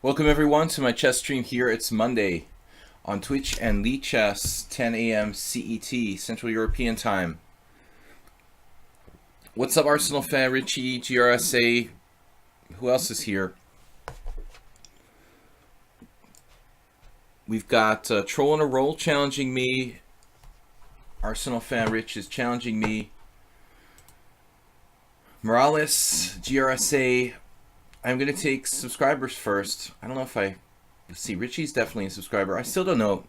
Welcome everyone to my chess stream here. It's Monday on Twitch and lichess, 10 a.m. CET, Central European Time. What's up, Arsenal fan? Richie, GRSA. Who else is here? We've got Troll in a Roll challenging me. Arsenal fan Rich is challenging me. Morales, GRSA. I'm going to take subscribers first. I don't know if let's see, Richie's definitely a subscriber. I still don't know.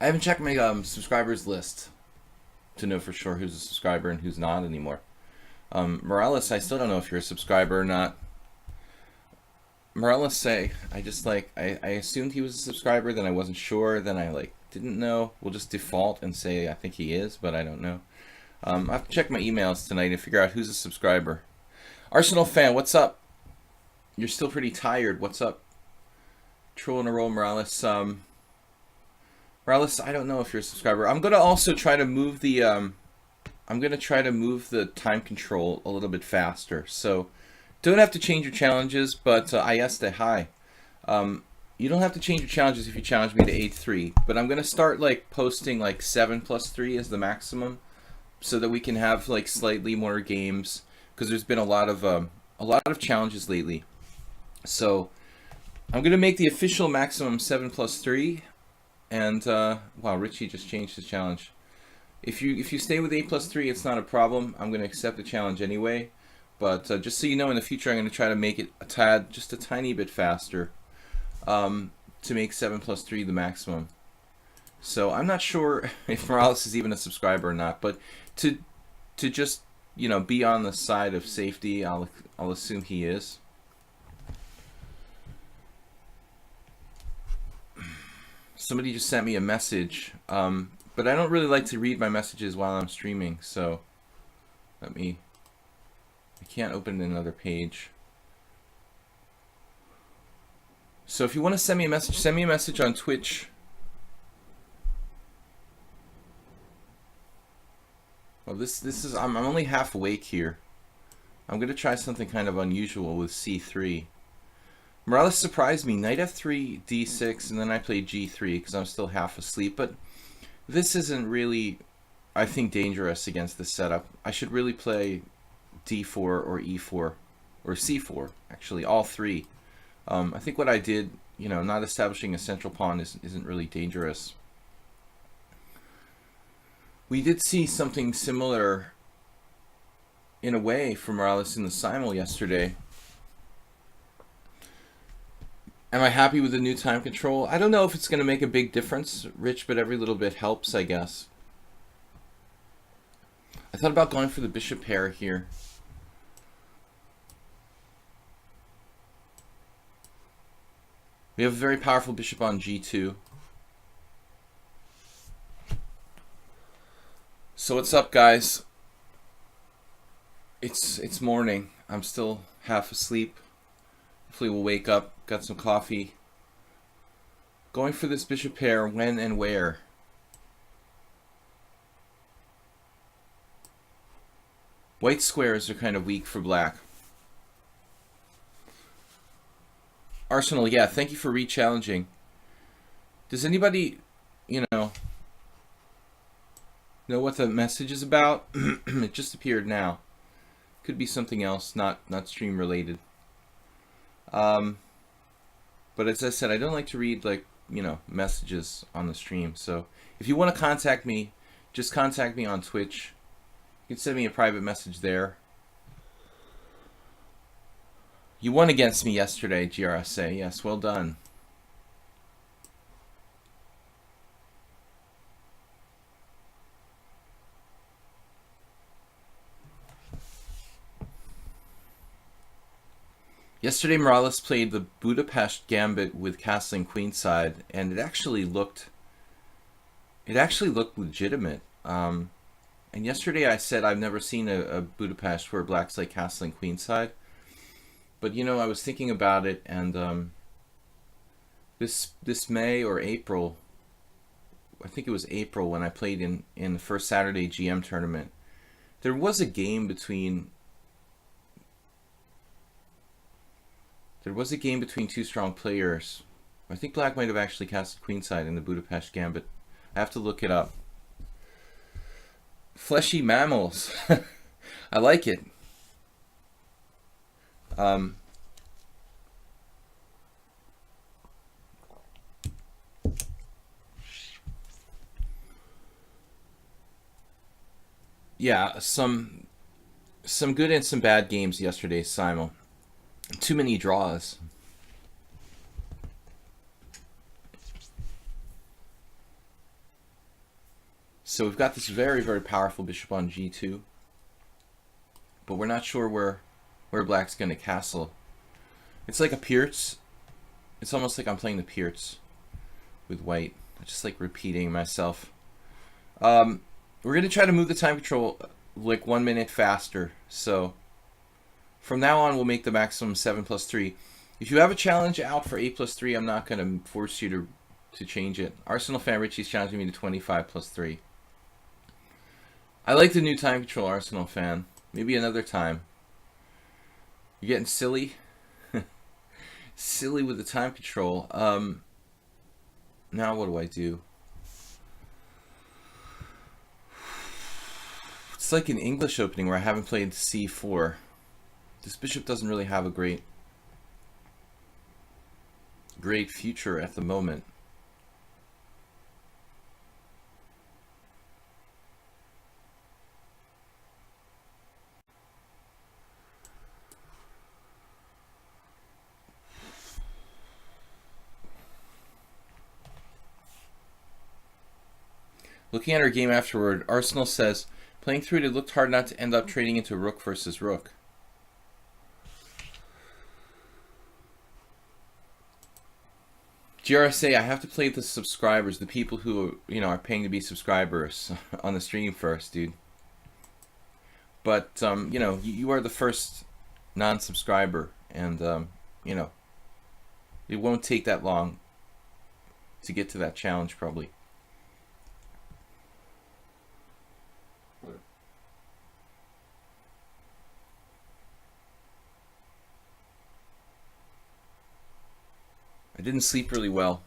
I haven't checked my subscribers list to know for sure who's a subscriber and who's not anymore. Morales, I still don't know if you're a subscriber or not. Morales, I assumed he was a subscriber, then I wasn't sure, then I didn't know. We'll just default and say I think he is, but I don't know. I have to check my emails tonight and figure out who's a subscriber. Arsenal fan, what's up? You're still pretty tired. What's up? Troll in a Roll, Morales. Morales, I don't know if you're a subscriber. I'm gonna also try to move the time control a little bit faster. So don't have to change your challenges, but Ayeste, hi. You don't have to change your challenges if you challenge me to 8-3, but I'm gonna start posting 7+3 as the maximum, so that we can have slightly more games, because there's been a lot of challenges lately. So I'm gonna make the official maximum 7+3, and wow, Richie just changed his challenge. If you stay with 8+3, it's not a problem. I'm gonna accept the challenge anyway, but just so you know, in the future I'm gonna try to make it just a tiny bit faster, to make 7+3 the maximum. So I'm not sure if Morales is even a subscriber or not, but to just be on the side of safety, I'll assume he is. Somebody just sent me a message, but I don't really like to read my messages while I'm streaming, so I can't open another page. So if you want to send me a message on Twitch. Well, this is I'm only half awake here. I'm gonna try something kind of unusual with C3. Morales surprised me. Knight F3, D6, and then I played G3 because I'm still half asleep. But this isn't really, I think, dangerous against this setup. I should really play D4 or E4 or C4. Actually, all three. I think what I did, not establishing a central pawn isn't really dangerous. We did see something similar in a way from Morales in the simul yesterday. Am I happy with the new time control? I don't know if it's going to make a big difference, Rich, but every little bit helps, I guess. I thought about going for the bishop pair here. We have a very powerful bishop on G2. So what's up, guys? It's morning. I'm still half asleep. Hopefully we'll wake up, got some coffee. Going for this bishop pair, when and where? White squares are kind of weak for black. Arsenal, yeah, thank you for re-challenging. Does anybody, know what the message is about? It just appeared now. Could be something else, not stream related. But as I said, I don't like to read messages on the stream. So if you want to contact me, just contact me on Twitch. You can send me a private message there. You won against me yesterday, GRSA. Yes, well done. Yesterday, Morales played the Budapest Gambit with castling queenside, and it actually looked legitimate. And yesterday I said I've never seen a Budapest where black's castling queenside. But I was thinking about it, and this May or April, I think it was April, when I played in the first Saturday GM tournament, there was a game between There was a game between two strong players. I think black might have actually castled queenside in the Budapest Gambit. I have to look it up. Fleshy mammals. I like it. Yeah, some good and some bad games yesterday, Simon. Too many draws. So we've got this very, very powerful bishop on g2. But we're not sure where black's going to castle. It's like a Pierce. It's almost like I'm playing the Pierce with white. I'm just like repeating myself. We're going to try to move the time control like 1 minute faster. So from now on, we'll make the maximum 7+3. If you have a challenge out for 8+3, I'm not going to force you to change it. Arsenal fan Richie's challenging me to 25+3. I like the new time control, Arsenal fan. Maybe another time. You're getting silly? Silly with the time control. Now what do I do? It's like an English opening where I haven't played c4. This bishop doesn't really have a great future at the moment. Looking at our game afterward, Arsenal says, playing through it looked hard not to end up trading into rook versus rook. GRSA, I have to play the subscribers, the people who are paying to be subscribers on the stream first, dude. But you are the first non-subscriber, and it won't take that long to get to that challenge probably. I didn't sleep really well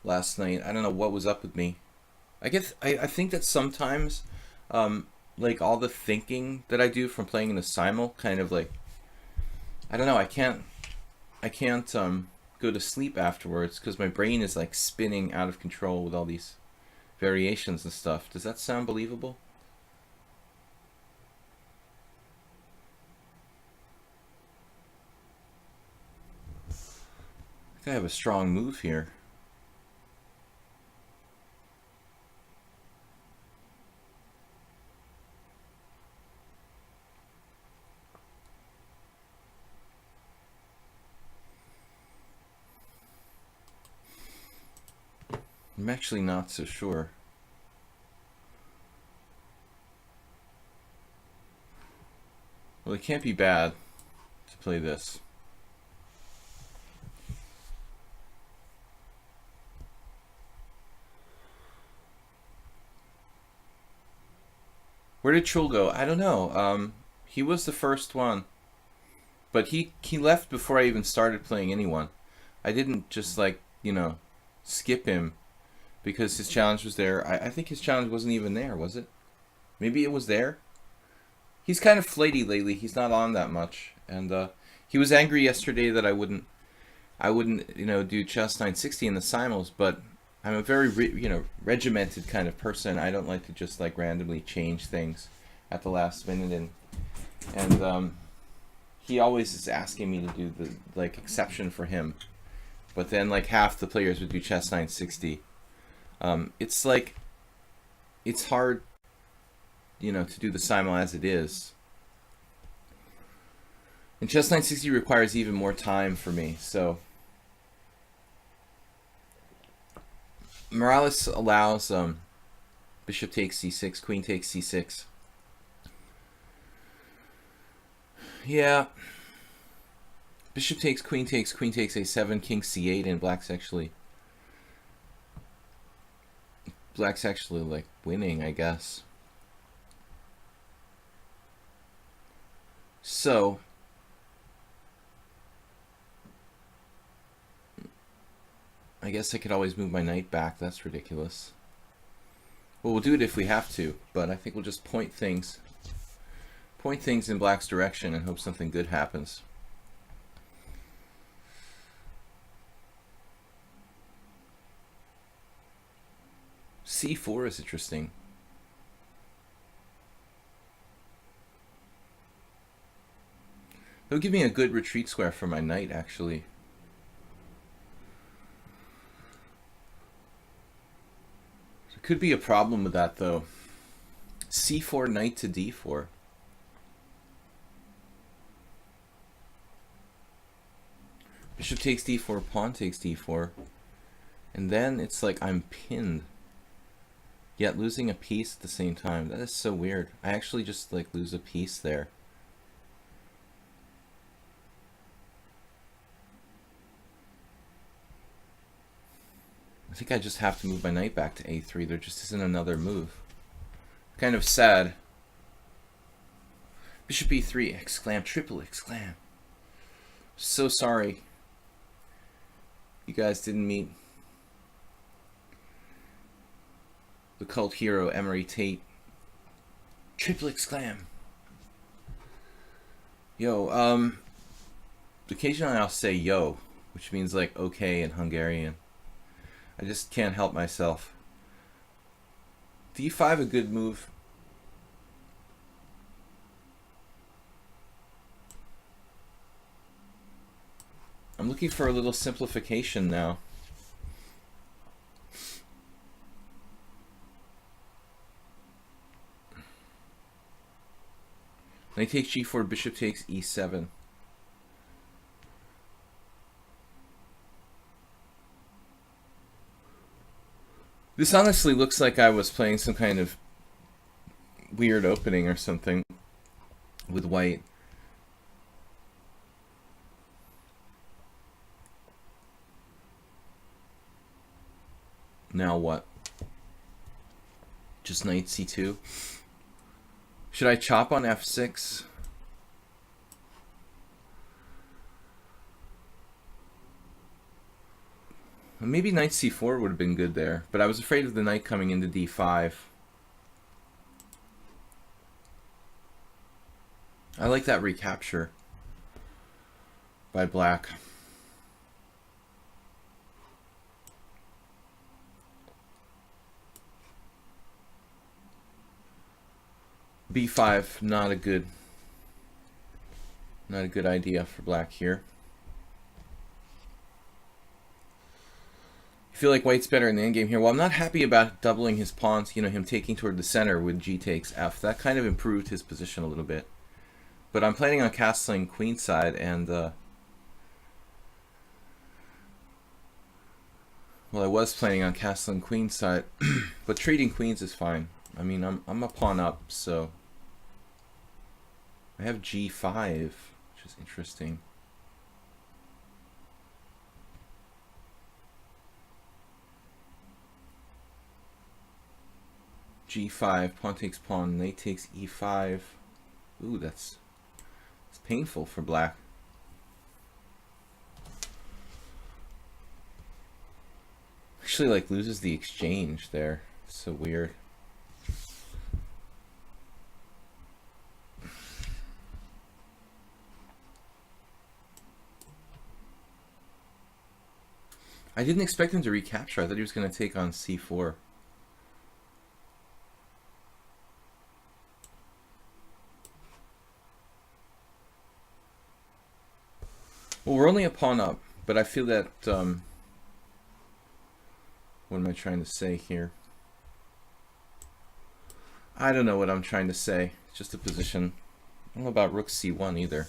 last night. I don't know what was up with me. I think that sometimes, like all the thinking that I do from playing in the simul, kind of like, I don't know. I can't go to sleep afterwards because my brain is like spinning out of control with all these variations and stuff. Does that sound believable? I have a strong move here. I'm actually not so sure. Well, it can't be bad to play this. Where did Chul go? I don't know. He was the first one. But he left before I even started playing anyone. I didn't just like, skip him because his challenge was there. I think his challenge wasn't even there, was it? Maybe it was there? He's kind of flighty lately. He's not on that much. And he was angry yesterday that I wouldn't do chess 960 in the simuls, but I'm a very, regimented kind of person. I don't like to just like randomly change things at the last minute, and he always is asking me to do the like exception for him, but then like half the players would do chess 960. It's like it's hard, to do the simul as it is. And chess 960 requires even more time for me, so. Morales allows bishop takes c6, queen takes c6. Yeah. Bishop takes queen takes a7, king c8, and black's actually like winning, I guess. So I guess I could always move my knight back. That's ridiculous. Well, we'll do it if we have to, but I think we'll just point things in black's direction and hope something good happens. C4 is interesting. That would give me a good retreat square for my knight, actually. There could be a problem with that, though. C4, knight to D4. Bishop takes D4, pawn takes D4. And then it's like I'm pinned. Yet losing a piece at the same time. That is so weird. I actually just like lose a piece there. I think I just have to move my knight back to A3. There just isn't another move. Kind of sad. Bishop E3, exclam, triple exclam. So sorry. You guys didn't meet the cult hero Emery Tate. Triple exclam. Yo, occasionally I'll say yo, which means like okay in Hungarian. I just can't help myself. D5 a good move. I'm looking for a little simplification now. Knight takes G4, bishop takes E7. This honestly looks like I was playing some kind of weird opening or something with white. Now what? Just knight C2. Should I chop on F6? Maybe knight C4 would have been good there, but I was afraid of the knight coming into D5. I like that recapture by black. B5, not a good idea for black here. I feel like white's better in the endgame here. Well, I'm not happy about doubling his pawns, you know, him taking toward the center with G takes F. That kind of improved his position a little bit. But I'm planning on castling queenside, and well, I was planning on castling queenside, but trading queens is fine. I mean, I'm a pawn up, so I have G5, which is interesting. G5, pawn takes pawn, knight takes E5. Ooh, it's painful for black. Actually, like, loses the exchange there. It's so weird. I didn't expect him to recapture. I thought he was going to take on C4. Well, we're only a pawn up, but I feel that, what am I trying to say here? I don't know what I'm trying to say. It's just a position. I don't know about rook C1 either.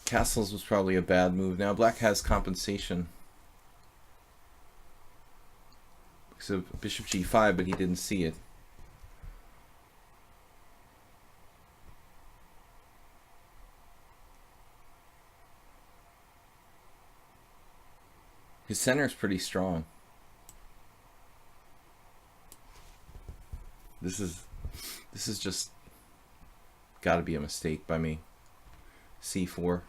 Castles was probably a bad move. Now black has compensation. So bishop G5, but he didn't see it. His center is pretty strong. This is just got to be a mistake by me. C4.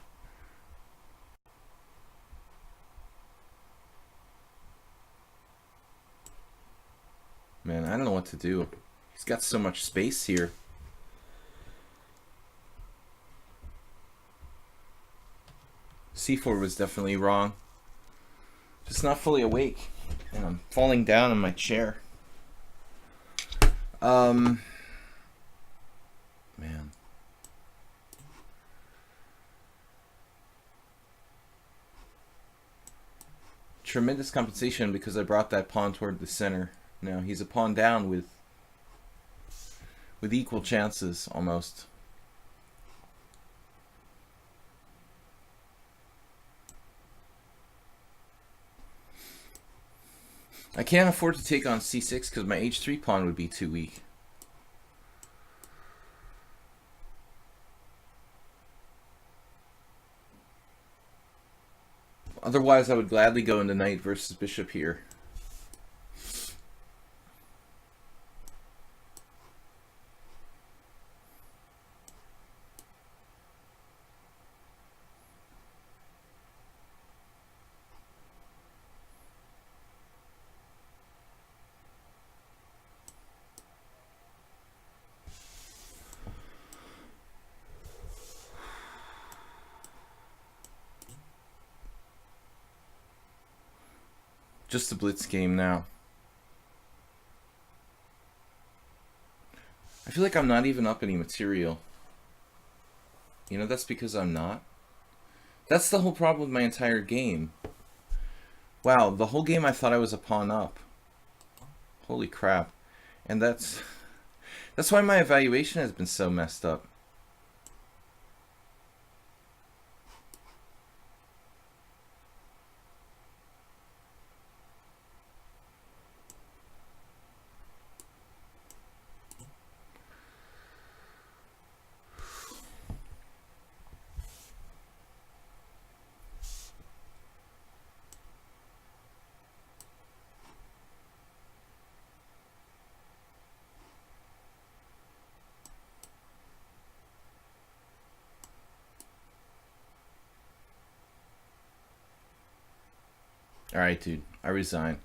Man, I don't know what to do. He's got so much space here. C4 was definitely wrong. Just not fully awake. And I'm falling down in my chair. Man. Tremendous compensation because I brought that pawn toward the center. Now he's a pawn down with equal chances almost. I can't afford to take on c6 because my h3 pawn would be too weak. Otherwise, I would gladly go into knight versus bishop here. Just a blitz game now. I feel like I'm not even up any material. You know, that's because I'm not. That's the whole problem with my entire game. Wow, the whole game I thought I was a pawn up. Holy crap. And that's why my evaluation has been so messed up. Alright, dude. I resign.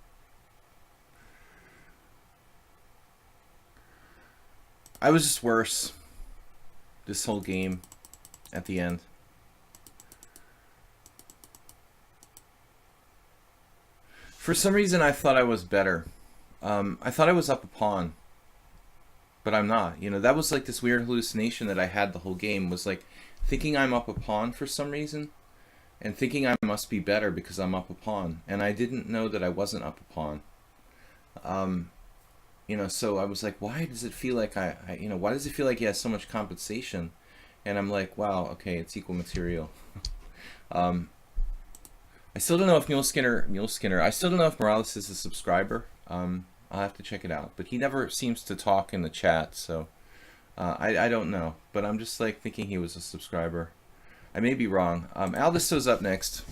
I was just worse this whole game at the end. For some reason, I thought I was better. I thought I was up a pawn. But I'm not. You know, that was like this weird hallucination that I had the whole game. Was like thinking I'm up a pawn for some reason. And thinking I must be better because I'm up a pawn. And I didn't know that I wasn't up a pawn. You know, so I was like, why does it feel like you know, why does it feel like he has so much compensation? And I'm like, wow, okay, it's equal material. I still don't know if Mule Skinner, I still don't know if Morales is a subscriber. I'll have to check it out. But he never seems to talk in the chat, so I don't know. But I'm just like thinking he was a subscriber. I may be wrong. Aldisto's up next.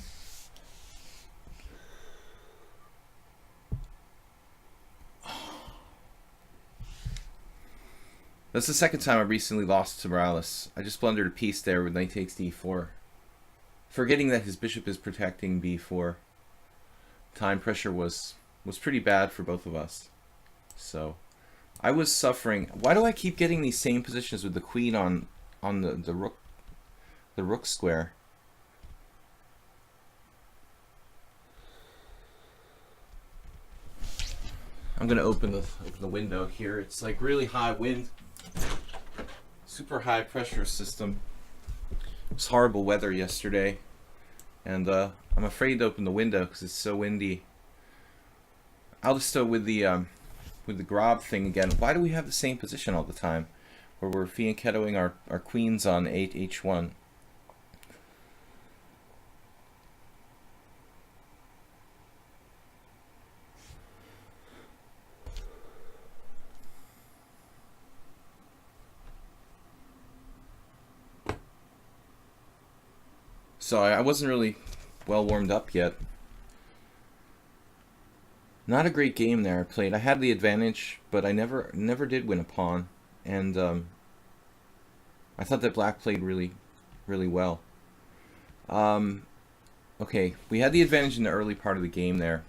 That's the second time I recently lost to Morales. I just blundered a piece there with knight takes d4. Forgetting that his bishop is protecting b4. Time pressure was pretty bad for both of us. So I was suffering. Why do I keep getting these same positions with the queen on the rook square? I'm gonna open the window here. It's like really high wind, super high pressure system. It was horrible weather yesterday, and I'm afraid to open the window because it's so windy. Aldisto with the Grob thing again. Why do we have the same position all the time, where we're fianchettoing our queens on h1? So I wasn't really well warmed up yet. Not a great game there I played. I had the advantage, but I never did win a pawn, and I thought that black played really well. Okay, we had the advantage in the early part of the game there,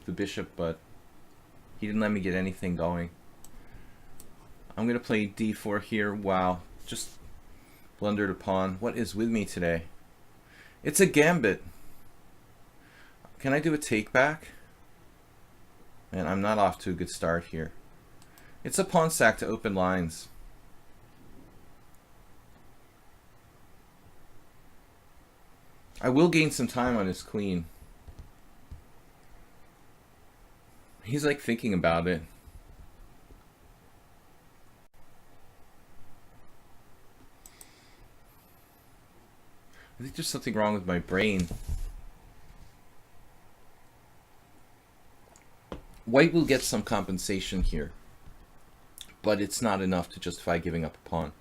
the bishop, but he didn't let me get anything going. I'm gonna play d4 here. Wow, just blundered a pawn. What is with me today? It's a gambit. Can I do a take back? Man, I'm not off to a good start here. It's a pawn sack to open lines. I will gain some time on his queen. He's like thinking about it. I think there's something wrong with my brain. White will get some compensation here, but it's not enough to justify giving up a pawn.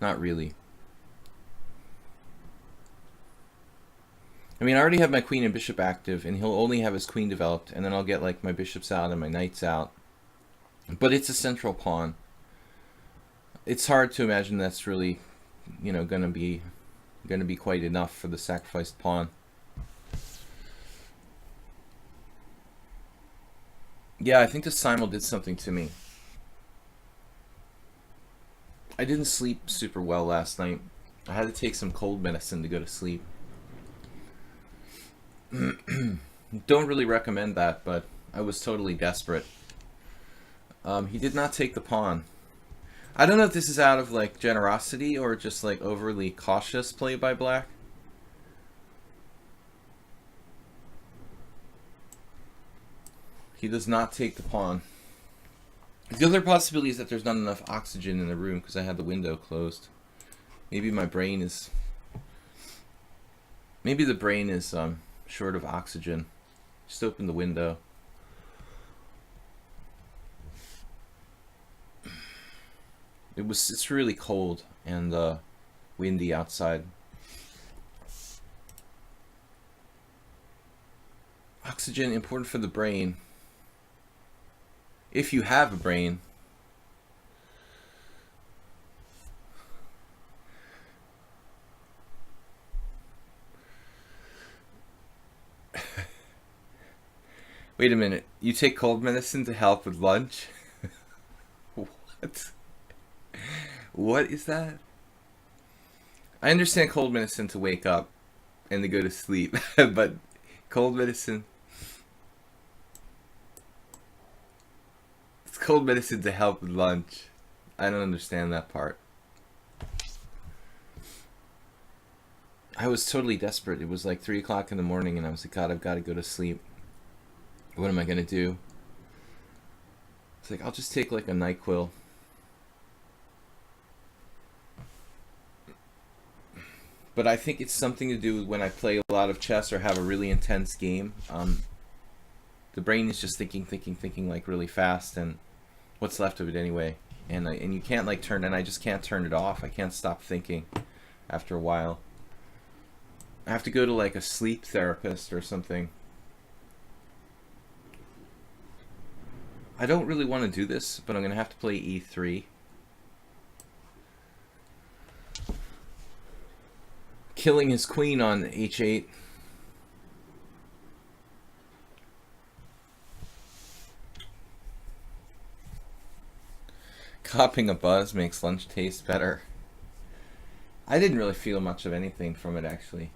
Not really. I mean, I already have my queen and bishop active, and he'll only have his queen developed, and then I'll get like my bishops out and my knights out. But it's a central pawn. It's hard to imagine that's really, you know, gonna be quite enough for the sacrificed pawn. Yeah, I think the simul did something to me. I didn't sleep super well last night. I had to take some cold medicine to go to sleep. Don't really recommend that, but I was totally desperate. He did not take the pawn. I don't know if this is out of like generosity or just like overly cautious play by black. He does not take the pawn. The other possibility is that there's not enough oxygen in the room because I had the window closed. Maybe my brain is... Maybe the brain is short of oxygen. Just open the window. It's really cold and windy outside. Oxygen, important for the brain. If you have a brain. Wait a minute. You take cold medicine to help with lunch? What? What is that? I understand cold medicine to wake up and to go to sleep, but cold medicine... It's cold medicine to help with lunch. I don't understand that part. I was totally desperate. It was like 3 o'clock in the morning and I was like, God, I've got to go to sleep. What am I going to do? It's like, I'll just take like a NyQuil. But I think it's something to do with when I play a lot of chess or have a really intense game. The brain is just thinking like really fast, and what's left of it anyway. And you can't like turn, and I just can't turn it off. I can't stop thinking after a while. I have to go to like a sleep therapist or something. I don't really want to do this, but I'm going to have to play e3. Killing his queen on h8. Copying a buzz makes lunch taste better. I didn't really feel much of anything from it, actually.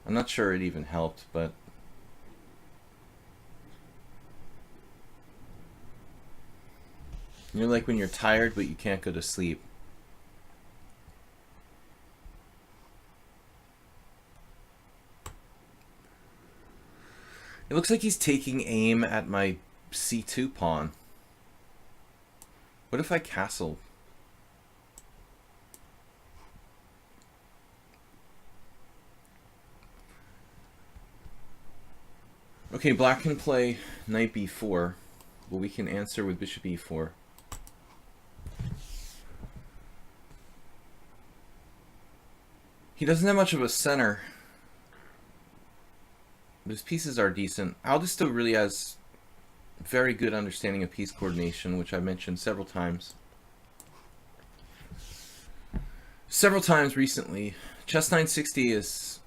I'm not sure it even helped, but... You know, like when you're tired, but you can't go to sleep. It looks like he's taking aim at my c2 pawn. What if I castle? Okay, black can play knight b4, but we can answer with bishop e4. He doesn't have much of a center. His pieces are decent. Aldis still really has very good understanding of piece coordination, which I mentioned several times. Several times recently. Chess 960 is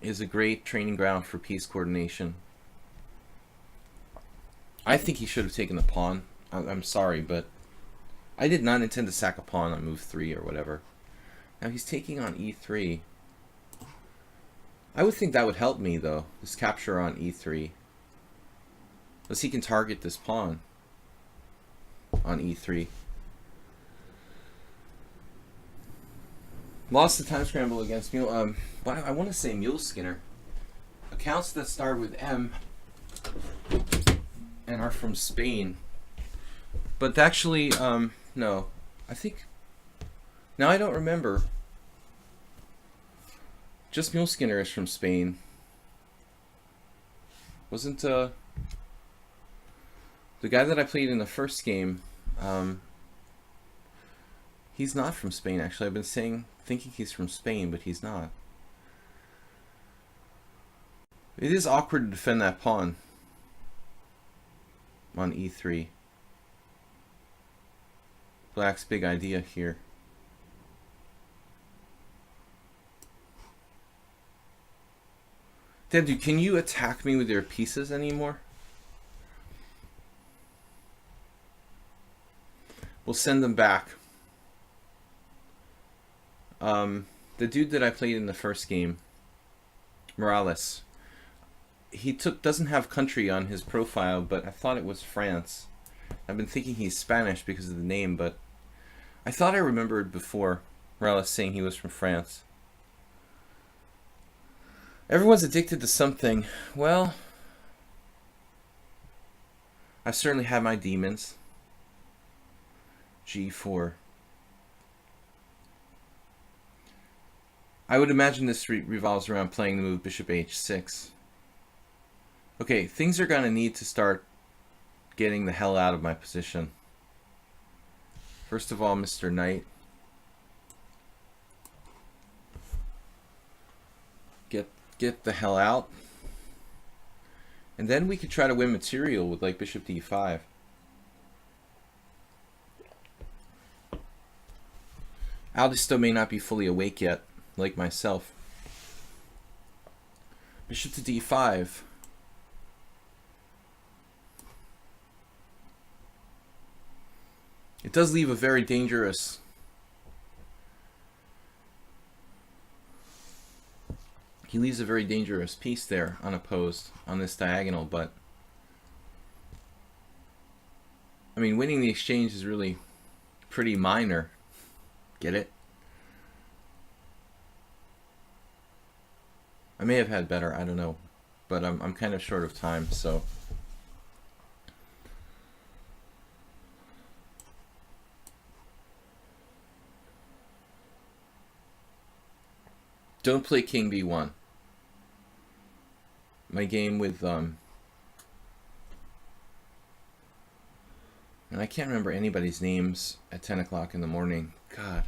a great training ground for piece coordination. I think he should have taken the pawn. I'm sorry, but I did not intend to sack a pawn on move 3 or whatever. Now he's taking on e3. I would think that would help me, though. This capture on e3. Unless he can target this pawn on e3. Lost the time scramble against Mule. But I want to say Mule Skinner. Accounts that start with M and are from Spain. But actually, no. I think... Now I don't remember. Just Mule Skinner is from Spain. Wasn't, the guy that I played in the first game, he's not from Spain, actually. I've been thinking he's from Spain, but he's not. It is awkward to defend that pawn on e3. Black's big idea here. Dad, dude, can you attack me with your pieces anymore? We'll send them back. The dude that I played in the first game, Morales, he doesn't have country on his profile, but I thought it was France. I've been thinking he's Spanish because of the name, but I thought I remembered before Morales saying he was from France. Everyone's addicted to something. Well, I've certainly had my demons. G4. I would imagine this revolves around playing the move bishop h6. Okay, things are going to need to start getting the hell out of my position. First of all, Mr. Knight. Get the hell out. And then we could try to win material with like bishop d5. Aldis still may not be fully awake yet, like myself. Bishop to d5. It does leave a very dangerous... He leaves a very dangerous piece there, unopposed, on this diagonal, but... I mean, winning the exchange is really pretty minor. Get it? I may have had better, I don't know. But I'm kind of short of time, so... Don't play king b1. My game with... And I can't remember anybody's names at 10 o'clock in the morning. God.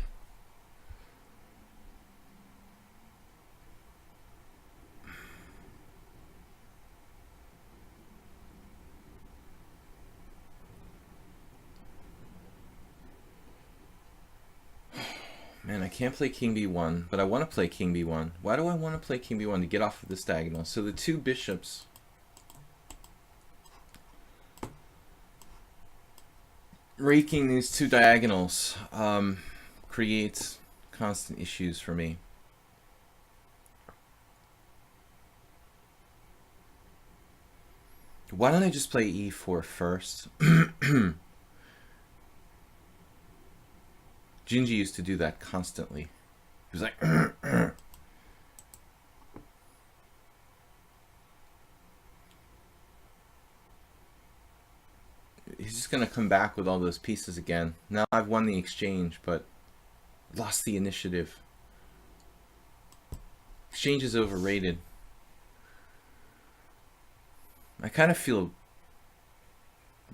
Man, I can't play king b1, but I want to play king b1. Why do I want to play king b1? To get off of this diagonal. So the two bishops... raking these two diagonals creates constant issues for me. Why don't I just play e4 first? Gingy used to do that constantly. He was like... He's just going to come back with all those pieces again. Now I've won the exchange, but lost the initiative. Exchange is overrated. I kind of feel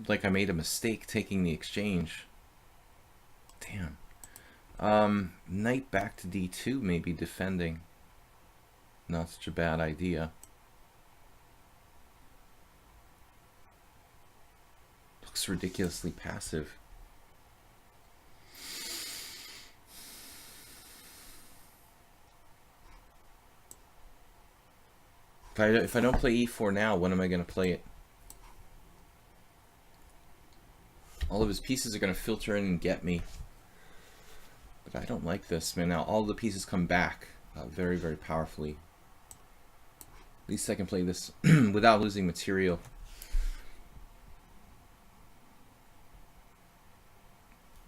like I made a mistake taking the exchange. Damn. Knight back to d2, maybe defending. not such a bad idea. Looks ridiculously passive. If I don't play e4 now, when am I going to play it? All of his pieces are going to filter in and get me. But I don't like this, man. Now all the pieces come back very, very powerfully. At least I can play this without losing material.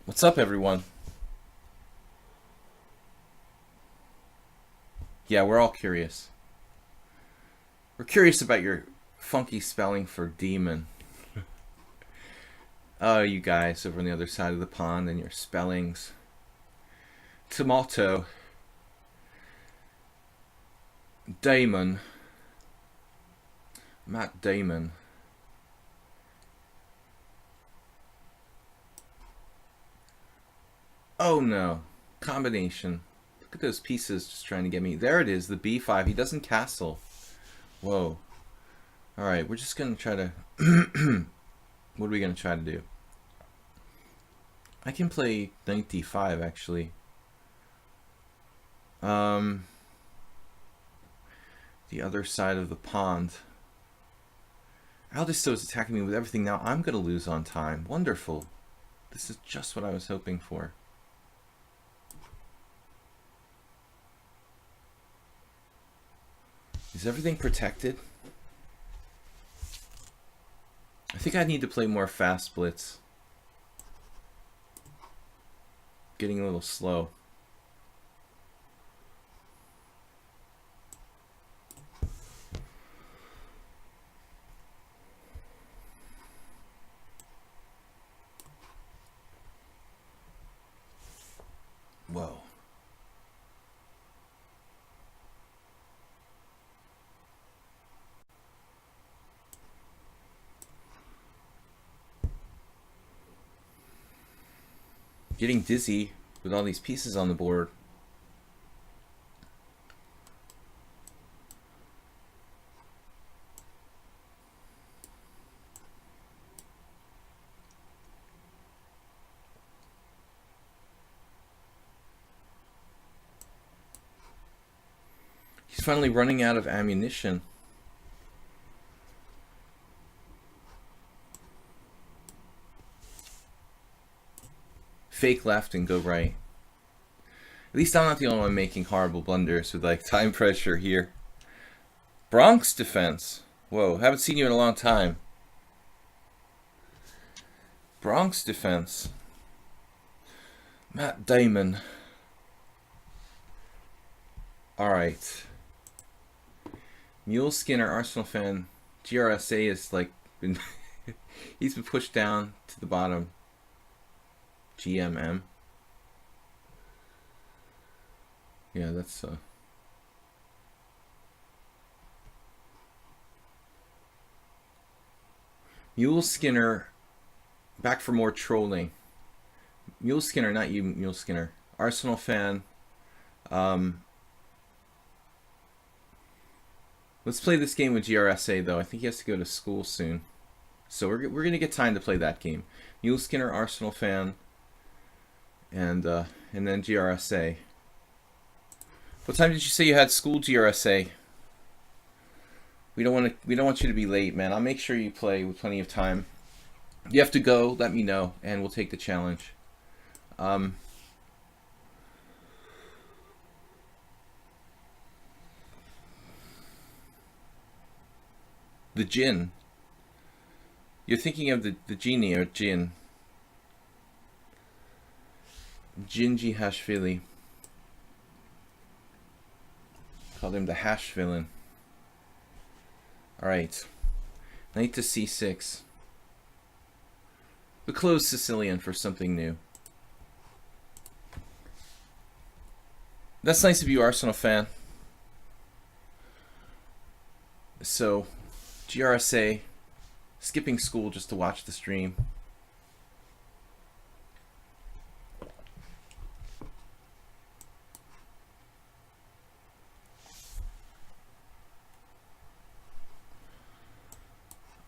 What's up, everyone? Yeah, we're all curious. We're curious about your funky spelling for demon. Oh, you guys over on the other side of the pond and your spellings. Tomato. Damon. Matt Damon. Oh no. Combination. Look at those pieces just trying to get me. There it is, the b5. He doesn't castle. Whoa. Alright, we're just going to try to... What are we going to try to do? I can play knight d5, actually. The other side of the pond. Aldisto is attacking me with everything now. I'm going to lose on time. Wonderful. This is just what I was hoping for. Is everything protected? I think I need to play more fast blitz. Getting a little slow. Whoa. Getting dizzy with all these pieces on the board. He's finally running out of ammunition. Fake left and go right. At least I'm not the only one making horrible blunders with like time pressure here. Bronx defense. Whoa, haven't seen you in a long time. Bronx defense. Matt Damon. Alright. Mule Skinner, Arsenal fan. GRSA is like been he's been pushed down to the bottom. GMM. Yeah, that's Mule Skinner back for more trolling. Mule Skinner, not you, Mule Skinner. Arsenal fan. Let's play this game with GRSA though. I think he has to go to school soon. So we're gonna get time to play that game. Mule Skinner, Arsenal fan. And then GRSA. What time did you say you had school, GRSA? We don't want you to be late, man. I'll make sure you play with plenty of time. You have to go, let me know, and we'll take the challenge. The Jinn. You're thinking of the genie or Jinn. Jinji Hashvili. Called him the hash villain. Alright. Knight to c6. The closed Sicilian for something new. That's nice of you, Arsenal fan. So, GRSA, skipping school just to watch the stream.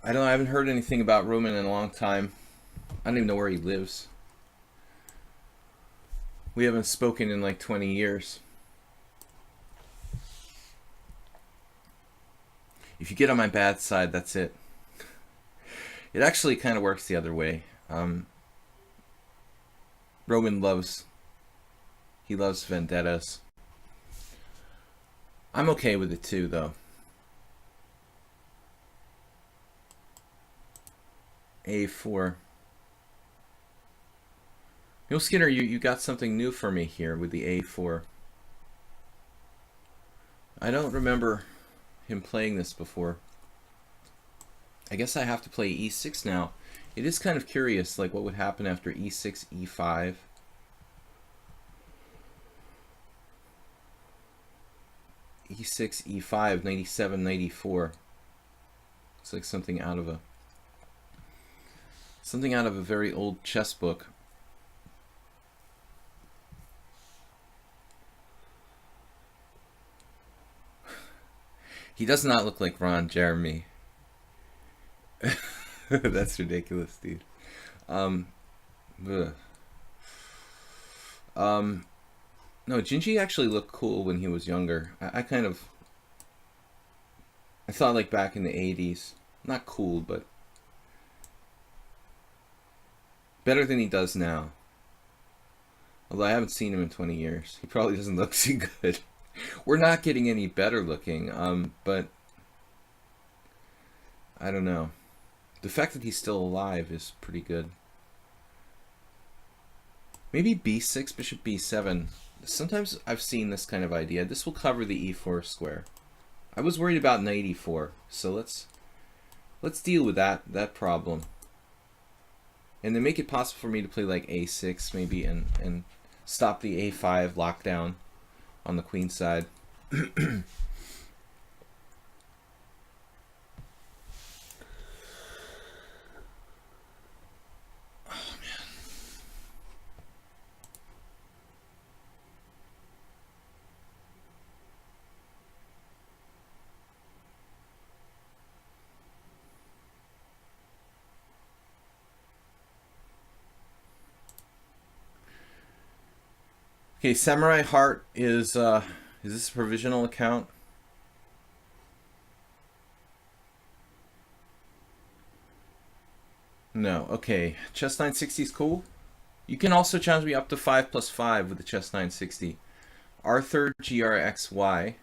I don't. I haven't heard anything about Roman in a long time. I don't even know where he lives. We haven't spoken in like 20 years. If you get on my bad side, that's it. It actually kind of works the other way. Roman loves vendettas. I'm okay with it too, though. A4. Yo, Skinner, you got something new for me here with the A4. I don't remember him playing this before. I guess I have to play E6 now. It is kind of curious, like what would happen after E6, E5. E6, E5, 97, 94. It's like something out of a very old chess book. He does not look like Ron Jeremy. That's ridiculous, dude. No, Gingy actually looked cool when he was younger. I thought like back in the 80s. Not cool, but better than he does now. Although I haven't seen him in 20 years. He probably doesn't look too good. We're not getting any better looking, but I don't know. The fact that he's still alive is pretty good. Maybe b6, bishop b7. Sometimes I've seen this kind of idea. This will cover the e4 square. I was worried about knight e4, so let's deal with that problem. And then make it possible for me to play like a6 maybe and stop the a5 lockdown on the queen side. Okay, Samurai Heart is this a provisional account? No. Okay, chess 960 is cool. You can also challenge me up to 5+5 with the chess 960. Arthur GRXY.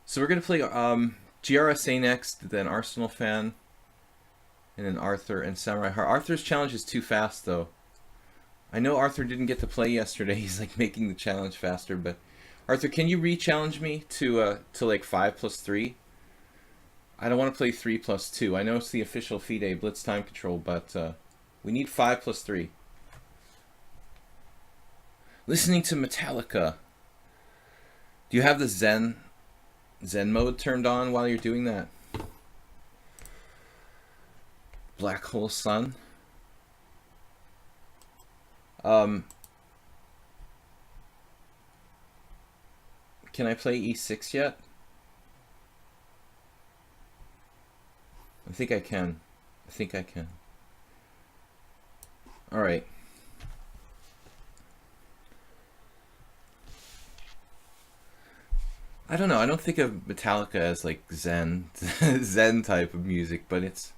So we're gonna play GRSA next, then Arsenal Fan, and then Arthur and Samurai Heart. Arthur's challenge is too fast though. I know Arthur didn't get to play yesterday. He's like making the challenge faster, but Arthur, can you re-challenge me to like 5+3? I don't want to play 3+2. I know it's the official FIDE Blitz time control, but we need 5+3. Listening to Metallica. Do you have the Zen mode turned on while you're doing that? Black Hole Sun. Can I play e6 yet? I think I can. All right. I don't know. I don't think of Metallica as like Zen Zen type of music, but it's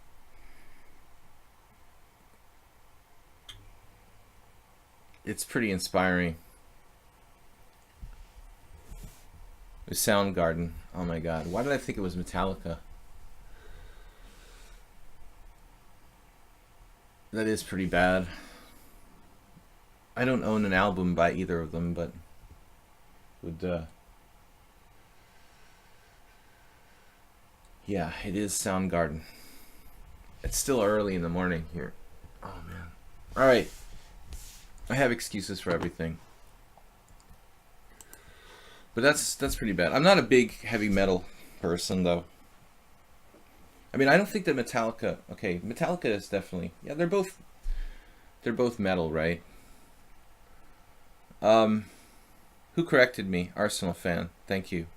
pretty inspiring. The Soundgarden. Oh my god. Why did I think it was Metallica? That is pretty bad. I don't own an album by either of them, but would yeah, it is Soundgarden. It's still early in the morning here. Oh man. All right. I have excuses for everything. But that's pretty bad. I'm not a big heavy metal person though. I mean, I don't think that Metallica, okay, Metallica is definitely, yeah, they're both metal, right? Who corrected me? Arsenal Fan. Thank you.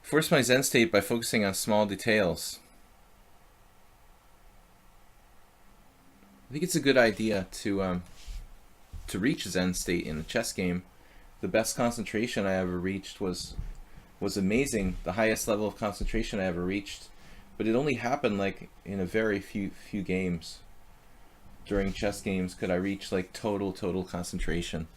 Force my Zen state by focusing on small details. I think it's a good idea to reach Zen state in a chess game. The best concentration I ever reached was amazing. The highest level of concentration I ever reached, but it only happened like in a very few games. During chess games could I reach like total concentration.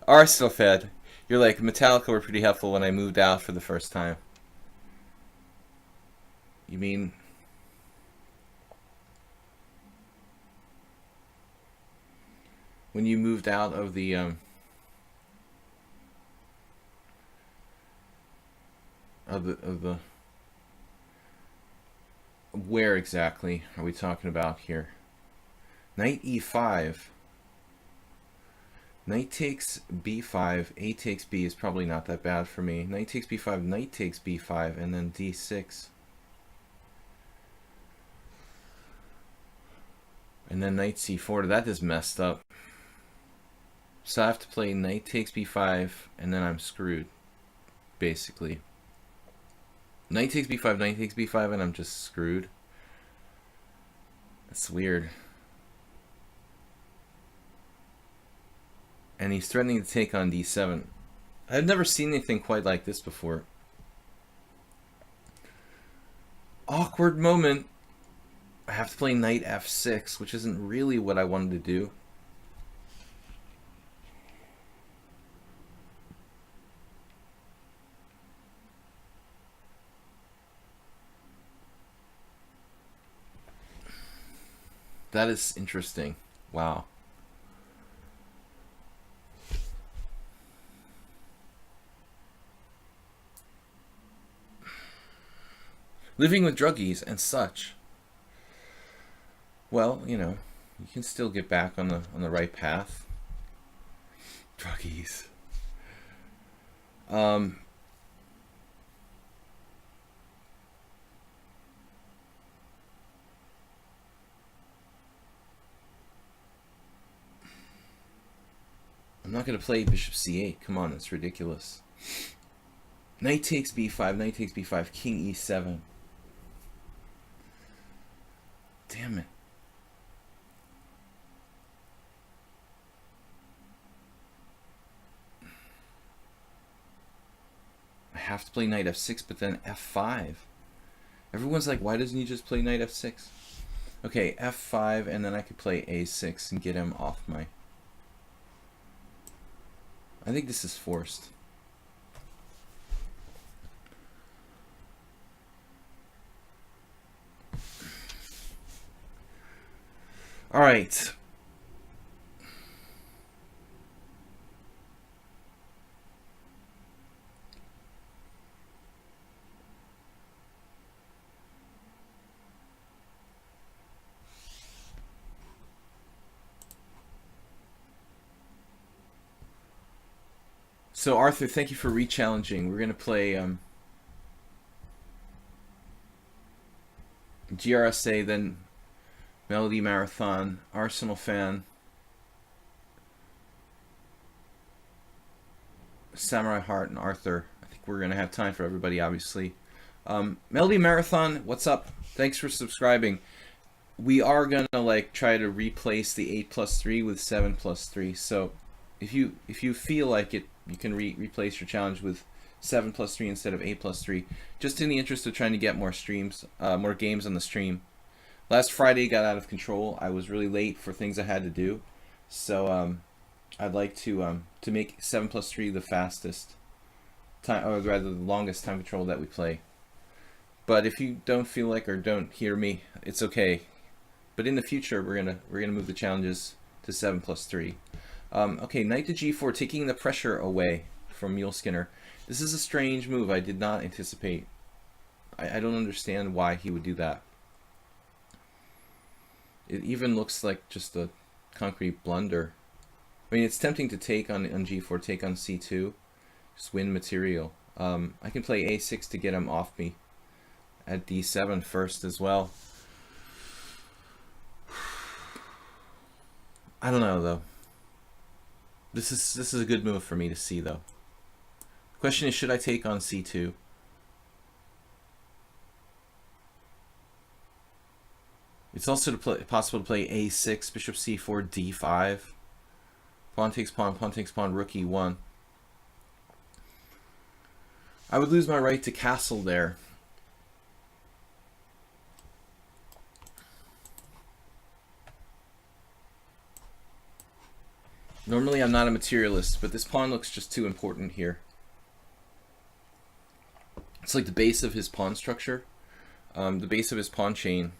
Arsenal Fed, you're like, Metallica were pretty helpful when I moved out for the first time. You mean when you moved out of the where exactly are we talking about here? Knight e5. Knight takes b5, a takes b is probably not that bad for me. Knight takes b5, knight takes b5, and then d6. And then knight c4, that is messed up. So I have to play knight takes b5, and then I'm screwed, basically. Knight takes b5, and I'm just screwed. That's weird. And he's threatening to take on d7. I've never seen anything quite like this before. Awkward moment. I have to play knight f6, which isn't really what I wanted to do. That is interesting. Wow. Living with druggies and such. Well, you know, you can still get back on the right path. Druggies. I'm not going to play bishop c8. Come on, that's ridiculous. Knight takes b5, knight takes b5, king e7. Damn it. I have to play knight f6, but then f5. Everyone's like, why doesn't he just play knight f6? Okay, f5, and then I could play a6 and get him off my... I think this is forced. All right. So Arthur, thank you for re-challenging. We're gonna play GRSA, then Melody Marathon, Arsenal Fan, Samurai Heart, and Arthur. I think we're gonna have time for everybody, obviously. Melody Marathon, what's up? Thanks for subscribing. We are gonna like try to replace the 8+3 with 7+3. So if you feel like it, you can replace your challenge with 7+3 instead of 8+3, just in the interest of trying to get more streams, more games on the stream. Last Friday got out of control. I was really late for things I had to do, so I'd like to make 7+3 the fastest time, or rather the longest time control that we play. But if you don't feel like or don't hear me, it's okay. But in the future, we're gonna move the challenges to 7+3. Okay, knight to g4, taking the pressure away from Mule Skinner. This is a strange move. I did not anticipate. I don't understand why he would do that. It even looks like just a concrete blunder. I mean, it's tempting to take on g4, take on c2, just win material. I can play a6 to get him off me at d7 first as well. I don't know, though. This is a good move for me to see, though. The question is, should I take on c2? It's also possible to play a6, bishop c4, d5. Pawn takes pawn, rook e1. I would lose my right to castle there. Normally I'm not a materialist, but this pawn looks just too important here. It's like the base of his pawn structure, the base of his pawn chain.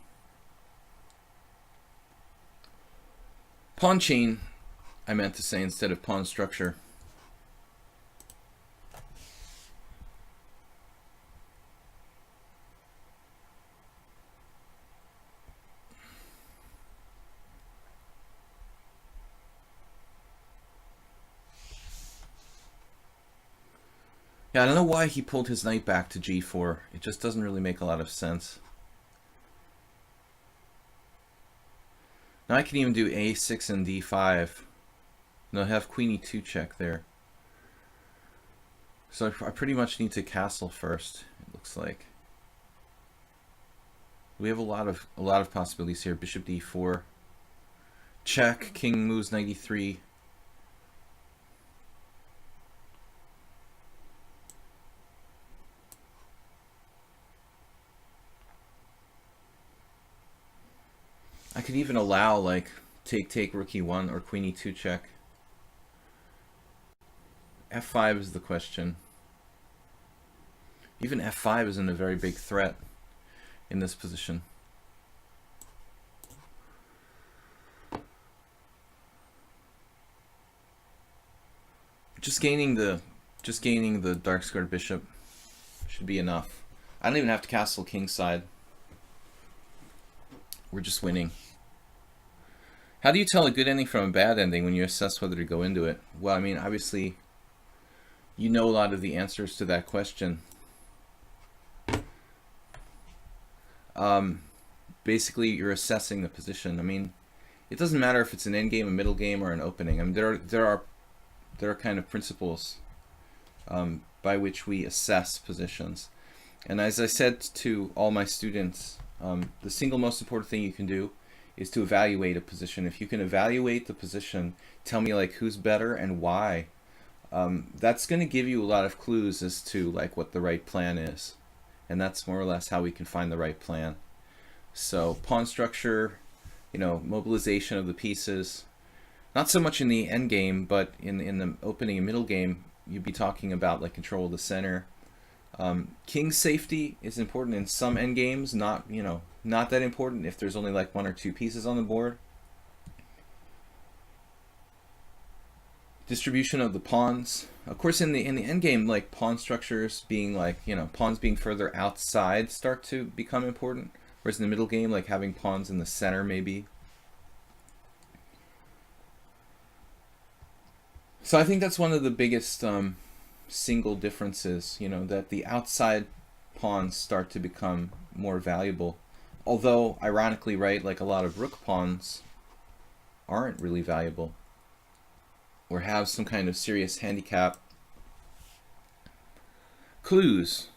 Pawn chain, I meant to say, instead of pawn structure. Yeah, I don't know why he pulled his knight back to g4. It just doesn't really make a lot of sense. Now I can even do a6 and d5. No, I have queen e2 check there. So I pretty much need to castle first, it looks like. We have a lot of possibilities here. Bishop d4. Check, king moves knight e3. I could even allow like take rook e1 or queen e2 check. f5 is the question. Even f5 isn't a very big threat in this position. Just gaining the dark squared bishop should be enough. I don't even have to castle kingside. We're just winning. How do you tell a good ending from a bad ending when you assess whether to go into it? Well, I mean, obviously, you know a lot of the answers to that question. Basically, you're assessing the position. I mean, it doesn't matter if it's an endgame, a middle game, or an opening. I mean, there are kind of principles by which we assess positions. And as I said to all my students, the single most important thing you can do is to evaluate a position. If you can evaluate the position, tell me like who's better and why. That's going to give you a lot of clues as to like what the right plan is. And that's more or less how we can find the right plan. So pawn structure, you know, mobilization of the pieces. Not so much in the end game, but in the opening and middle game, you'd be talking about like control of the center. King safety is important in some end games, not that important if there's only like one or two pieces on the board. Distribution of the pawns. Of course, in the end game, like pawn structures being like, pawns being further outside start to become important. Whereas in the middle game, like having pawns in the center maybe. So I think that's one of the biggest single differences, that the outside pawns start to become more valuable. Although, ironically, right, like a lot of rook pawns aren't really valuable or have some kind of serious handicap. Clues.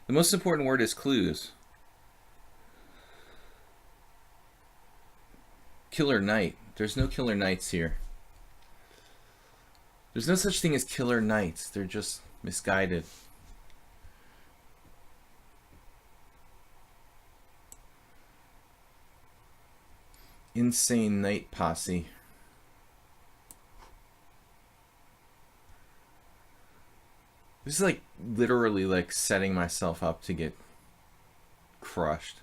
The most important word is clues. Killer knight. There's no killer knights here. There's no such thing as killer knights. They're just misguided. Insane knight posse. This is like literally like setting myself up to get crushed.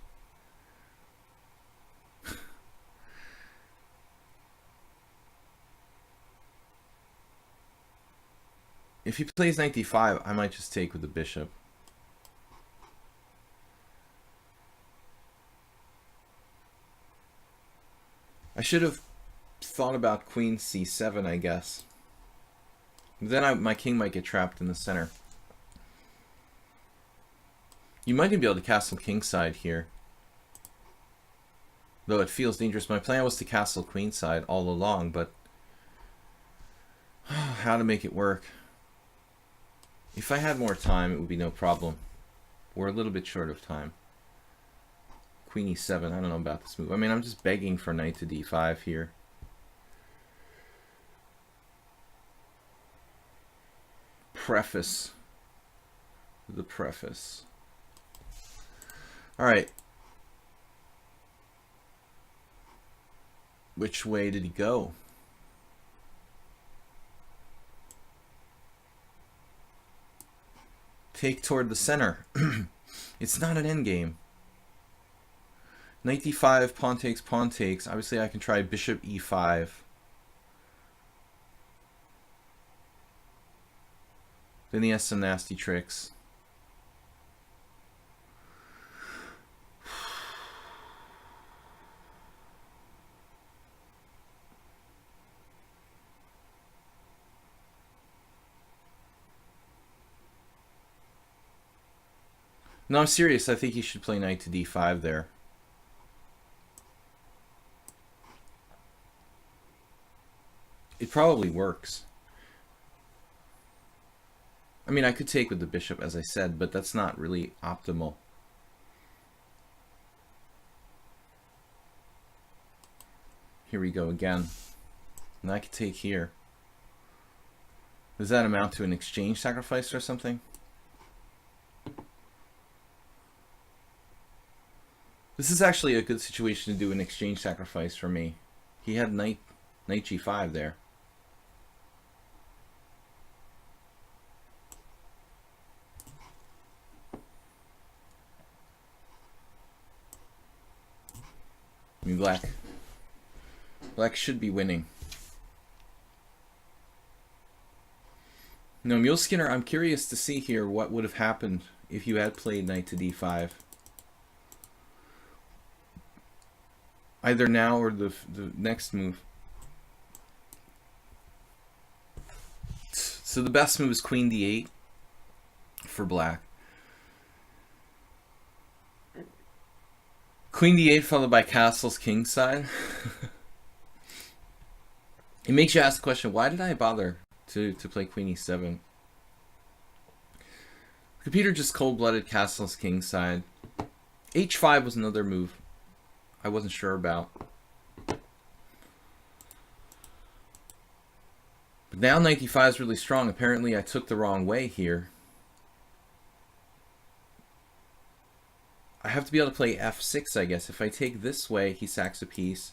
If he plays knight d5, I might just take with the bishop. I should have thought about queen c7, I guess. Then my king might get trapped in the center. You might even be able to castle kingside here. Though it feels dangerous. My plan was to castle queenside all along, but How to make it work. If I had more time, it would be no problem. We're a little bit short of time. Queen e7. I don't know about this move. I mean, I'm just begging for knight to d5 here. Preface. The preface. All right. Which way did he go? Take toward the center. It's not an endgame. Knight d5, pawn takes, pawn takes. Obviously, I can try bishop e5. Then he has some nasty tricks. No, I'm serious. I think he should play knight to d5 there. It probably works. I mean, I could take with the bishop, as I said, but that's not really optimal. Here we go again. And I could take here. Does that amount to an exchange sacrifice or something? This is actually a good situation to do an exchange sacrifice for me. He had knight g5 there. I mean, black should be winning. No, Mule Skinner, I'm curious to see here what would have happened if you had played knight to d5. Either now or the next move. So the best move is queen d8 for black. Queen d8 followed by castles kingside. It makes you ask the question, why did I bother to play queen e7? The computer just cold-blooded castles kingside. h5 was another move I wasn't sure about. But now knight d5 is really strong. Apparently I took the wrong way here. I have to be able to play f6, I guess. If I take this way, he sacks a piece.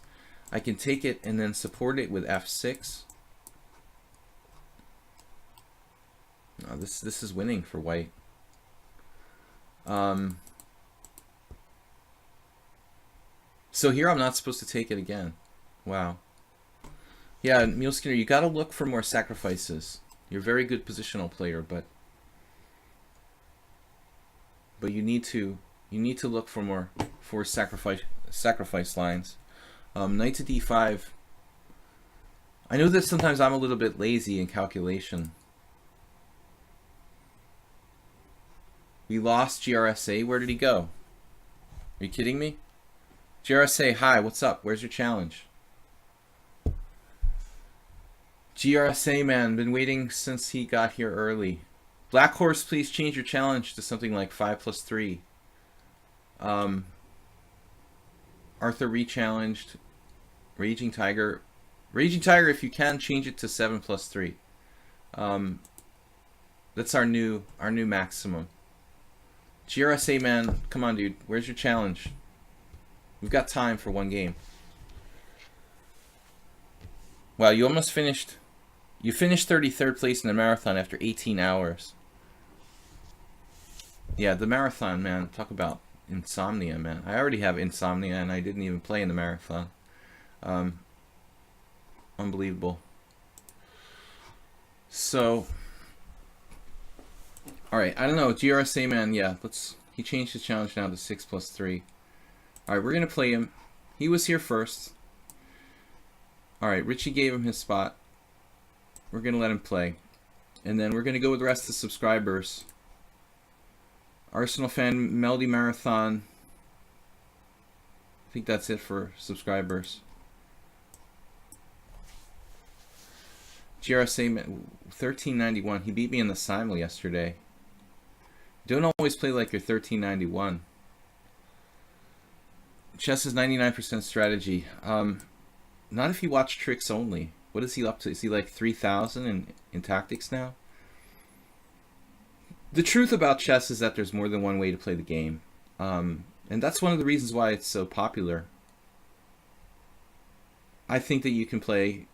I can take it and then support it with f6. No, this is winning for white. So here I'm not supposed to take it again. Wow. Yeah, Mule Skinner, you got to look for more sacrifices. You're a very good positional player, but you need to look for more sacrifice lines. Knight to d5. I know that sometimes I'm a little bit lazy in calculation. We lost GRSA. Where did he go? Are you kidding me? GRSA, hi, what's up? Where's your challenge? GRSA, man, been waiting since he got here early. Black Horse, please change your challenge to something like 5+3. Arthur re-challenged. Raging Tiger. Raging Tiger, if you can, change it to 7+3. That's our new maximum. GRSA, man, come on, dude. Where's your challenge? We've got time for one game. Wow, you almost finished. You finished 33rd place in the marathon after 18 hours. Yeah, the marathon, man. Talk about insomnia, man. I already have insomnia and I didn't even play in the marathon. Unbelievable. So, alright, I don't know. GRSA, man, yeah. He changed his challenge now to 6+3. Alright, we're going to play him. He was here first. Alright, Richie gave him his spot. We're going to let him play. And then we're going to go with the rest of the subscribers. Arsenal fan, Melody Marathon. I think that's it for subscribers. GRSA 1391. He beat me in the simul yesterday. Don't always play like you're 1391. Chess is 99% strategy. Not if you watch tricks only. What is he up to? Is he like 3,000 in tactics now? The truth about chess is that there's more than one way to play the game. And that's one of the reasons why it's so popular. I think that you can play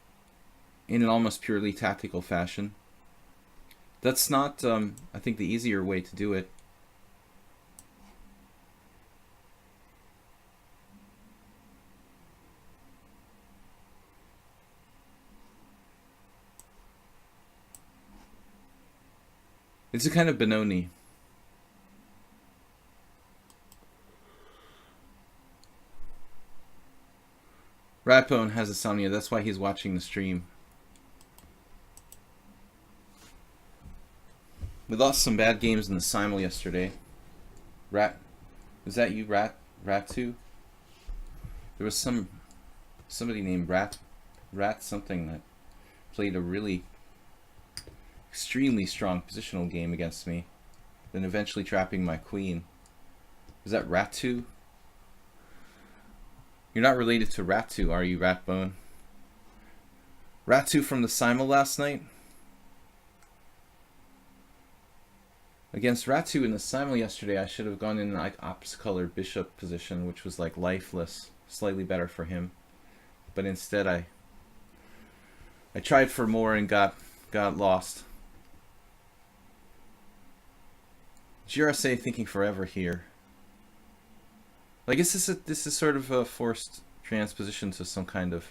in an almost purely tactical fashion. That's not, I think, the easier way to do it. It's a kind of Benoni. Ratbone has insomnia, that's why he's watching the stream. We lost some bad games in the simul yesterday. Was that you, Rat2? There was somebody named Rat something that played a really extremely strong positional game against me, then eventually trapping my queen. Was that Rat2? You're not related to Rat2, are you, Ratbone? Rat2 from the simul last night? Against Rat2 in the simul yesterday, I should have gone in like opposite color bishop position, which was like lifeless, slightly better for him. But instead I tried for more and got lost. GRSA thinking forever here. I guess this is sort of a forced transposition to some kind of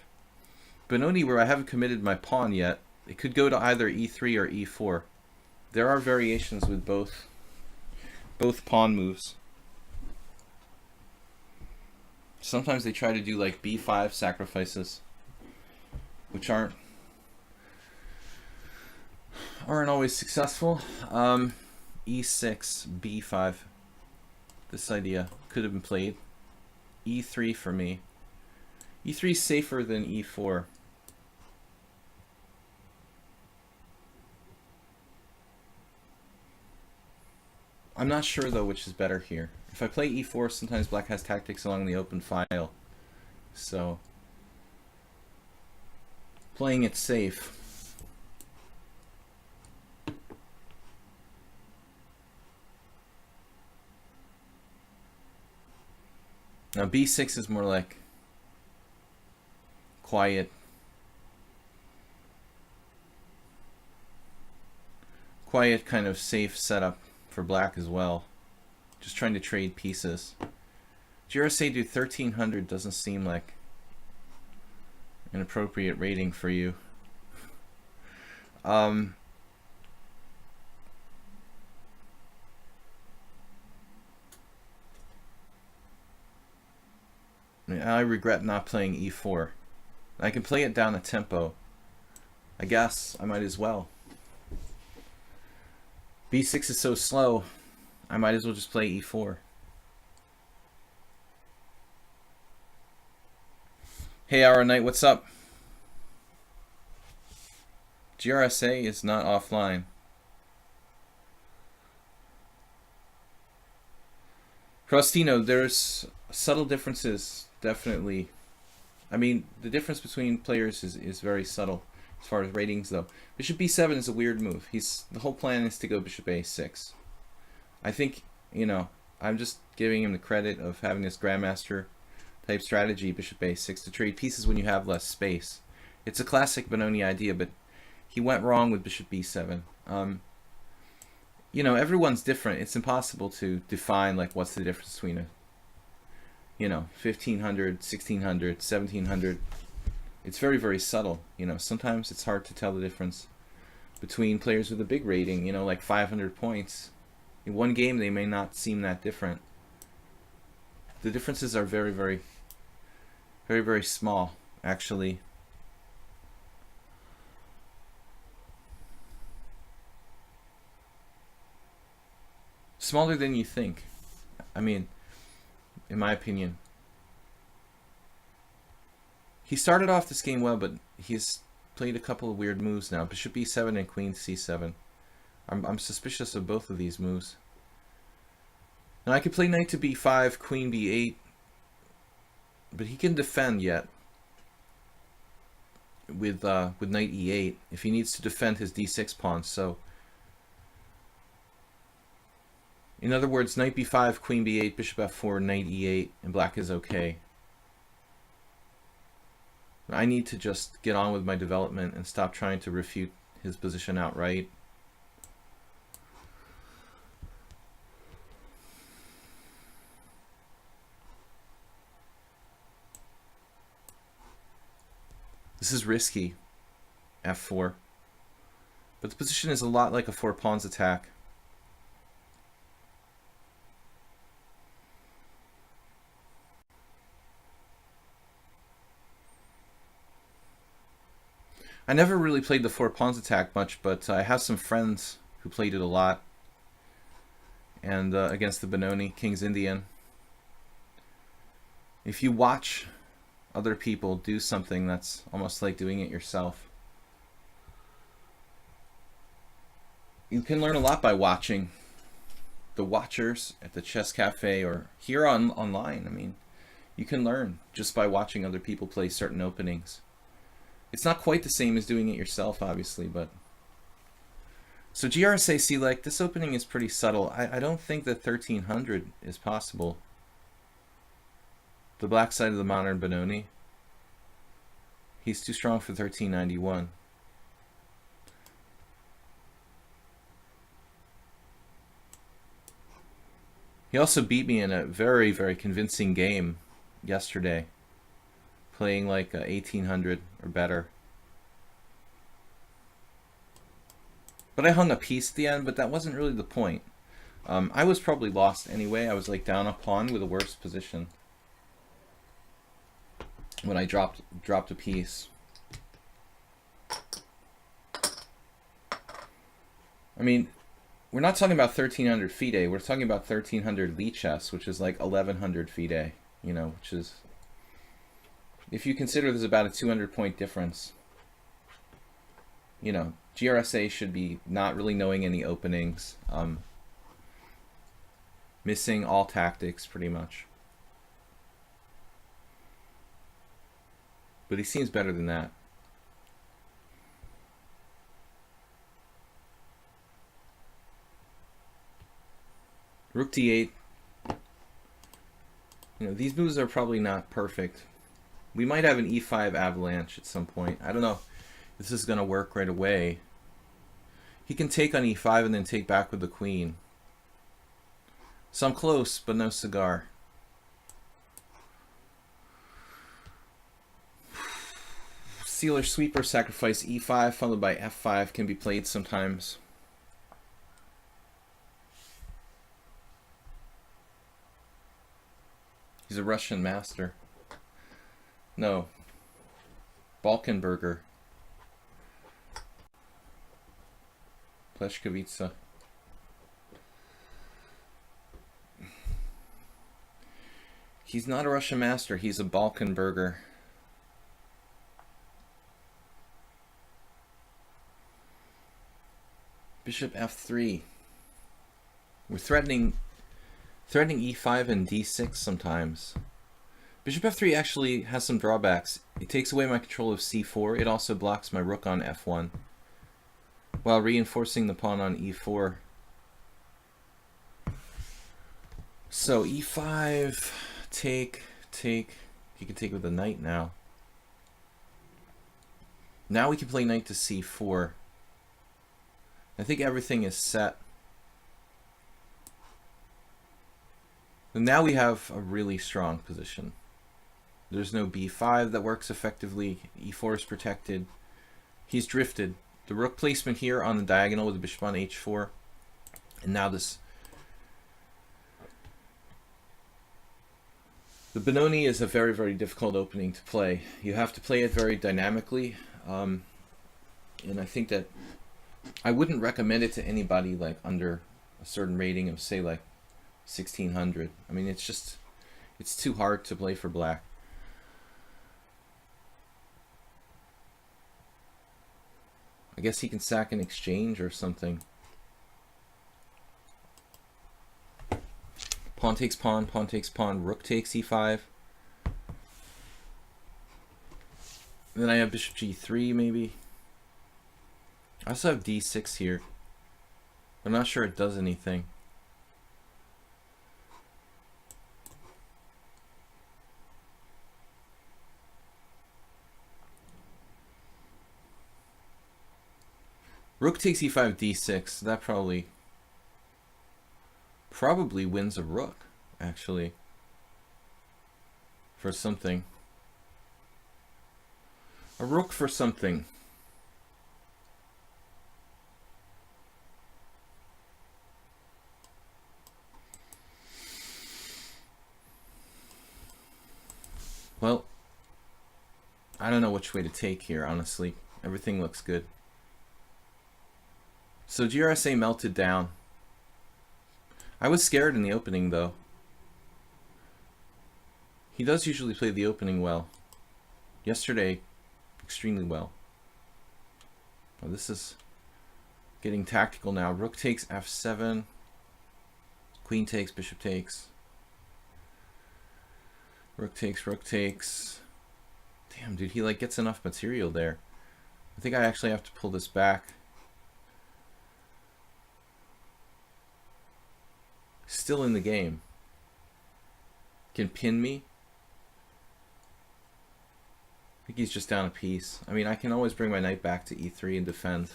Benoni where I haven't committed my pawn yet. It could go to either e3 or e4. There are variations with both pawn moves. Sometimes they try to do like b5 sacrifices, which aren't always successful. E6, b5. This idea could have been played. E3 for me. E3 is safer than e4. I'm not sure though which is better here. If I play e4, sometimes black has tactics along the open file. So playing it safe. Now b6 is more like quiet kind of safe setup for black as well. Just trying to trade pieces. GRSA do 1300 doesn't seem like an appropriate rating for you. I regret not playing e4. I can play it down a tempo. I guess I might as well. b6 is so slow, I might as well just play e4. Hey Hour Knight, what's up? GRSA is not offline. Crostino, there's subtle differences, definitely. I mean, the difference between players is very subtle as far as ratings, though. Bishop b7 is a weird move. The whole plan is to go bishop a6. I think, you know, I'm just giving him the credit of having this grandmaster type strategy, bishop a6, to trade pieces when you have less space. It's a classic Benoni idea, but he went wrong with bishop b7. You know, everyone's different. It's impossible to define like what's the difference between a, you know, 1500, 1600, 1700. It's very, very subtle. You know, sometimes it's hard to tell the difference between players with a big rating, you know, like 500 points. In one game, they may not seem that different. The differences are very, very, very, very small, actually. Smaller than you think. I mean, in my opinion. He started off this game well, but he's played a couple of weird moves now. Bishop e7 and queen c7. I'm suspicious of both of these moves. Now I could play knight to b5, queen b8, but he can defend yet with knight e8 if he needs to defend his d6 pawn. So, in other words, knight b5, queen b8, bishop f4, knight e8, and black is okay. I need to just get on with my development and stop trying to refute his position outright. This is risky, f4. But the position is a lot like a four pawns attack. I never really played the four pawns attack much, but I have some friends who played it a lot. And against the Benoni, King's Indian. If you watch other people do something, that's almost like doing it yourself. You can learn a lot by watching the watchers at the chess cafe or here online. I mean, you can learn just by watching other people play certain openings. It's not quite the same as doing it yourself, obviously, but... So GRSA select, this opening is pretty subtle. I don't think that 1300 is possible. The black side of the modern Benoni. He's too strong for 1391. He also beat me in a very, very convincing game yesterday, playing like 1800 or better. But I hung a piece at the end, but that wasn't really the point. I was probably lost anyway. I was like down a pawn with a worse position when I dropped a piece. I mean, we're not talking about 1300 FIDE. We're talking about 1300 lichess, which is like 1100 FIDE. You know, which is, if you consider there's about a 200-point difference. You know, GRSA should be not really knowing any openings, missing all tactics pretty much. But he seems better than that. Rook d8. You know, these moves are probably not perfect. We might have an e5 avalanche at some point. I don't know if this is going to work right away. He can take on e5 and then take back with the queen. So I'm close, but no cigar. Sealer sweeper, sacrifice e5 followed by f5 can be played sometimes. He's a Russian master. No. Balkanberger. Pleshkovitsa. He's not a Russian master, he's a Balkanberger. Bishop f3. We're threatening e5 and d6 sometimes. Bishop f3 actually has some drawbacks. It takes away my control of c4. It also blocks my rook on f1 while reinforcing the pawn on e4. So e5, take. You can take with the knight now. Now we can play knight to c4. I think everything is set. And now we have a really strong position. There's no b5 that works effectively. e4 is protected. He's drifted. The rook placement here on the diagonal with the bishop on h4. And now this. The Benoni is a very, very difficult opening to play. You have to play it very dynamically. And I think that I wouldn't recommend it to anybody like under a certain rating of, say, like 1600. I mean, it's too hard to play for black. guess he can sack an exchange or something. Pawn takes pawn, pawn takes pawn, rook takes e5. Then I have bishop g3 maybe. I also have d6 here. I'm not sure it does anything. Rook takes e5, d6. That probably wins a rook, actually, for something. A rook for something. Well, I don't know which way to take here, honestly. Everything looks good. So GRSA melted down. I was scared in the opening, though. He does usually play the opening well. Yesterday, extremely well. Oh, this is getting tactical now. Rook takes f7. Queen takes, bishop takes. Rook takes, rook takes. Damn, dude, he like gets enough material there. I think I actually have to pull this back. Still in the game. Can pin me. I think he's just down a piece. I mean, I can always bring my knight back to e3 and defend.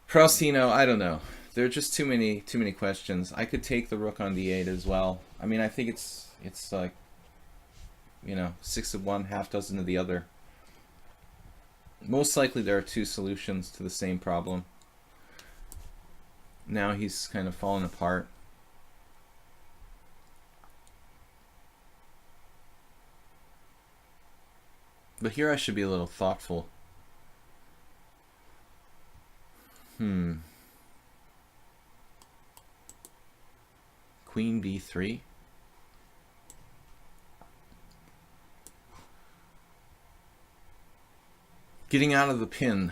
Faustino, I don't know. There are just too many questions. I could take the rook on d8 as well. I mean, I think it's like, you know, 6 of one, half dozen of the other. Most likely there are two solutions to the same problem. Now he's kind of fallen apart. But here I should be a little thoughtful. Queen b3. Getting out of the pin.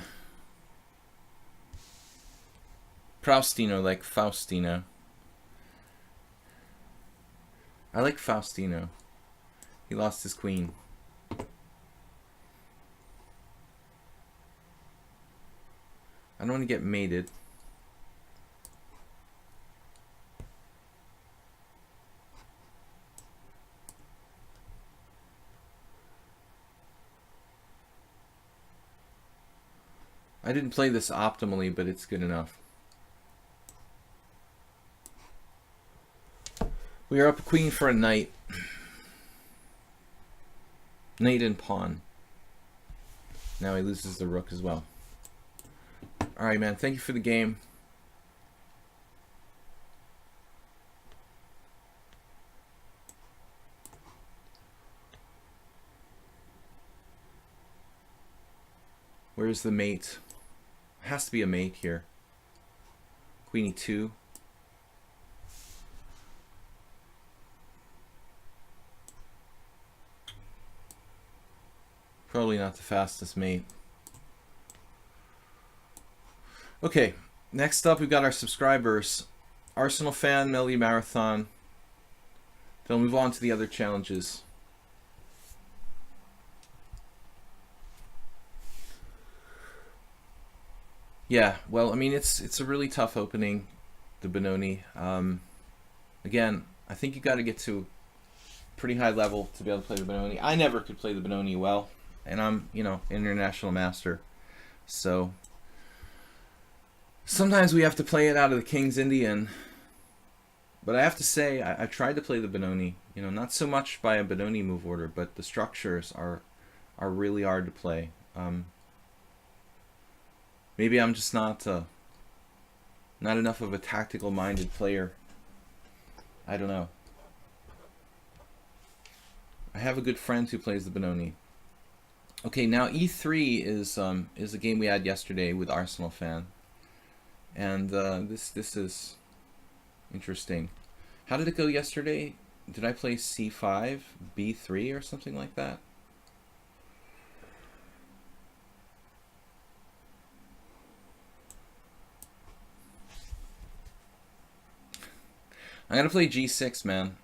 Faustino, like Faustino. I like Faustino. He lost his queen. I don't want to get mated. I didn't play this optimally, but it's good enough. We are up a queen for a knight. Knight and pawn. Now he loses the rook as well. Alright, man. Thank you for the game. Where's the mate? Has to be a mate here. Queen e2. Probably not the fastest mate. Okay, next up we've got our subscribers. Arsenal fan, Melody Marathon. Then we'll move on to the other challenges. Yeah, well, I mean, it's a really tough opening, the Benoni. Again, I think you got to get to a pretty high level to be able to play the Benoni. I never could play the Benoni well, and I'm, you know, international master. So sometimes we have to play it out of the King's Indian. But I have to say, I tried to play the Benoni. You know, not so much by a Benoni move order, but the structures are really hard to play. Maybe I'm just not enough of a tactical-minded player. I don't know. I have a good friend who plays the Benoni. Okay, now E3 is a game we had yesterday with Arsenal fan, and this is interesting. How did it go yesterday? Did I play C5, B3, or something like that? I'm going to play g6, man.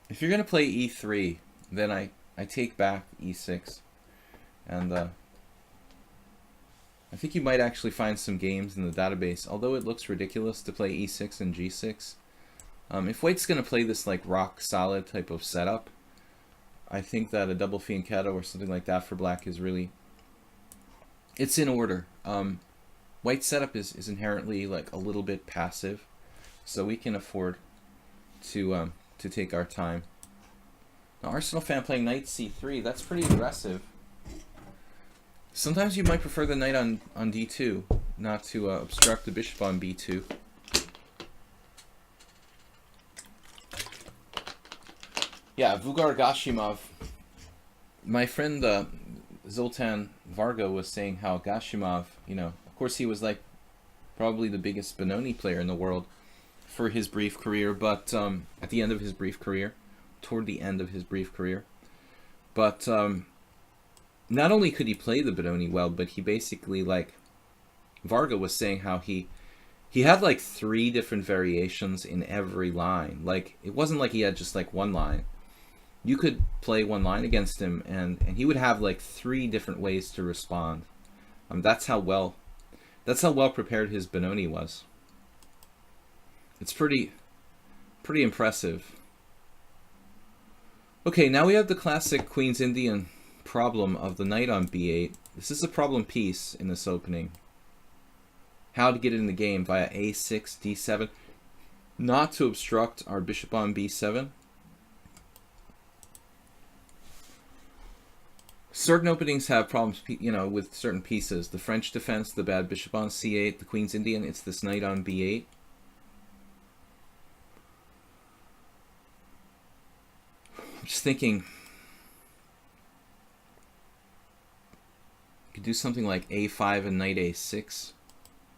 If you're going to play e3, then I take back e6. And I think you might actually find some games in the database, although it looks ridiculous to play e6 and g6. If white's going to play this like rock solid type of setup, I think that a double fianchetto or something like that for black is really, it's in order. White's setup is inherently like a little bit passive, so we can afford to take our time. Now, Arsenal fan playing knight c3, that's pretty aggressive. Sometimes you might prefer the knight on d2, not to obstruct the bishop on b2. Yeah, Vugar Gashimov. My friend Zoltan Varga was saying how Gashimov, you know, of course he was like probably the biggest Benoni player in the world for his brief career, but at the end of his brief career, toward the end of his brief career. But not only could he play the Benoni well, but he basically, like, Varga was saying how he had like 3 different variations in every line. Like, it wasn't like he had just like one line. You could play one line against him, and he would have like 3 different ways to respond. That's how well prepared his Benoni was. It's pretty impressive. Okay, now we have the classic Queen's Indian problem of the knight on b8. This is a problem piece in this opening. How to get it in the game via a6, d7, not to obstruct our bishop on b7. Certain openings have problems, you know, with certain pieces. The French defense, the bad bishop on c8. The Queen's Indian, it's this knight on b8. I'm just thinking, you could do something like a5 and knight a6.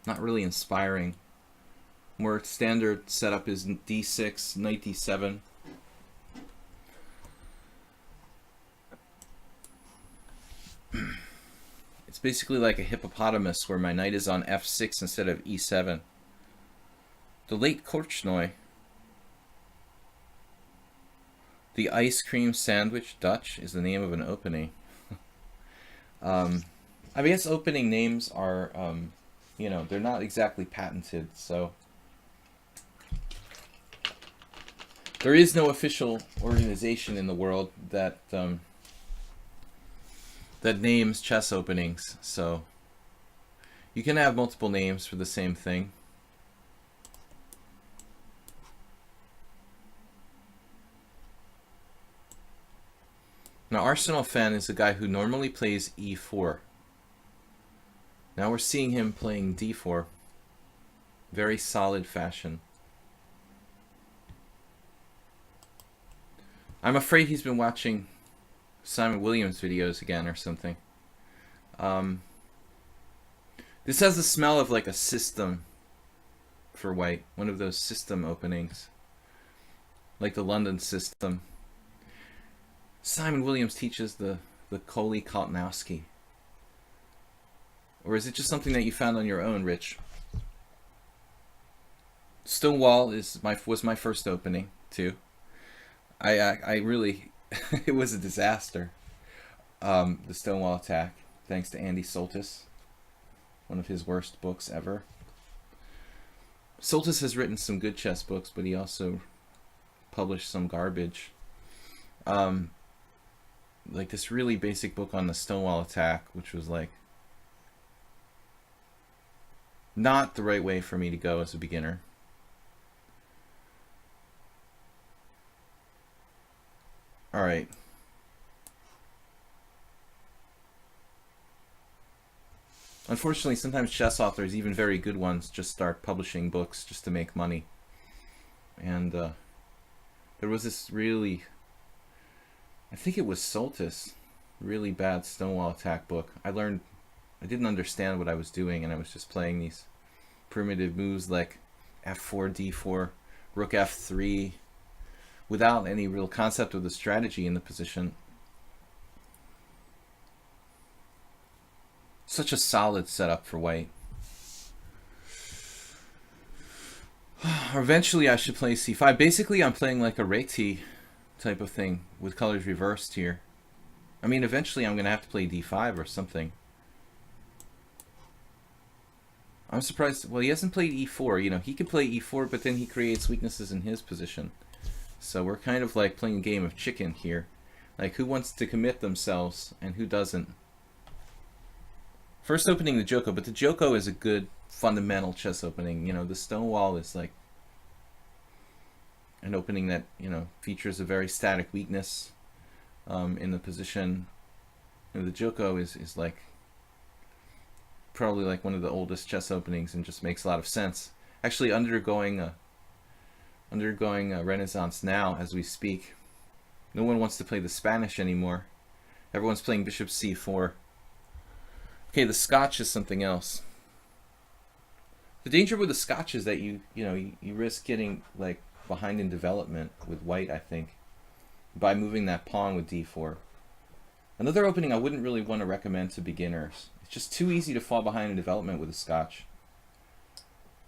Not really inspiring. More standard setup is d6, knight d7. It's basically like a hippopotamus where my knight is on f6 instead of e7. The late Korchnoi. The ice cream sandwich Dutch is the name of an opening. I guess opening names are, you know, they're not exactly patented, so there is no official organization in the world that that names chess openings, so you can have multiple names for the same thing. Now, Arsenal fan is a guy who normally plays e4. Now we're seeing him playing d4. Very solid fashion. I'm afraid he's been watching Simon Williams videos again or something. This has the smell of like a system for white. One of those system openings. Like the London system. Simon Williams teaches the Coley-Kaltnowski. Or is it just something that you found on your own, Rich? Stonewall was my first opening too. I really it was a disaster. The Stonewall attack, thanks to Andy Soltis, one of his worst books ever. Soltis has written some good chess books, but he also published some garbage. Like this really basic book on the Stonewall attack, which was like not the right way for me to go as a beginner. All right. Unfortunately, sometimes chess authors, even very good ones, just start publishing books just to make money. And there was this really, I think it was Soltis, really bad Stonewall attack book. I didn't understand what I was doing, and I was just playing these primitive moves like f4, d4, rook f3, without any real concept of the strategy in the position. Such a solid setup for white. Eventually I should play c5. Basically I'm playing like a Reti type of thing with colors reversed here. I mean, eventually I'm going to have to play d5 or something. I'm surprised. Well, he hasn't played e4. You know, he could play e4, but then he creates weaknesses in his position. So we're kind of like playing a game of chicken here. Like, who wants to commit themselves and who doesn't? First opening the Joko, but the Joko is a good fundamental chess opening. You know, the Stonewall is like an opening that, you know, features a very static weakness in the position. You know, the Joko is like probably like one of the oldest chess openings and just makes a lot of sense. Actually undergoing a renaissance now as we speak. No one wants to play the Spanish anymore. Everyone's playing bishop c4. Okay, the Scotch is something else. The danger with the Scotch is that you risk getting like behind in development with white, I think, by moving that pawn with d4. Another opening I wouldn't really want to recommend to beginners. It's just too easy to fall behind in development with a Scotch.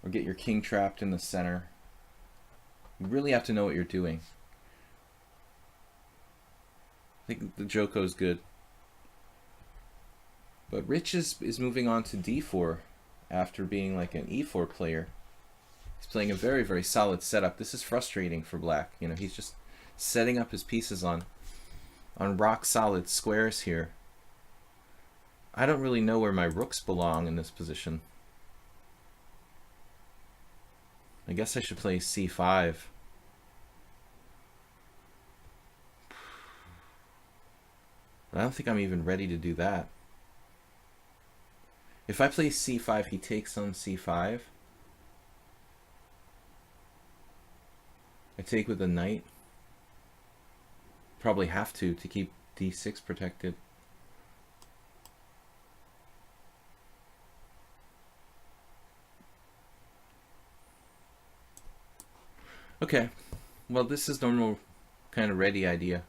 Or get your king trapped in the center. You really have to know what you're doing. I think the Joko's good. But Rich is moving on to d4 after being like an e4 player. He's playing a very, very solid setup. This is frustrating for black. You know, he's just setting up his pieces on rock solid squares here. I don't really know where my rooks belong in this position. I guess I should play c5. But I don't think I'm even ready to do that. If I play c5, he takes on c5. I take with the knight. Probably have to keep d6 protected. Okay, well, this is normal kind of ready idea.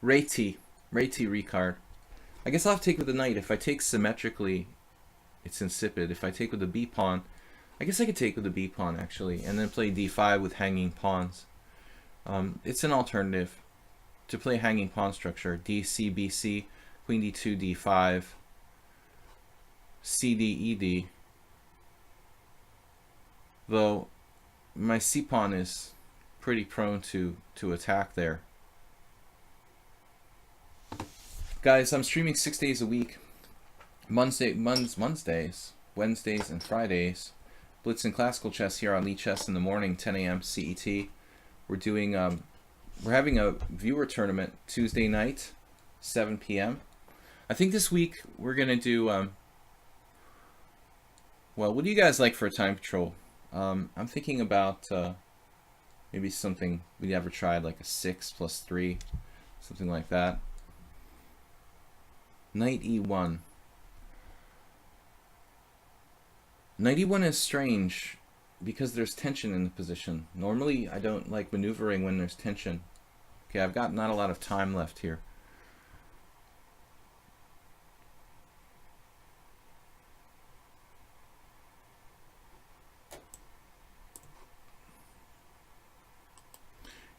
Reti recard. I guess I'll have to take with the knight. If I take symmetrically, it's insipid. If I take with the b pawn, I guess I could take with the b pawn actually, and then play d5 with hanging pawns. It's an alternative to play hanging pawn structure. dc, bc, queen d2, d5, cd, ed. Though my c pawn is pretty prone to attack there. Guys, I'm streaming 6 days a week. Wednesdays, and Fridays. Blitz and Classical Chess here on lichess in the morning, 10 a.m. CET. We're doing we're having a viewer tournament Tuesday night, 7 p.m. I think this week we're gonna do well, what do you guys like for a time control? I'm thinking about maybe something we never tried, like a 6 + 3, something like that. Knight e1. Knight e1 is strange because there's tension in the position. Normally I don't like maneuvering when there's tension. Okay, I've got not a lot of time left here.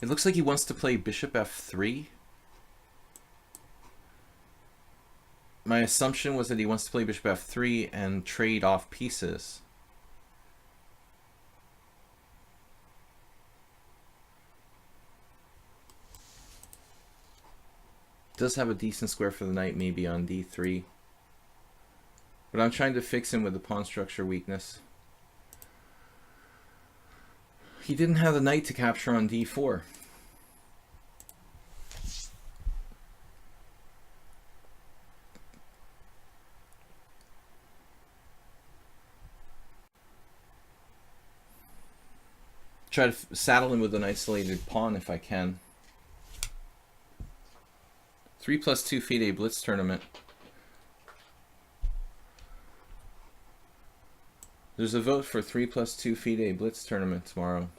It looks like he wants to play bishop f3. My assumption was that he wants to play bishop f3 and trade off pieces. Does have a decent square for the knight, maybe on d3. But I'm trying to fix him with the pawn structure weakness. He didn't have the knight to capture on d4. Try to saddle him with an isolated pawn if I can. 3+2 FIDE Blitz tournament. There's a vote for 3+2 FIDE Blitz tournament tomorrow.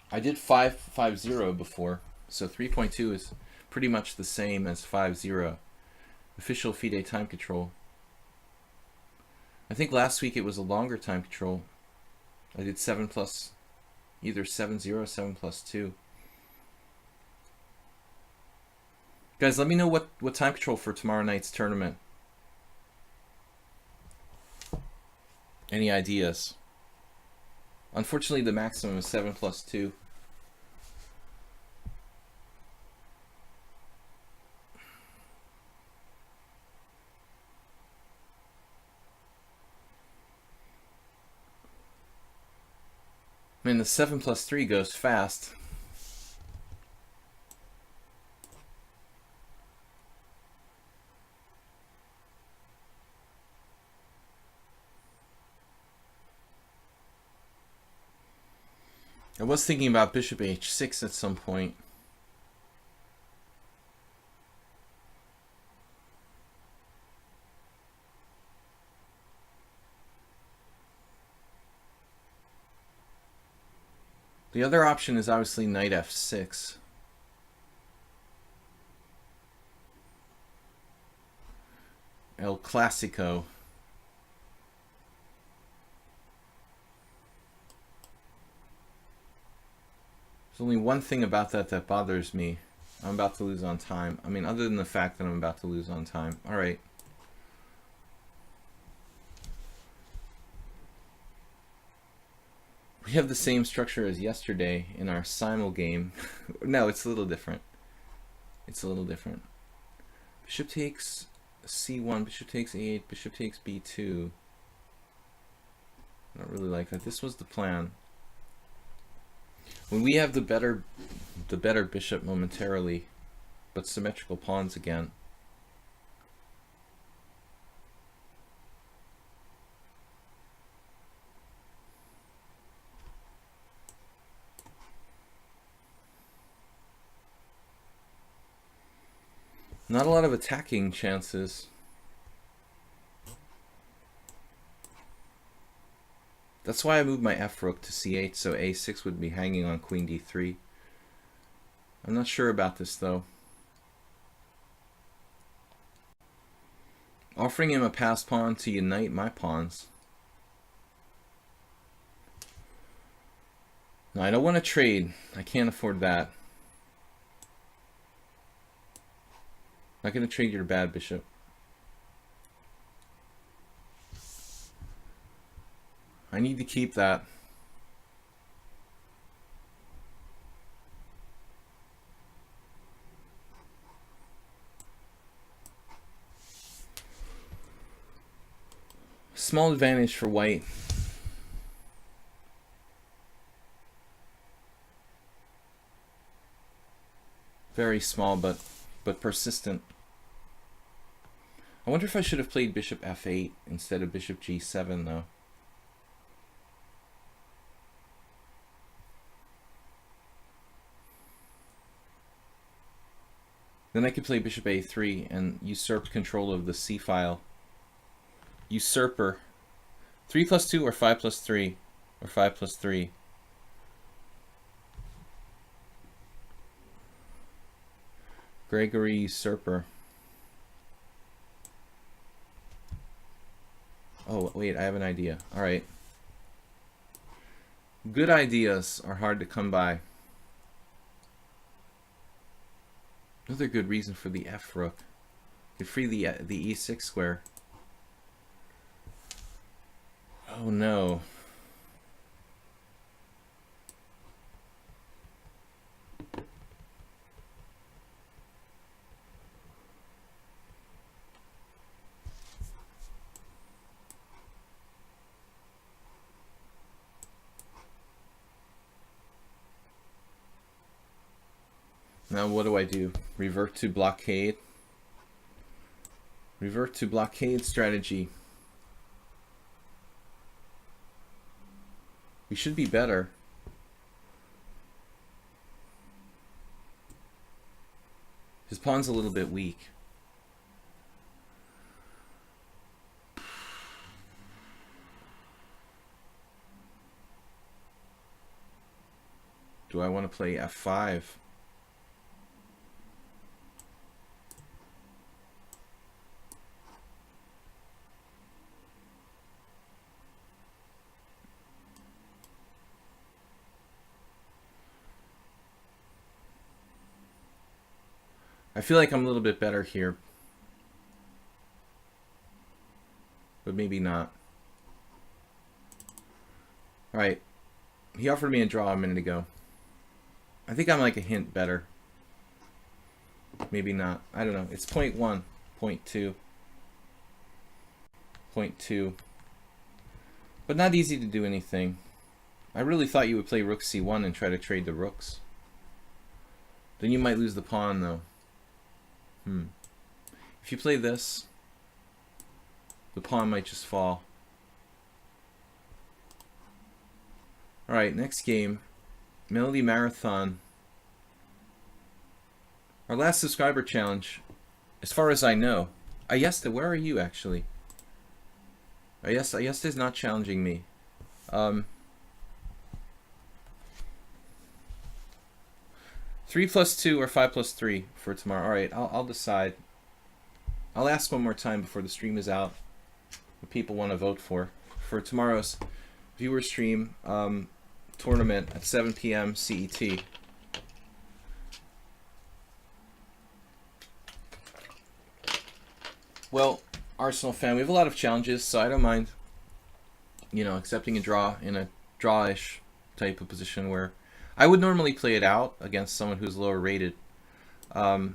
I did 5-5-0 before, so 3.2 is pretty much the same as 5-0. Official FIDE time control. I think last week it was a longer time control. I did 7 plus, either 7-0 or 7 plus 2. Guys, let me know what time control for tomorrow night's tournament. Any ideas? Unfortunately, the maximum is 7 plus 2. I mean, the 7 plus 3 goes fast. I was thinking about bishop h6 at some point. The other option is obviously knight f6. El Clasico. There's only one thing about that bothers me. I'm about to lose on time. I mean, other than the fact that I'm about to lose on time. All right. We have the same structure as yesterday in our simul game. No, it's a little different. It's a little different. Bishop takes c1, bishop takes a8, bishop takes b2. I don't really like that. This was the plan. When we have the better bishop momentarily, but symmetrical pawns again. Not a lot of attacking chances. That's why I moved my f rook to c8, so a6 would be hanging on queen d3. I'm not sure about this though. Offering him a pass pawn to unite my pawns. No, I don't want to trade. I can't afford that. Not going to trade your bad bishop. I need to keep that. Small advantage for white. Very small, but persistent. I wonder if I should have played bishop f8 instead of bishop g7 though. Then I could play bishop a3 and usurp control of the c file. Usurper. 3 plus 2 or 5 plus 3 or 5 plus 3. Gregory Usurper. Oh, wait, I have an idea. All right. Good ideas are hard to come by. Another good reason for the f rook. You free the e6 square. Oh no. Now what do I do? Revert to blockade? Revert to blockade strategy. We should be better. His pawn's a little bit weak. Do I want to play f5? I feel like I'm a little bit better here, but maybe not. All right, he offered me a draw a minute ago. I think I'm like a hint better. Maybe not. I don't know. It's 0.1, 0.2, 0.2. But not easy to do anything. I really thought you would play rook c1 and try to trade the rooks. Then you might lose the pawn, though. If you play this, the pawn might just fall. Alright, next game. Melody Marathon. Our last subscriber challenge, as far as I know. Ayesta, where are you actually? Ayesta is not challenging me. 3 plus 2 or 5 plus 3 for tomorrow. Alright, I'll decide. I'll ask one more time before the stream is out what people want to vote for tomorrow's viewer stream tournament at 7 p.m. CET. Well, Arsenal fan, we have a lot of challenges, so I don't mind, you know, accepting a draw in a drawish type of position where I would normally play it out against someone who's lower rated. I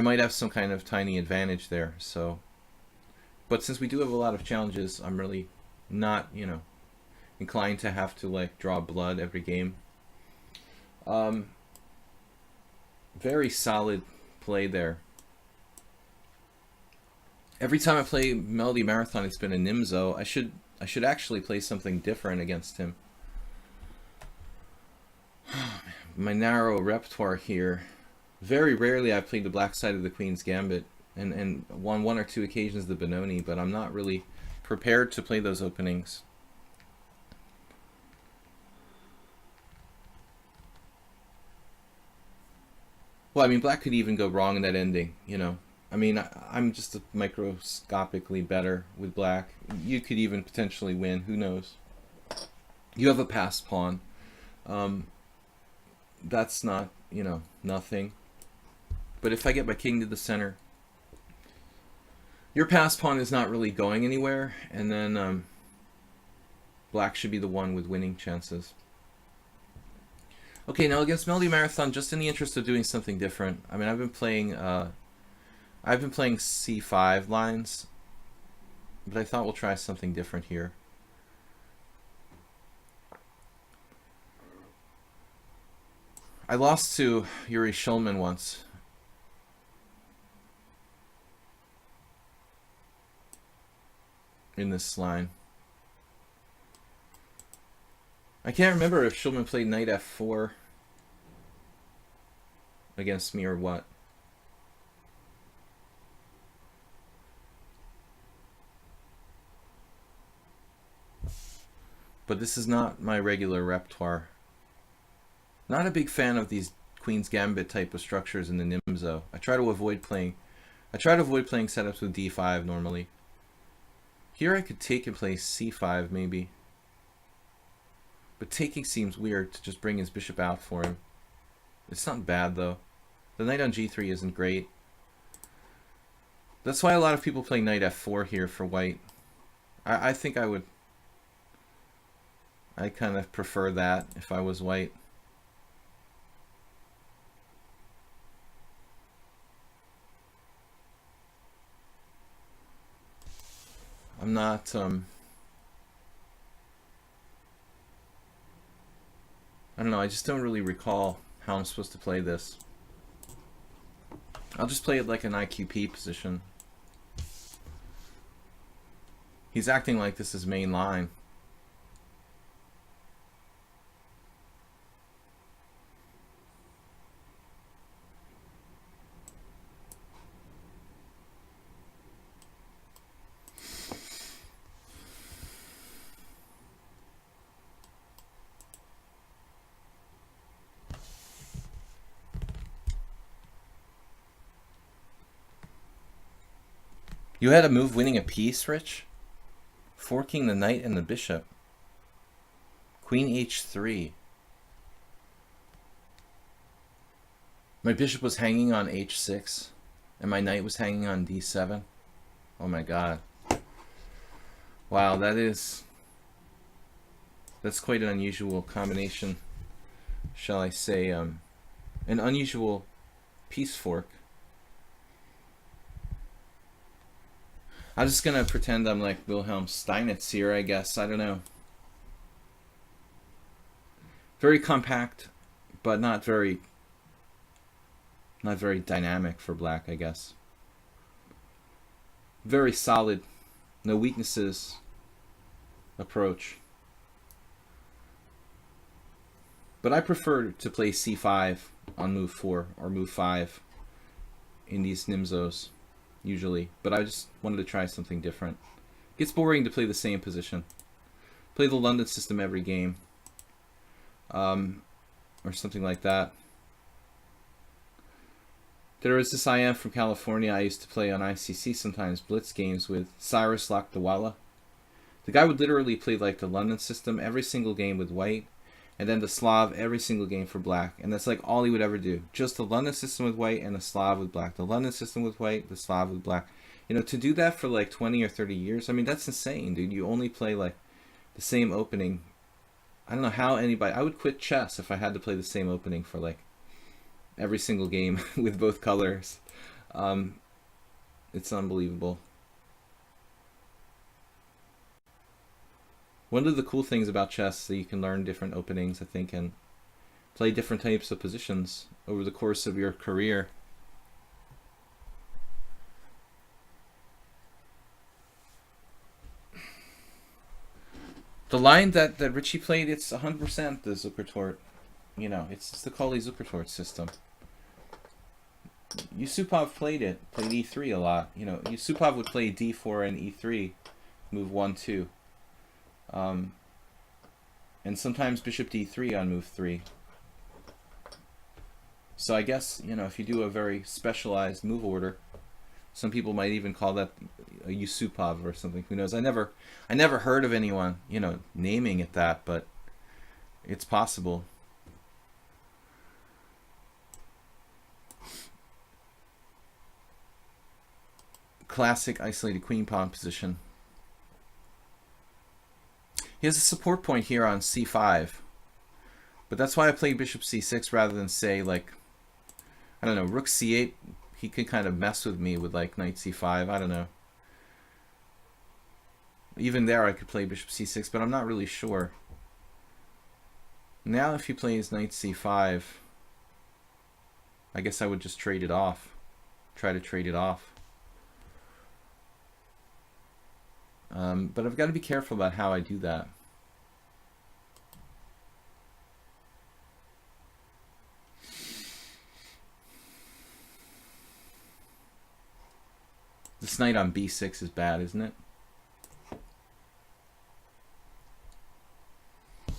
might have some kind of tiny advantage there, so. But since we do have a lot of challenges, I'm really not, you know, inclined to have to like draw blood every game. Very solid play there. Every time I play Melody Marathon, it's been a Nimzo. I should actually play something different against him. My narrow repertoire here. Very rarely I've played the black side of the Queen's Gambit, and one or two occasions the Benoni, but I'm not really prepared to play those openings. Well, I mean, black could even go wrong in that ending, you know. I mean, I'm just microscopically better with black. You could even potentially win. Who knows? You have a passed pawn. That's not, you know, nothing. But if I get my king to the center, your passed pawn is not really going anywhere, and then black should be the one with winning chances. Okay, now against Melody Marathon, just in the interest of doing something different. I mean, I've been playing C5 lines, but I thought we'll try something different here. I lost to Yuri Shulman once. In this line. I can't remember if Shulman played knight f4 against me or what. But this is not my regular repertoire. Not a big fan of these Queen's Gambit type of structures in the Nimzo. I try to avoid playing setups with d5 normally. Here I could take and play c5 maybe. But taking seems weird to just bring his bishop out for him. It's not bad though. The knight on g3 isn't great. That's why a lot of people play knight f4 here for white. I think I kind of prefer that if I was white. I'm not I don't know, I just don't really recall how I'm supposed to play this. I'll just play it like an IQP position. He's acting like this is main line. You had a move winning a piece, Rich? Forking the knight and the bishop. Queen h3. My bishop was hanging on h6, and my knight was hanging on d7. Oh my god. Wow, that's quite an unusual combination, shall I say, an unusual piece fork. I'm just gonna pretend I'm like Wilhelm Steinitz here, I guess. I don't know. Very compact, but not very dynamic for black, I guess. Very solid, no weaknesses approach. But I prefer to play c5 on move 4 or move 5 in these Nimzos, usually. But I just wanted to try something different. It gets boring to play the same position. Play the London system every game. Or something like that. There was this IM from California I used to play on ICC sometimes, blitz games with Cyrus Lakdawala. The guy would literally play like the London system every single game with white, and then the Slav every single game for black. And that's like all he would ever do. Just the London system with white and the Slav with black. The London system with white, the Slav with black. You know, to do that for like 20 or 30 years, I mean, that's insane, dude. You only play like the same opening. I don't know how anybody... I would quit chess if I had to play the same opening for like every single game with both colors. It's unbelievable. One of the cool things about chess is that you can learn different openings, I think, and play different types of positions over the course of your career. The line that Richie played, it's 100% the Zukertort. You know, it's the Kali Zukertort system. Yusupov played e3 a lot. You know, Yusupov would play d4 and e3, move 1-2. And sometimes bishop d3 on move 3. So I guess, you know, if you do a very specialized move order, some people might even call that a Yusupov or something. Who knows? I never heard of anyone, you know, naming it that, but it's possible. Classic isolated queen pawn position. He has a support point here on c5, but that's why I played bishop c6 rather than say like, I don't know, rook c8. He could kind of mess with me with like knight c5. I don't know. Even there I could play bishop c6, but I'm not really sure. Now if he plays knight c5, I guess I would just trade it off. Try to trade it off. But I've got to be careful about how I do that. This knight on b6 is bad, isn't it?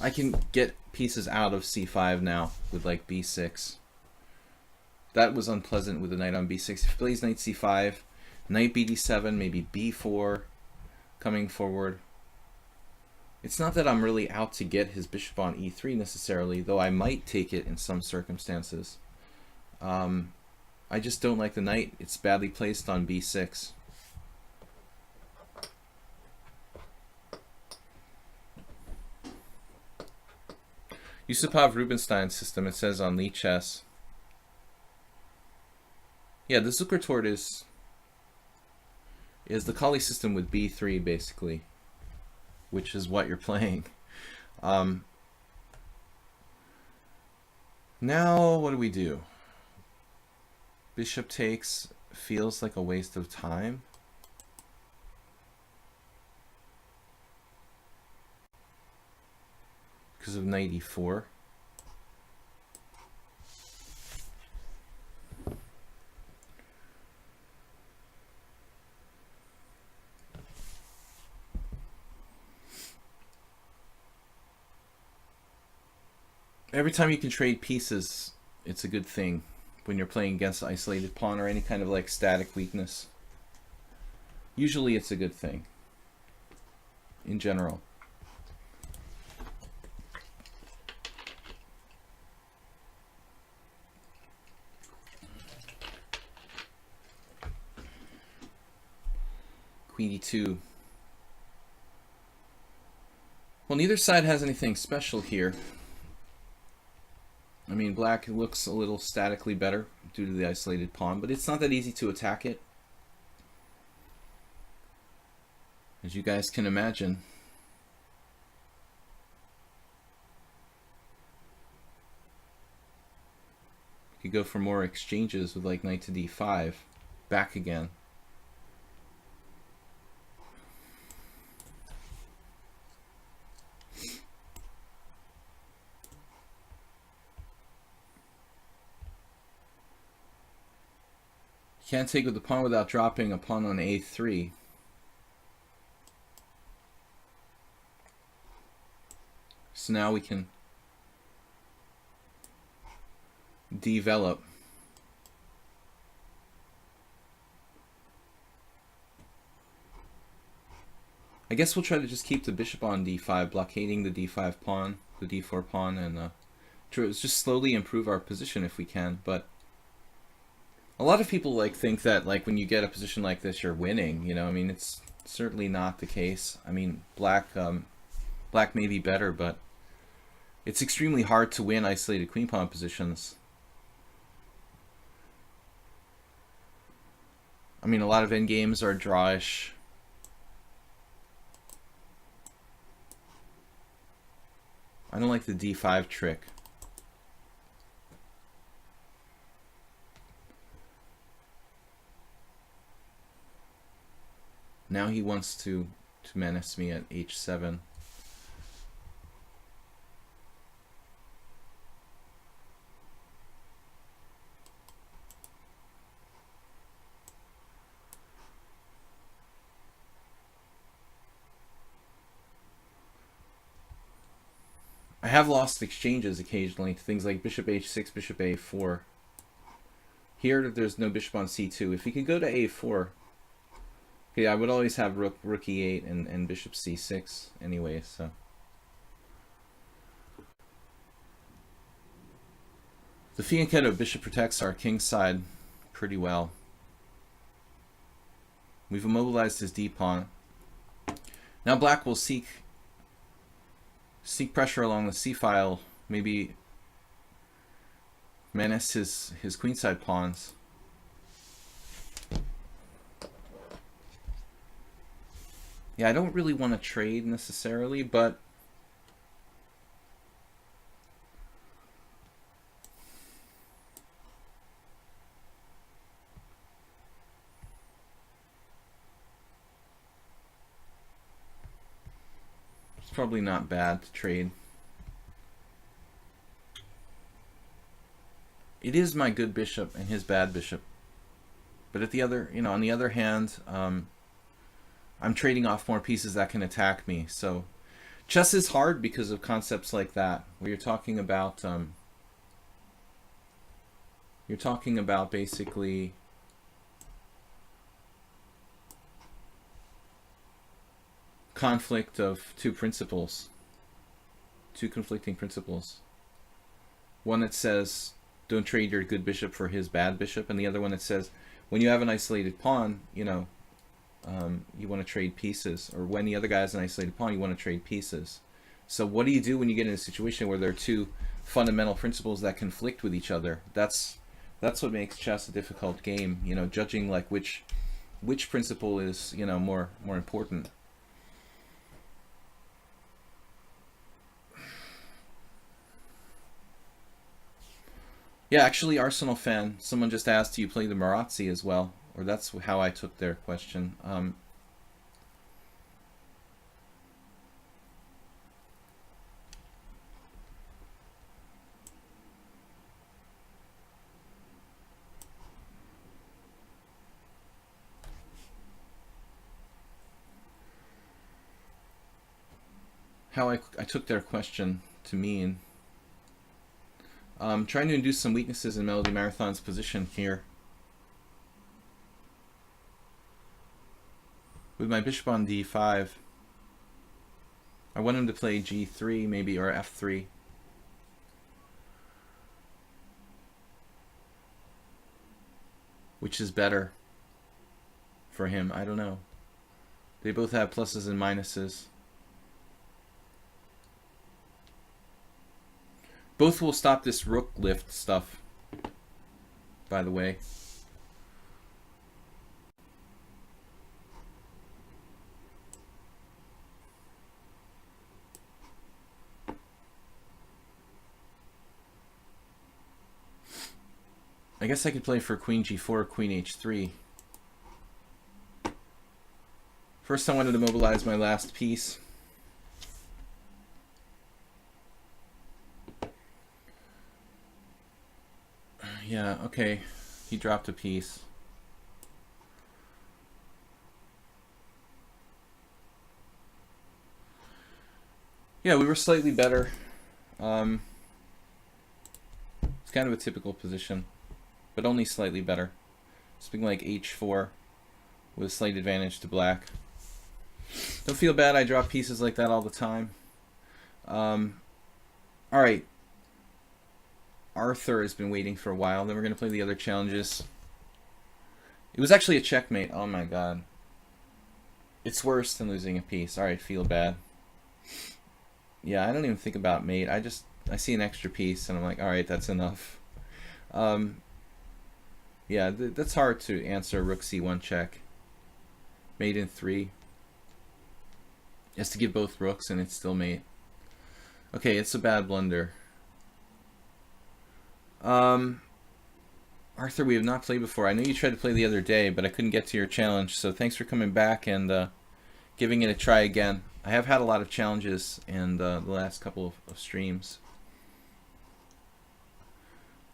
I can get pieces out of c5 now with like b6. That was unpleasant with the knight on b6. If he plays knight c5, knight bd7, maybe b4 coming forward. It's not that I'm really out to get his bishop on e3 necessarily, though I might take it in some circumstances. I just don't like the knight. It's badly placed on b6. Yusupov-Rubinstein system, it says on lichess. Yeah, the Zukertort is the Kali system with b3 basically, which is what you're playing. Now what do we do? Bishop takes feels like a waste of time. Because of knight e4. Every time you can trade pieces, it's a good thing when you're playing against an isolated pawn or any kind of like static weakness. Usually it's a good thing in general. queen e2. Well, neither side has anything special here. I mean, black looks a little statically better due to the isolated pawn, but it's not that easy to attack it, as you guys can imagine. You could go for more exchanges with like knight to d5, back again. Can't take with the pawn without dropping a pawn on a3. So now we can develop. I guess we'll try to just keep the bishop on d5, blockading the d5 pawn, the d4 pawn, and just slowly improve our position if we can. But a lot of people think that when you get a position like this, you're winning. You know, I mean, it's certainly not the case. I mean, black may be better, but it's extremely hard to win isolated queen pawn positions. I mean, a lot of endgames are drawish. I don't like the d5 trick. Now he wants to menace me at h7. I have lost exchanges occasionally to things like bishop h6, bishop a4. Here there's no bishop on c2. If he could go to a4, okay, I would always have rook e8 and bishop c6 anyway, so. The fianchetto bishop protects our king side pretty well. We've immobilized his d-pawn. Now black will seek pressure along the c-file, maybe menace his queenside pawns. Yeah, I don't really want to trade necessarily, but it's probably not bad to trade. It is my good bishop and his bad bishop. But at the other, on the other hand, I'm trading off more pieces that can attack me. So chess is hard because of concepts like that, where you're talking about basically conflict of two conflicting principles. One that says don't trade your good bishop for his bad bishop, and the other one that says when you have an isolated pawn, you want to trade pieces, or when the other guy has an isolated pawn, you want to trade pieces. So what do you do when you get in a situation where there are two fundamental principles that conflict with each other? That's what makes chess a difficult game. Judging which principle is more important. Yeah, actually, Arsenal fan, someone just asked, do you play the Marazzi as well? Or that's how I took their question. How I took their question to mean. Trying to induce some weaknesses in Melody Marathon's position here. With my bishop on d5, I want him to play g3 maybe, or f3. Which is better for him? I don't know. They both have pluses and minuses. Both will stop this rook lift stuff, by the way. I guess I could play for queen g4, queen h3. First I wanted to mobilize my last piece. Yeah, okay. He dropped a piece. Yeah, we were slightly better. It's kind of a typical position, but only slightly better. Something like h4 with a slight advantage to black. Don't feel bad, I drop pieces like that all the time. Alright. Arthur has been waiting for a while. Then we're going to play the other challenges. It was actually a checkmate. Oh my god. It's worse than losing a piece. Alright, feel bad. Yeah, I don't even think about mate. I see an extra piece and I'm like, alright, that's enough. Yeah, that's hard to answer rook c1 check. Mate in 3. It has to give both rooks and it's still mate. Okay, it's a bad blunder. Arthur, we have not played before. I know you tried to play the other day, but I couldn't get to your challenge, so thanks for coming back and giving it a try again. I have had a lot of challenges in the last couple of streams.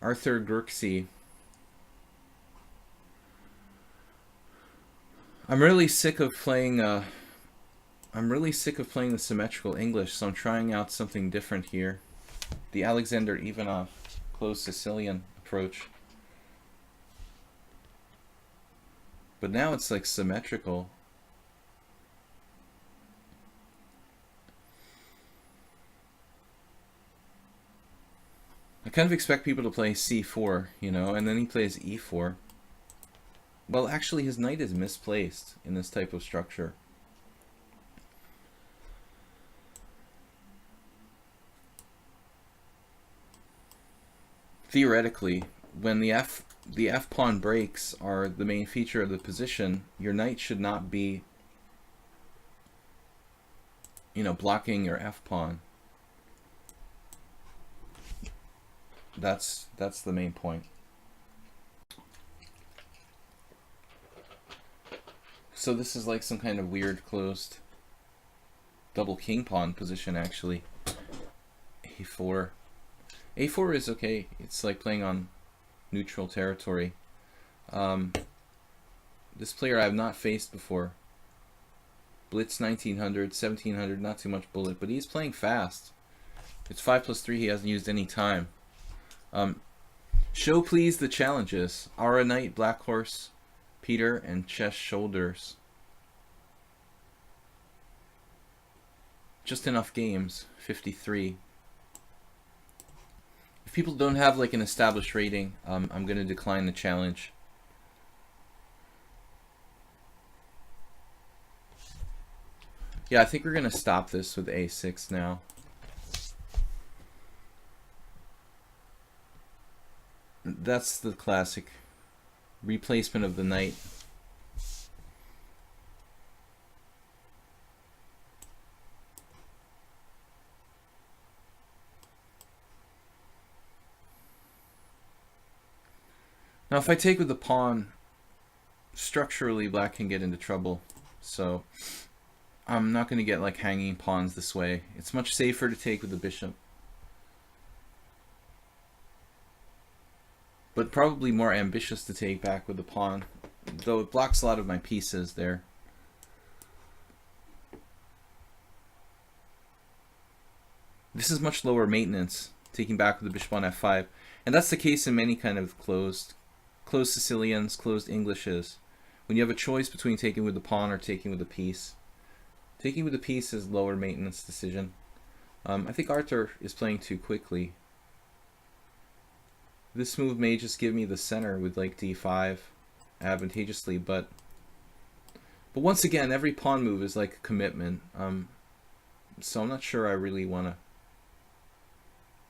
Arthur Gurksey. I'm really sick of playing the symmetrical English, so I'm trying out something different here. The Alexander Ivanov closed Sicilian approach. But now it's like symmetrical. I kind of expect people to play c4, you know, and then he plays e4. Well, actually his knight is misplaced in this type of structure. Theoretically, when the f pawn breaks are the main feature of the position, your knight should not be, you know, blocking your f pawn. That's the main point. So this is like some kind of weird closed double king pawn position actually. a4. a4 is okay. It's like playing on neutral territory. This player I have not faced before. Blitz 1900, 1700, not too much bullet, but he's playing fast. It's 5+3, he hasn't used any time. Show please the challenges. Aura Knight, Black Horse, Peter, and Chess Shoulders. Just enough games, 53. If people don't have like an established rating, I'm going to decline the challenge. Yeah, I think we're going to stop this with a6 now. That's the classic replacement of the knight. Now if I take with the pawn, structurally black can get into trouble, so I'm not going to get like hanging pawns this way. It's much safer to take with the bishop, but probably more ambitious to take back with the pawn, though it blocks a lot of my pieces there. This is much lower maintenance, taking back with the bishop on f5, and that's the case in many kind of closed Sicilians, closed Englishes. When you have a choice between taking with the pawn or taking with the piece, taking with the piece is lower maintenance decision. I think Arthur is playing too quickly. This move may just give me the center with like d5 advantageously, but But once again, every pawn move is like a commitment. So I'm not sure I really want to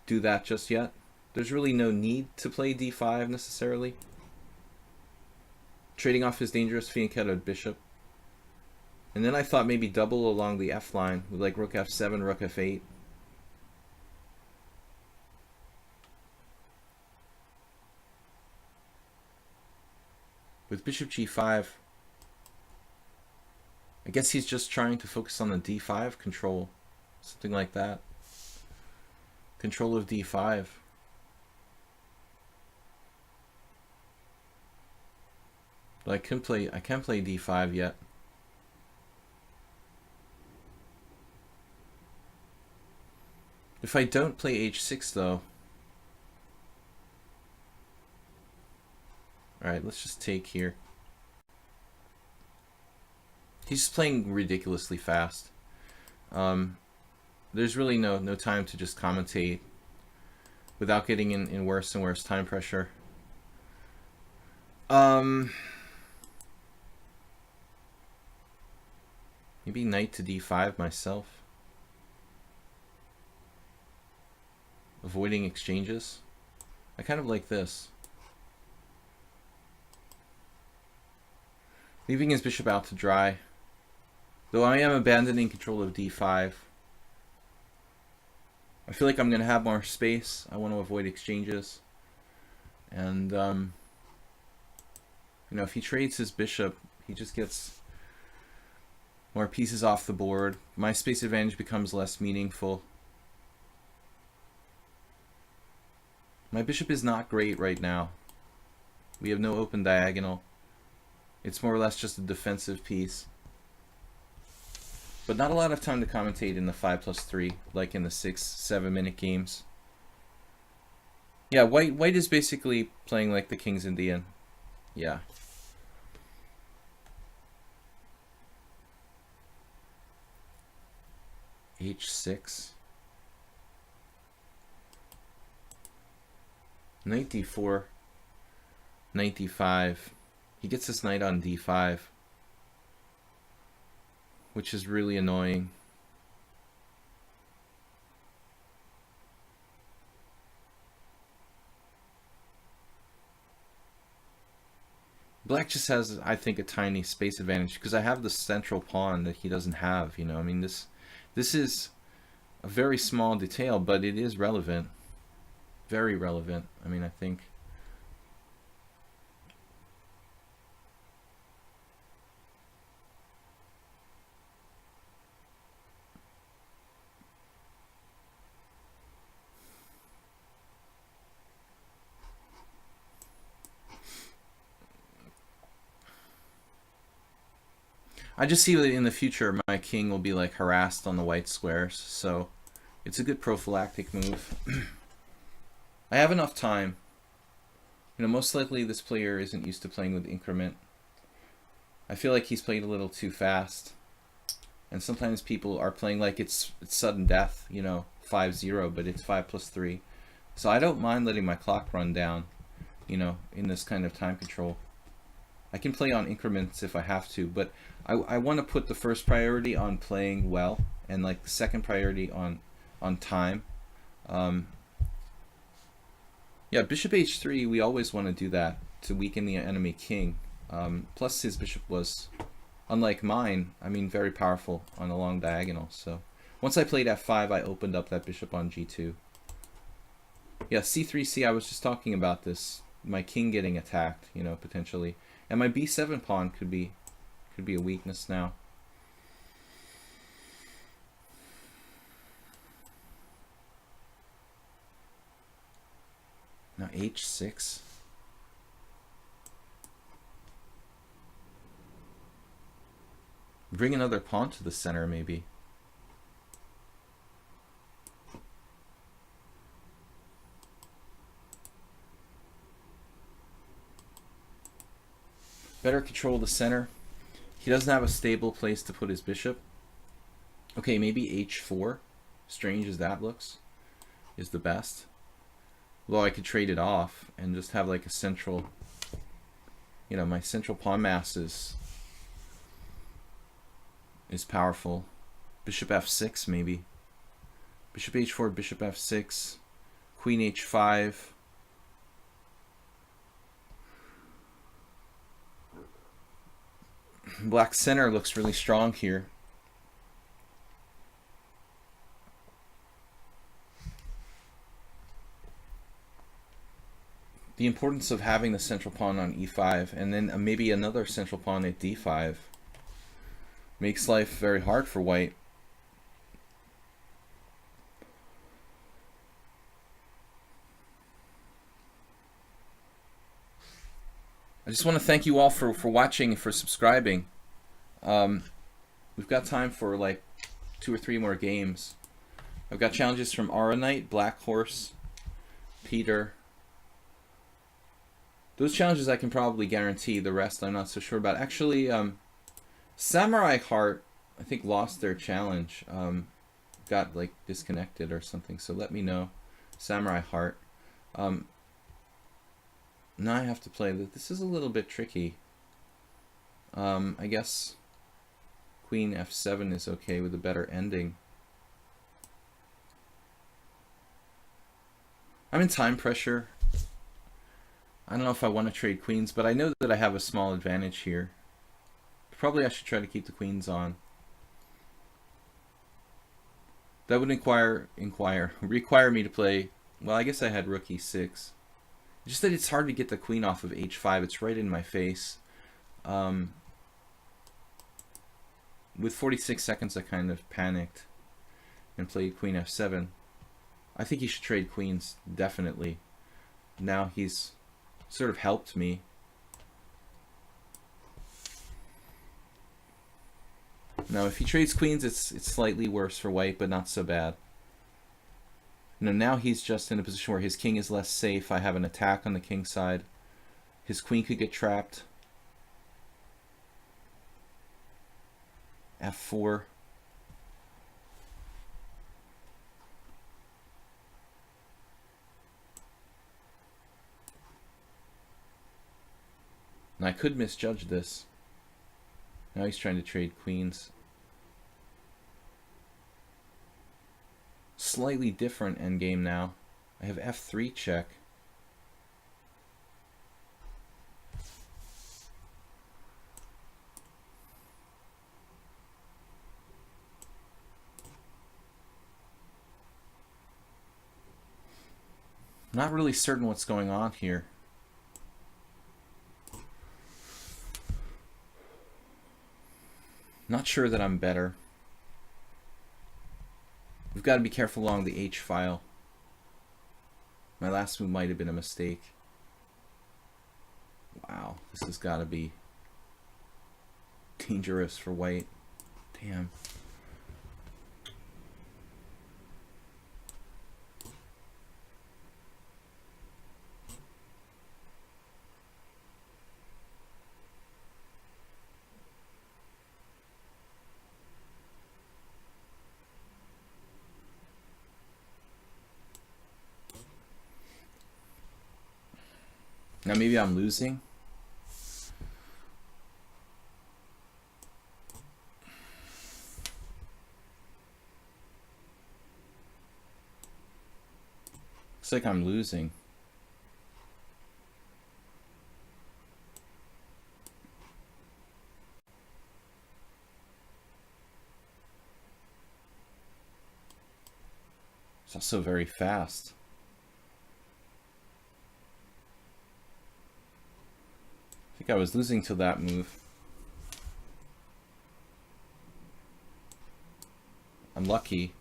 do that just yet. There's really no need to play d5 necessarily. Trading off his dangerous fianchettoed bishop. And then I thought maybe double along the f line with like rook f7, rook f8. With bishop g5, I guess he's just trying to focus on the d5 control, something like that. Control of d5. But I can't play d5 yet. If I don't play h6 though, alright, let's just take here. He's just playing ridiculously fast. There's really no time to just commentate without getting in worse and worse time pressure. Maybe knight to d5 myself. Avoiding exchanges. I kind of like this. Leaving his bishop out to dry. Though I am abandoning control of d5. I feel like I'm going to have more space. I want to avoid exchanges. And, you know, if he trades his bishop, he just gets more pieces off the board. My space advantage becomes less meaningful. My bishop is not great right now. We have no open diagonal. It's more or less just a defensive piece. But not a lot of time to commentate in the 5+3, like in the 6-7 minute games. Yeah, white is basically playing like the King's Indian. Yeah. H6. Knight d4. Knight d5. He gets this knight on d5, which is really annoying. Black just has, I think, a tiny space advantage because I have the central pawn that he doesn't have. You know, I mean, this is a very small detail, but it is relevant, very relevant. I mean, I think. I just see that in the future my king will be like harassed on the white squares, so it's a good prophylactic move. I have enough time. You know, most likely this player isn't used to playing with increment. I feel like he's played a little too fast. And sometimes people are playing like it's sudden death, you know, 5-0, but it's 5+3. So I don't mind letting my clock run down, you know, in this kind of time control. I can play on increments if I have to, but I want to put the first priority on playing well, and like the second priority on time. Yeah, bishop h3, we always want to do that to weaken the enemy king. Plus his bishop was, unlike mine, I mean, very powerful on a long diagonal. So once I played f5, I opened up that bishop on g2. Yeah, c3c, I was just talking about this. My king getting attacked, you know, potentially. And my b7 pawn could be a weakness now. Now h6. Bring another pawn to the center, maybe. Better control the center. He doesn't have a stable place to put his bishop. Okay, maybe h4. Strange as that looks, is the best. Although I could trade it off and just have like a central, you know, my central pawn mass is is powerful. Bishop f6 maybe. Bishop h4, bishop f6, queen h5. Black center looks really strong here. The importance of having the central pawn on e5 and then maybe another central pawn at d5 makes life very hard for white. I just want to thank you all for watching and for subscribing. We've got time for like 2 or 3 more games. I've got challenges from Aura Knight, Black Horse, Peter. Those challenges I can probably guarantee. The rest I'm not so sure about. Actually, Samurai Heart, I think, lost their challenge. Got like disconnected or something. So let me know. Samurai Heart. Now I have to play that. This is a little bit tricky. I guess queen f7 is okay with a better ending. I'm in time pressure. I don't know if I want to trade queens, but I know that I have a small advantage here. Probably I should try to keep the queens on. That would require me to play, well, I guess I had rook e6. Just that it's hard to get the queen off of h5. It's right in my face. With 46 seconds, I kind of panicked and played queen f7. I think he should trade queens, definitely. Now he's sort of helped me. Now, if he trades queens, it's slightly worse for white, but not so bad. Now he's just in a position where his king is less safe. I have an attack on the king side. His queen could get trapped. f4. And I could misjudge this. Now he's trying to trade queens. Slightly different endgame now. I have f3 check. Not really certain what's going on here. Not sure that I'm better. We've got to be careful along the H file. My last move might have been a mistake. Wow, this has got to be dangerous for white. Damn. Now maybe I'm losing. Looks like I'm losing. It's also very fast. I think I was losing to that move. I'm lucky.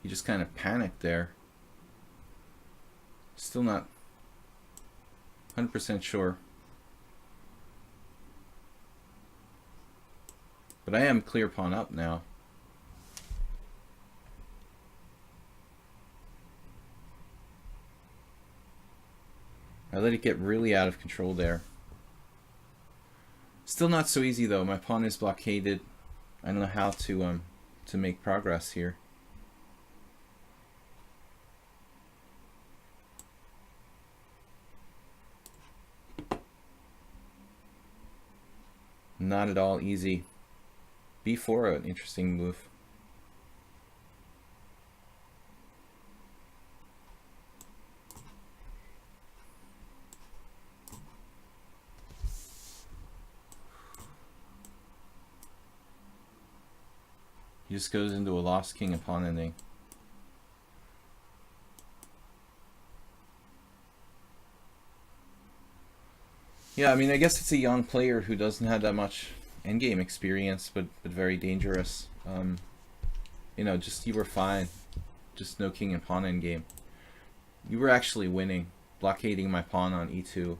He just kind of panicked there. Still not 100% sure. But I am clear pawn up now. I let it get really out of control there. Still not so easy though. My pawn is blockaded. I don't know how to make progress here. Not at all easy. b4, an interesting move. He just goes into a lost king and pawn ending. Yeah, I mean, I guess it's a young player who doesn't have that much endgame experience, but very dangerous. You know, just you were fine. Just no king and pawn endgame. You were actually winning, blockading my pawn on e2.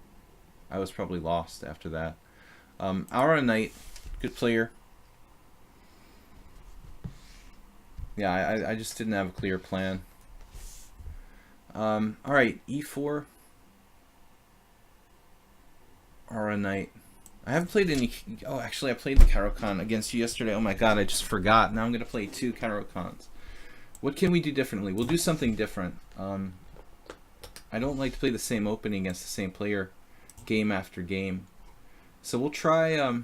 I was probably lost after that. Our knight, good player. Yeah, I just didn't have a clear plan. Alright, e4. Aura Knight. I haven't played any... Oh, actually, I played the Caro-Kann against you yesterday. Oh my god, I just forgot. Now I'm going to play 2 Caro-Kanns. What can we do differently? We'll do something different. I don't like to play the same opening against the same player game after game. So we'll try to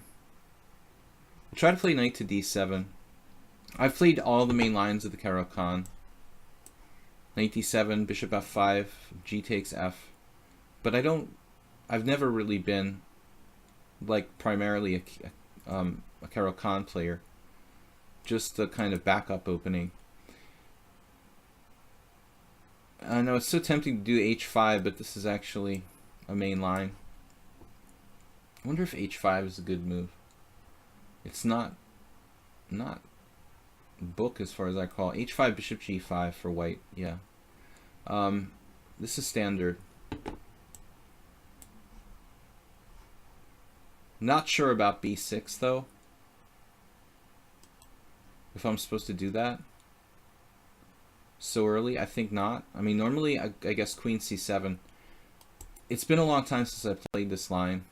play knight to d7. I've played all the main lines of the Caro-Kann. Knight d7, bishop f5, g takes f. But I've never really been like primarily a Caro-Kann player. Just a kind of backup opening. I know it's so tempting to do h5, but this is actually a main line. I wonder if h5 is a good move. It's not book as far as I recall. h5, bishop g5 for white. Yeah. This is standard. Not sure about b6 though. If I'm supposed to do that so early, I think not. I mean, normally I guess queen c7. It's been a long time since I played this line.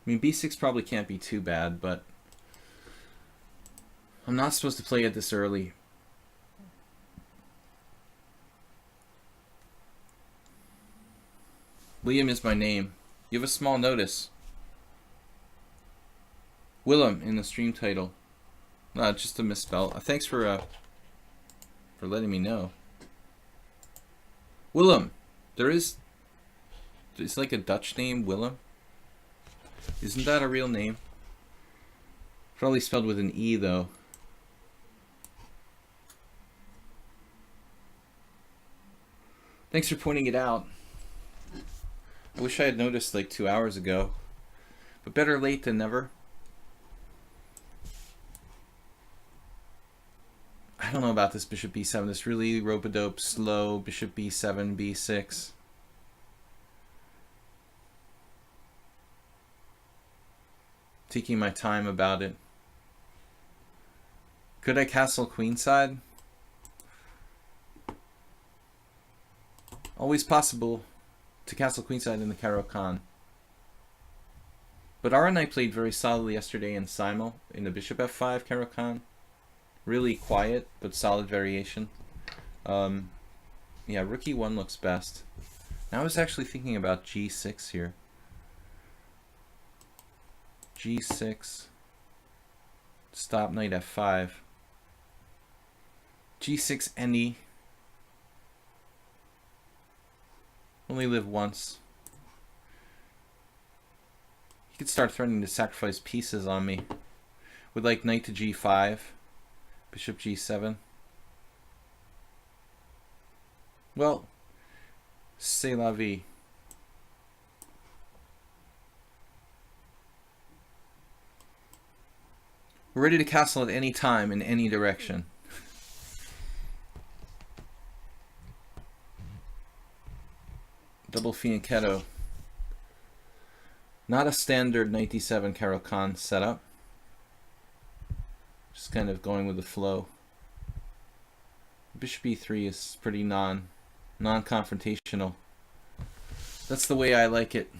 I mean, b6 probably can't be too bad, but I'm not supposed to play it this early. William is my name. You have a small notice. Willam in the stream title. Just a misspell. Thanks for letting me know. Willam. It's like a Dutch name, Willam. Isn't that a real name? Probably spelled with an E though. Thanks for pointing it out. I wish I had noticed like 2 hours ago. But better late than never. I don't know about this bishop b7. This really rope-a-dope, slow bishop b7, b6. Taking my time about it. Could I castle queenside? Always possible to castle queenside in the Caro-Kann. But Ara and I played very solidly yesterday in Simul in the bishop f5 Caro-Kann. Really quiet but solid variation. Yeah, rook e1 looks best. Now I was actually thinking about g6 here. g6. Stop knight f5. g6 any. Only live once. He could start threatening to sacrifice pieces on me. With like knight to g5. Bishop g7. Well, c'est la vie. We're ready to castle at any time in any direction. Double fianchetto. Not a standard knight d7 Caro-Kann setup. Just kind of going with the flow. Bishop e3 is pretty non-confrontational. That's the way I like it.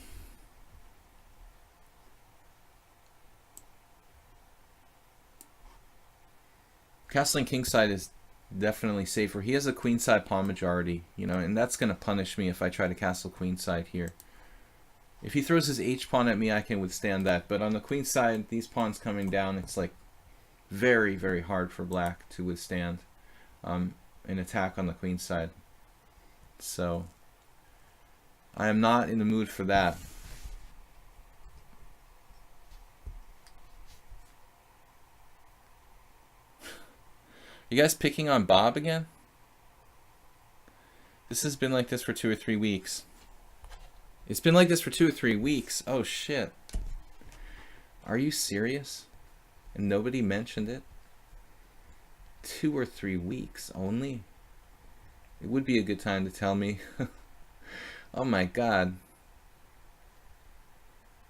Castling kingside is definitely safer. He has a queenside pawn majority, you know, and that's going to punish me if I try to castle queenside here. If he throws his h-pawn at me, I can withstand that. But on the queen side, these pawns coming down, it's like very, very hard for black to withstand an attack on the queen side. So I am not in the mood for that. You guys picking on Bob again? This has been like this for 2 or 3 weeks. It's been like this for 2 or 3 weeks. Oh shit. Are you serious? And nobody mentioned it? 2 or 3 weeks only? It would be a good time to tell me. Oh my god.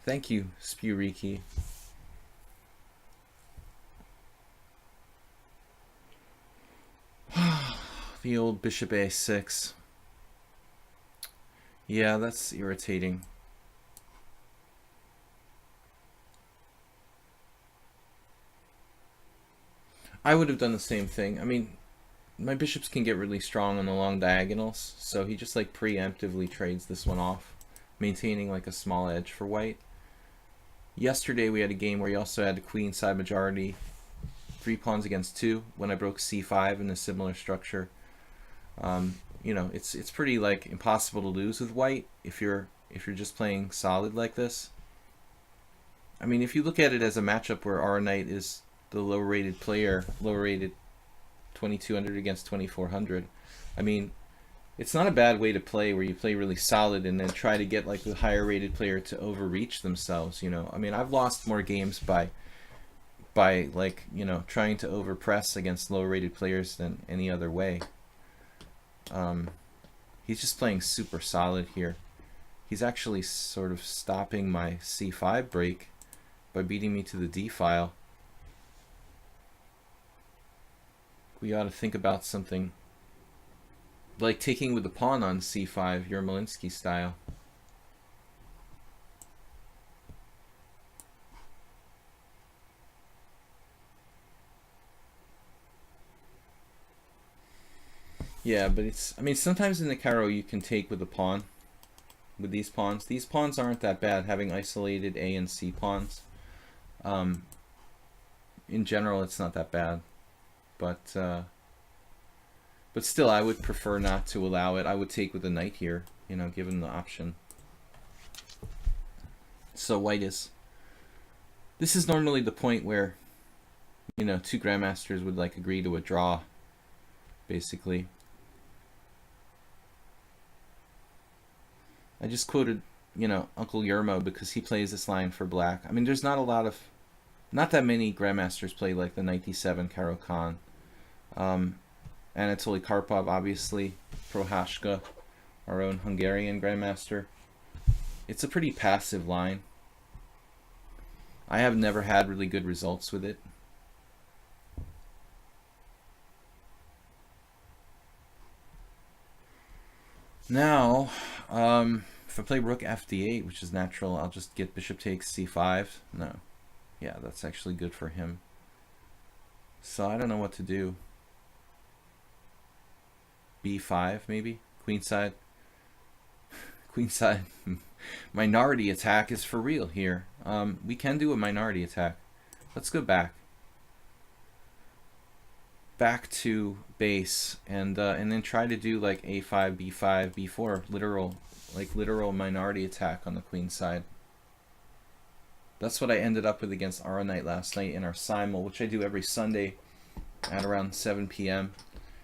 Thank you, Spuriki. The old bishop a6. Yeah, that's irritating. I would have done the same thing. I mean, my bishops can get really strong on the long diagonals, so he just like preemptively trades this one off, maintaining like a small edge for white. Yesterday we had a game where he also had a queen side majority, 3 pawns against 2 when I broke c5 in a similar structure. You know, it's pretty like impossible to lose with white if you're just playing solid like this. I mean, if you look at it as a matchup where our knight is the lower rated player, lower rated 2200 against 2400, I mean, it's not a bad way to play where you play really solid and then try to get like the higher rated player to overreach themselves, you know. I mean, I've lost more games by like, you know, trying to overpress against lower rated players than any other way. He's just playing super solid here. He's actually sort of stopping my c5 break by beating me to the d file. We ought to think about something like taking with the pawn on c5, Yermolinsky style. Yeah, but it's, I mean, sometimes in the Caro you can take with the pawn, with these pawns. These pawns aren't that bad, having isolated A and C pawns. In general, it's not that bad. But still, I would prefer not to allow it. I would take with the knight here, you know, given the option. So white is, this is normally the point where, you know, 2 grandmasters would like agree to a draw, basically. I just quoted, you know, Uncle Yermo because he plays this line for black. I mean, there's not that many grandmasters play like the 97 Caro Khan. Anatoly Karpov, obviously, Prohashka, our own Hungarian grandmaster. It's a pretty passive line. I have never had really good results with it. Now, if I play rook fd8, which is natural, I'll just get bishop takes c5. No. Yeah, that's actually good for him. So I don't know what to do. b5 maybe? Queenside. Queenside. Minority attack is for real here. We can do a minority attack. Let's go back. Back to base and then try to do like a5, b5, b4, literal minority attack on the queen side. That's what I ended up with against Ara Knight last night in our simul, which I do every Sunday at around 7 p.m.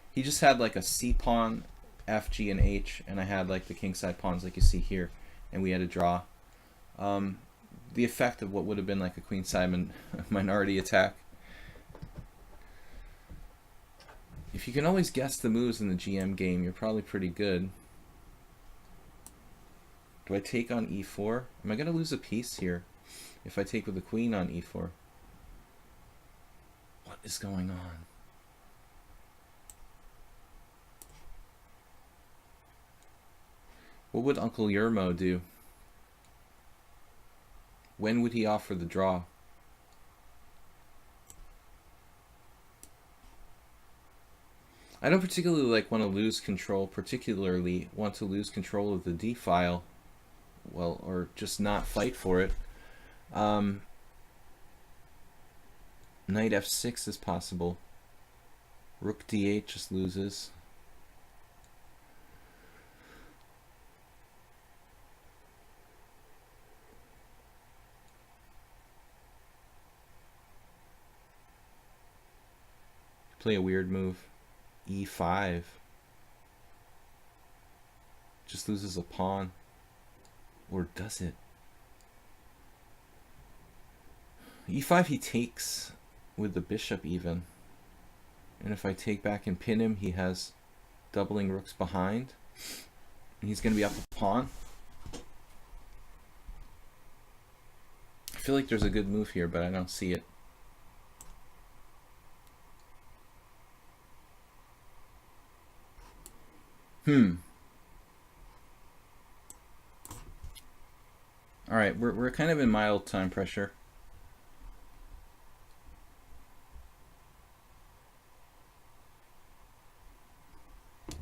He just had like a c pawn, f, g, and h, and I had like the kingside pawns like you see here, and we had a draw. The effect of what would have been like a queenside minority attack. If you can always guess the moves in the GM game, you're probably pretty good. Do I take on e4? Am I going to lose a piece here if I take with the queen on e4? What is going on? What would Uncle Yermo do? When would he offer the draw? I don't particularly want to lose control of the d file well, or just not fight for it. Knight f6 is possible. Rook d8 just loses. Play a weird move. e5. Just loses a pawn. Or does it? e5 he takes with the bishop even. And if I take back and pin him, he has doubling rooks behind. And he's going to be up a pawn. I feel like there's a good move here, but I don't see it. Alright, we're kind of in mild time pressure.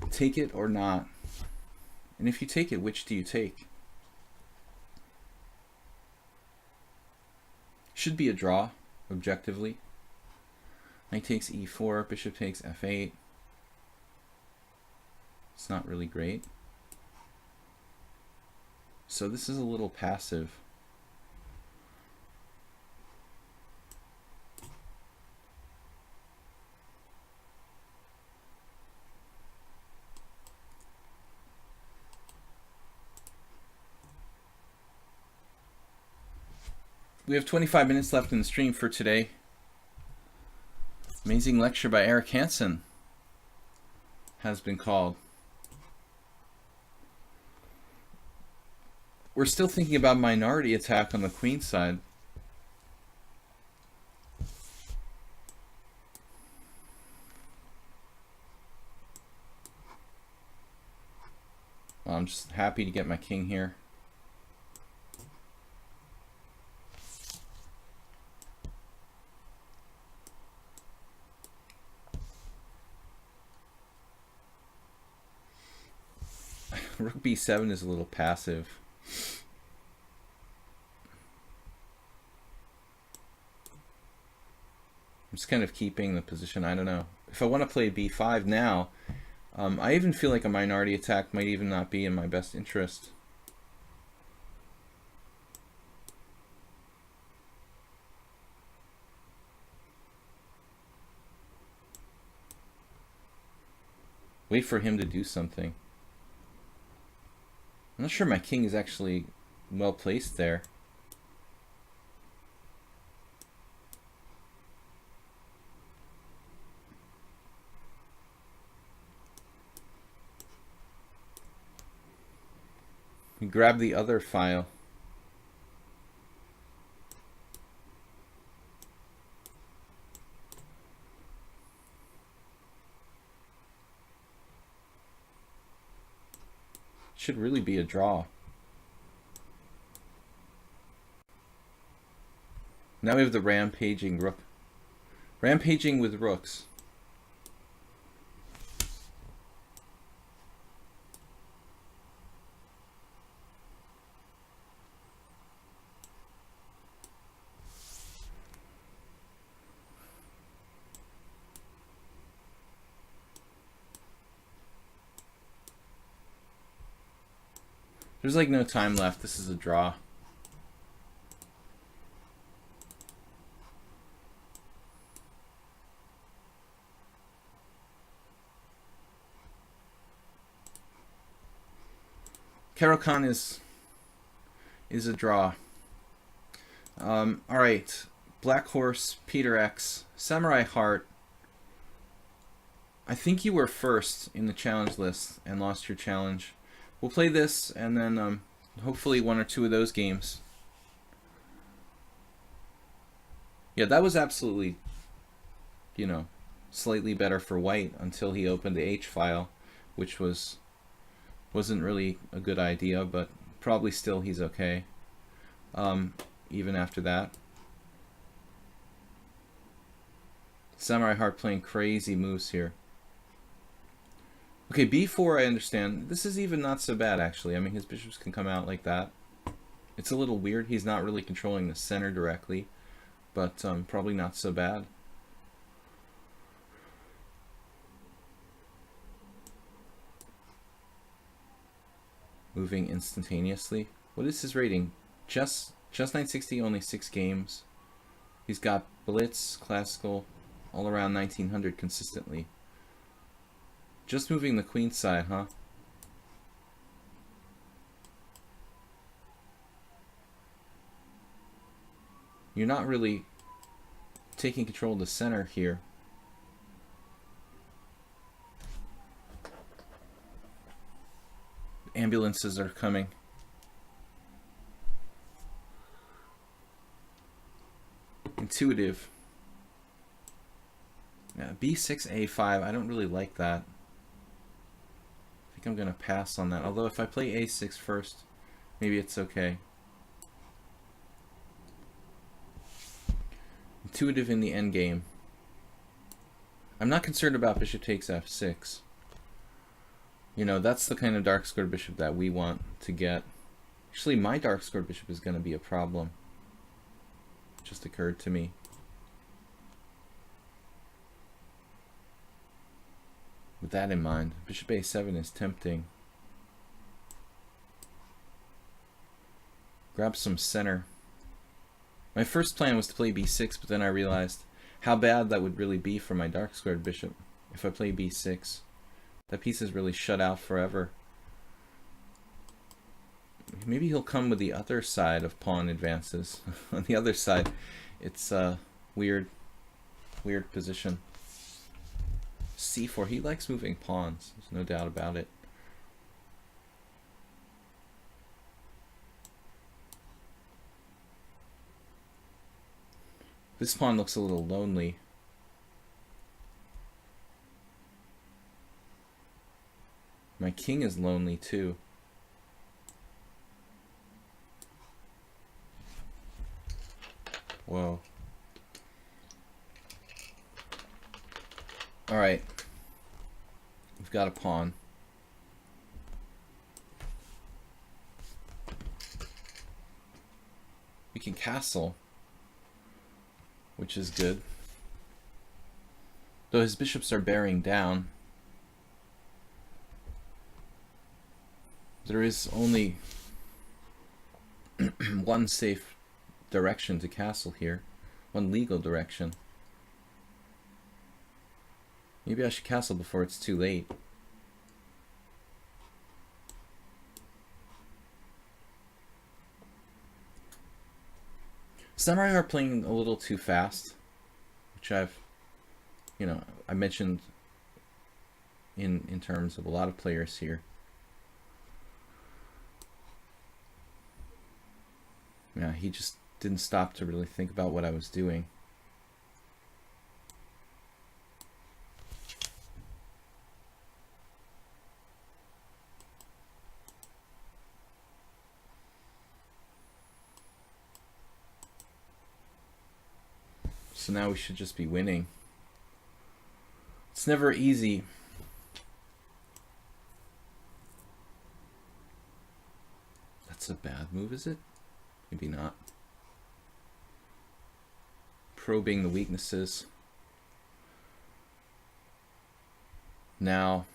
Take it or not? And if you take it, which do you take? Should be a draw, objectively. Knight takes e4, bishop takes f8. It's not really great. So this is a little passive. We have 25 minutes left in the stream for today. Amazing lecture by Eric Hansen has been called. We're still thinking about minority attack on the queen side. Well, I'm just happy to get my king here. Rook b7 is a little passive. I'm just kind of keeping the position. I don't know. If I want to play b5 now, I even feel like a minority attack might even not be in my best interest. Wait for him to do something. I'm not sure my king is actually well placed there. We grab the other file. Should really be a draw. Now we have the rampaging rook. Rampaging with rooks. There's like no time left. This is a draw. Caro-Kann is a draw. All right, Black Horse, Peter X, Samurai Heart. I think you were first in the challenge list and lost your challenge. We'll play this and then hopefully one or two of those games. Yeah, that was absolutely, you know, slightly better for white until he opened the H file, which wasn't really a good idea, but probably still he's okay. Even after that. Samurai Heart playing crazy moves here. Okay, b4 I understand. This is even not so bad, actually. I mean, his bishops can come out like that. It's a little weird. He's not really controlling the center directly, but probably not so bad. Moving instantaneously. What is his rating? Just 960, only 6 games. He's got blitz, classical, all around 1900 consistently. Just moving the queen side, huh? You're not really taking control of the center here. Ambulances are coming. Intuitive. Yeah, b6, a5. I don't really like that. I think I'm going to pass on that. Although if I play a6 first, maybe it's okay. Intuitive in the endgame. I'm not concerned about bishop takes f6. You know, that's the kind of dark squared bishop that we want to get. Actually, my dark squared bishop is going to be a problem. Just occurred to me. With that in mind, bishop a7 is tempting. Grab some center. My first plan was to play b6, but then I realized how bad that would really be for my dark squared bishop if I play b6. That piece is really shut out forever. Maybe he'll come with the other side of pawn advances. On the other side, it's a weird position. c4, he likes moving pawns, there's no doubt about it. This pawn looks a little lonely. My king is lonely too. Whoa. Alright. We've got a pawn. We can castle, which is good. Though his bishops are bearing down. There is only one safe direction to castle here. One legal direction. Maybe I should castle before it's too late. Samurai are playing a little too fast, which I mentioned in terms of a lot of players here. Yeah, he just didn't stop to really think about what I was doing. So now we should just be winning. It's never easy. That's a bad move, is it? Maybe not. Probing the weaknesses. Now,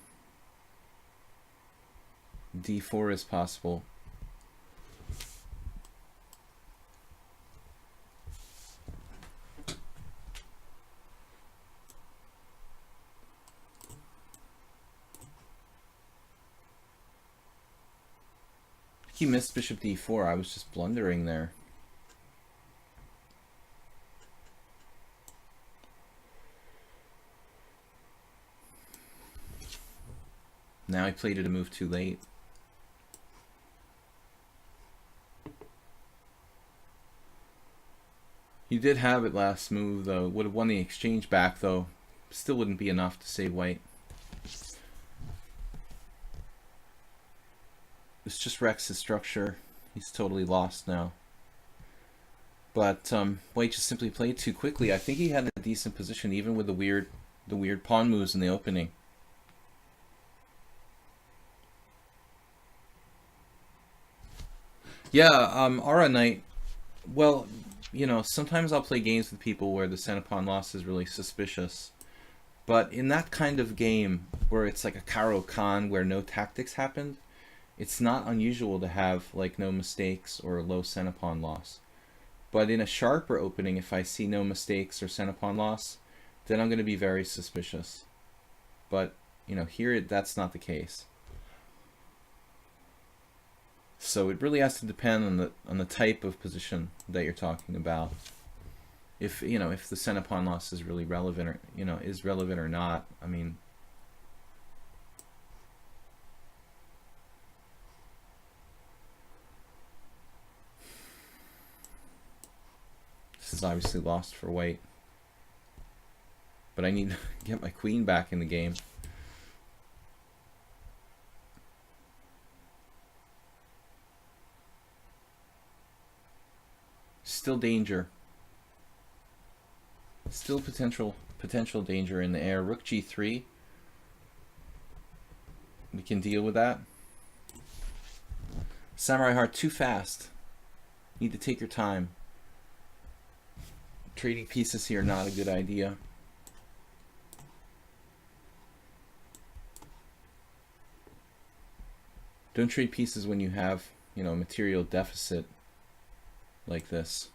d4 is possible. He missed bishop d4. I was just blundering there. Now I played it a move too late. He did have it last move though. Would have won the exchange back though. Still wouldn't be enough to save white. This just wrecks his structure. He's totally lost now. But white just simply played too quickly. I think he had a decent position even with the weird pawn moves in the opening. Yeah, Aura Knight. Well, sometimes I'll play games with people where the center pawn loss is really suspicious. But in that kind of game where it's like a Caro Kann where no tactics happened, it's not unusual to have like no mistakes or low center pawn loss. But in a sharper opening, if I see no mistakes or center pawn loss, then I'm going to be very suspicious. But here that's not the case. So it really has to depend on the type of position that you're talking about. If if the center pawn loss is really relevant, or is relevant or not. I mean, this is obviously lost for white, but I need to get my queen back in the game. Still danger. Still potential danger in the air. Rook g3. We can deal with that. Samurai heart too fast. Need to take your time. Trading pieces here not a good idea. Don't trade pieces when you have a material deficit like this.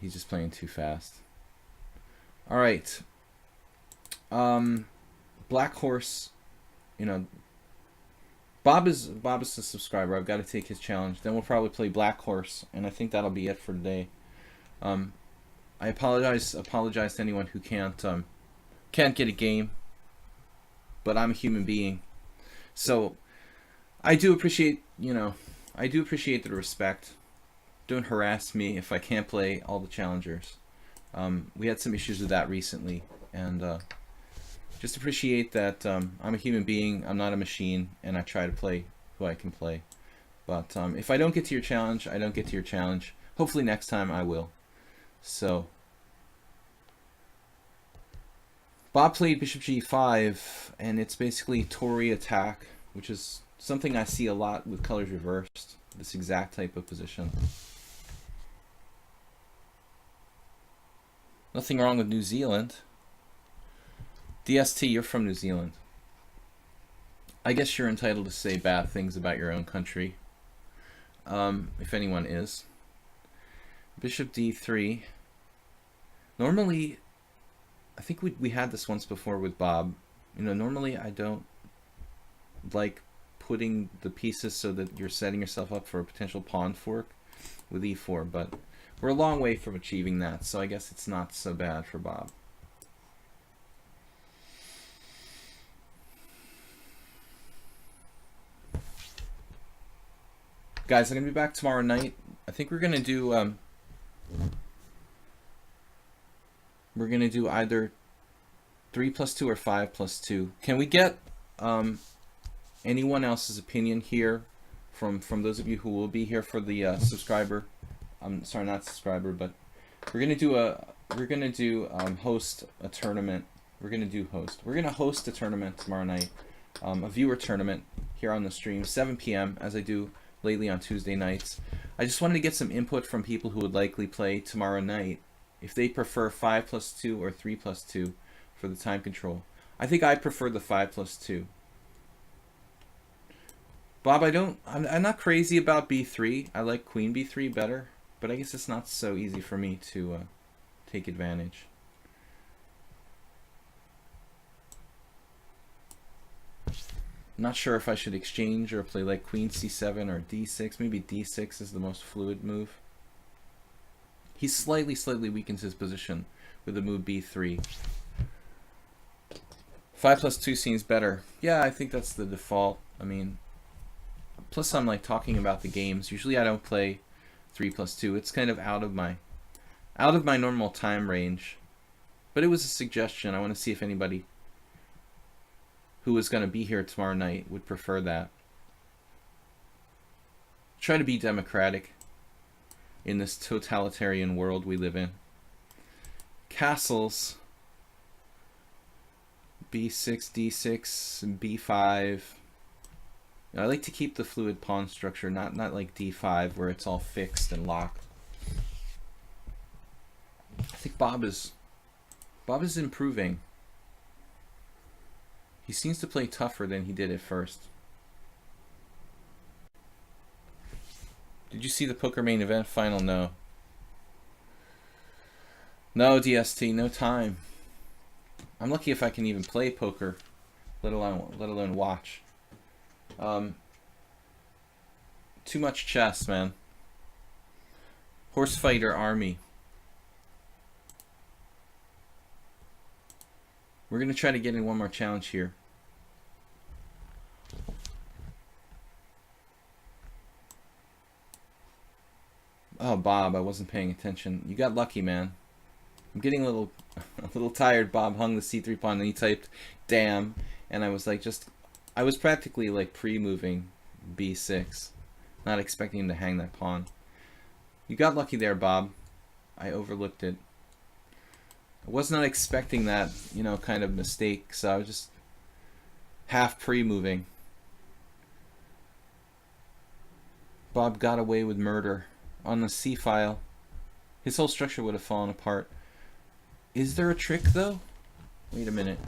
He's just playing too fast. All right. Black Horse, Bob is a subscriber. I've got to take his challenge. Then we'll probably play Black Horse, and I think that'll be it for today. I apologize to anyone who can't get a game, but I'm a human being, so I do appreciate the respect. Don't harass me if I can't play all the challengers. We had some issues with that recently, and just appreciate that I'm a human being, I'm not a machine, and I try to play who I can play. But if I don't get to your challenge, I don't get to your challenge. Hopefully next time I will. So, Bob played bishop g5, and it's basically Tory attack, which is something I see a lot with colors reversed, this exact type of position. Nothing wrong with New Zealand. DST, you're from New Zealand. I guess you're entitled to say bad things about your own country, if anyone is. Bishop d3. Normally, I think we had this once before with Bob. Normally I don't like putting the pieces so that you're setting yourself up for a potential pawn fork with e4, but we're a long way from achieving that, so I guess it's not so bad for Bob. Guys, I'm going to be back tomorrow night. I think we're going to do either 3+2 or 5+2. Can we get anyone else's opinion here from those of you who will be here for the subscriber? I'm sorry, not subscriber, but we're gonna do host a tournament. We're gonna host a tournament tomorrow night, a viewer tournament here on the stream, 7 p.m. as I do lately on Tuesday nights. I just wanted to get some input from people who would likely play tomorrow night, if they prefer 5+2 or 3+2 for the time control. I think I prefer the 5+2. Bob, I'm not crazy about b3. I like queen b3 better, but I guess it's not so easy for me to take advantage. I'm not sure if I should exchange or play like queen c7 or d6. Maybe d6 is the most fluid move. He slightly weakens his position with the move b3. 5+2 seems better. Yeah, I think that's the default. I mean, plus I'm like talking about the games. Usually I don't play 3+2. It's kind of out of my normal time range. But it was a suggestion. I want to see if anybody who is going to be here tomorrow night would prefer that. Try to be democratic in this totalitarian world we live in. Castles. b6, d6, b5. I like to keep the fluid pawn structure, not like d5 where it's all fixed and locked. I think Bob is improving. He seems to play tougher than he did at first. Did you see the poker main event final? No. No, DST, no time. I'm lucky if I can even play poker, let alone watch. Too much chess, man. Horse fighter army. We're gonna try to get in one more challenge here. Oh, Bob, I wasn't paying attention. You got lucky, man. I'm getting a little tired. Bob hung the c3 pawn and he typed damn, and I was like, I was practically like pre-moving b6, not expecting him to hang that pawn. You got lucky there, Bob. I overlooked it. I was not expecting that, you know, kind of mistake, so I was just half pre-moving. Bob got away with murder on the C file. His whole structure would have fallen apart. Is there a trick though? Wait a minute.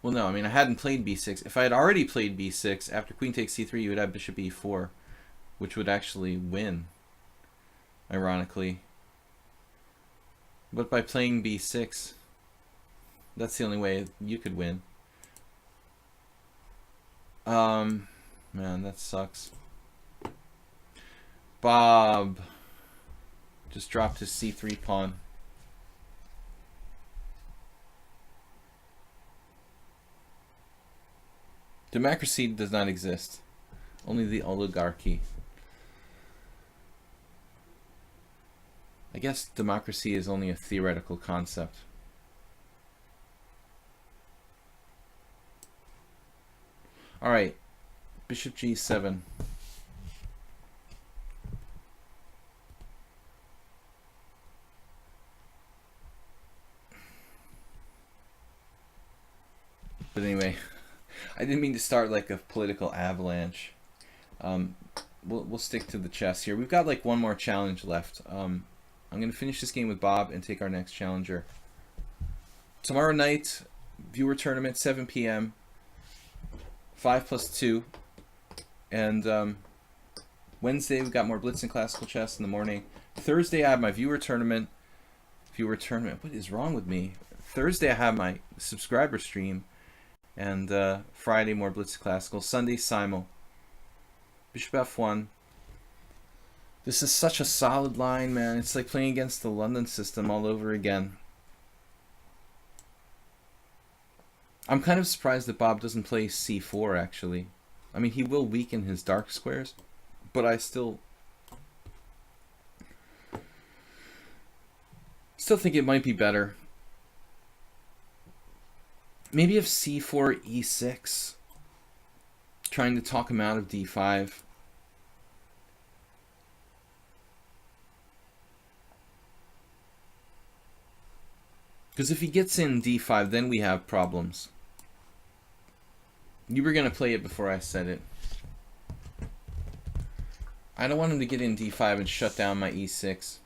Well, no, I mean, I hadn't played b6. If I had already played b6, after queen takes c3, you would have bishop e4, which would actually win, ironically. But by playing b6, that's the only way you could win. Man, that sucks. Bob just dropped his c3 pawn. Democracy does not exist. Only the oligarchy. I guess democracy is only a theoretical concept. All right, bishop g7. But anyway, I didn't mean to start like a political avalanche. We'll stick to the chess here. We've got like one more challenge left. I'm going to finish this game with Bob and take our next challenger. Tomorrow night, viewer tournament, 7 p.m. 5+2. And Wednesday, we've got more Blitz and Classical Chess in the morning. Thursday, I have my viewer tournament. What is wrong with me? Thursday, I have my subscriber stream. And Friday, more Blitz Classical. Sunday, Simul. Bishop f1. This is such a solid line, man. It's like playing against the London system all over again. I'm kind of surprised that Bob doesn't play c4, actually. I mean, he will weaken his dark squares, but I still think it might be better. Maybe if c4, e6, trying to talk him out of d5. Because if he gets in d5, then we have problems. You were going to play it before I said it. I don't want him to get in d5 and shut down my e6.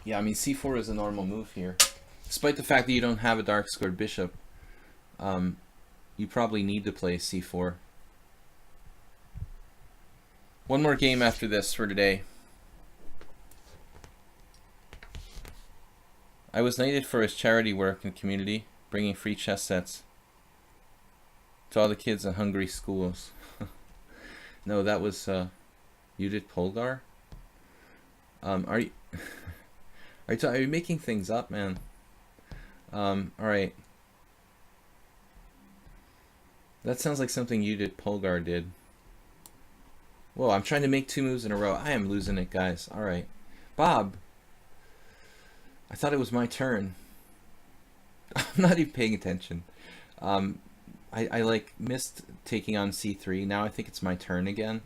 Yeah, I mean, c4 is a normal move here. Despite the fact that you don't have a dark squared bishop, you probably need to play c4. One more game after this for today. I was knighted for his charity work in the community, bringing free chess sets to all the kids in Hungary schools. No, that was Judith Polgar. Are you making things up, man? All right. That sounds like something Judith Polgar did. Whoa, I'm trying to make 2 moves in a row. I am losing it, guys. All right, Bob. I thought it was my turn. I'm not even paying attention. I like missed taking on c3. Now I think it's my turn again.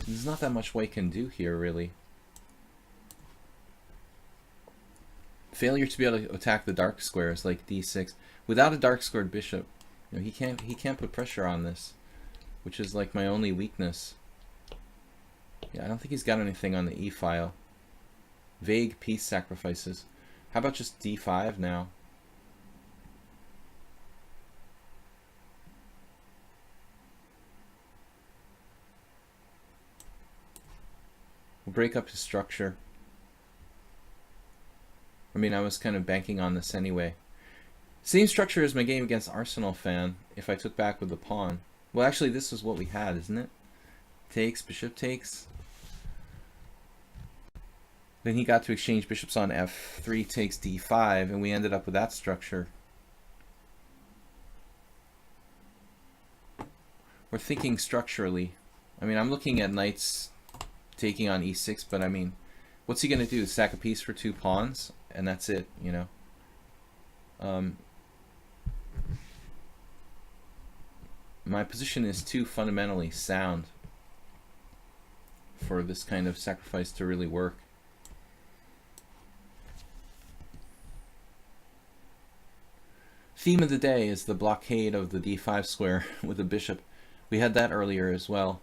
There's not that much White can do here, really. Failure to be able to attack the dark squares like d6 without a dark squared bishop. You know, he can't put pressure on this, which is like my only weakness. Yeah, I don't think he's got anything on the e file. Vague piece sacrifices. How about just d5 now? We'll break up his structure. I mean, I was kind of banking on this anyway. Same structure as my game against Arsenal fan, if I took back with the pawn. Well, actually, this is what we had, isn't it? Takes, bishop takes. Then he got to exchange bishops on f3 takes d5, and we ended up with that structure. We're thinking structurally. I mean, I'm looking at knights taking on e6, but I mean, what's he going to do? Sack a piece for 2 pawns? And that's it, you know. My position is too fundamentally sound for this kind of sacrifice to really work. Theme of the day is the blockade of the d5 square with the bishop. We had that earlier as well.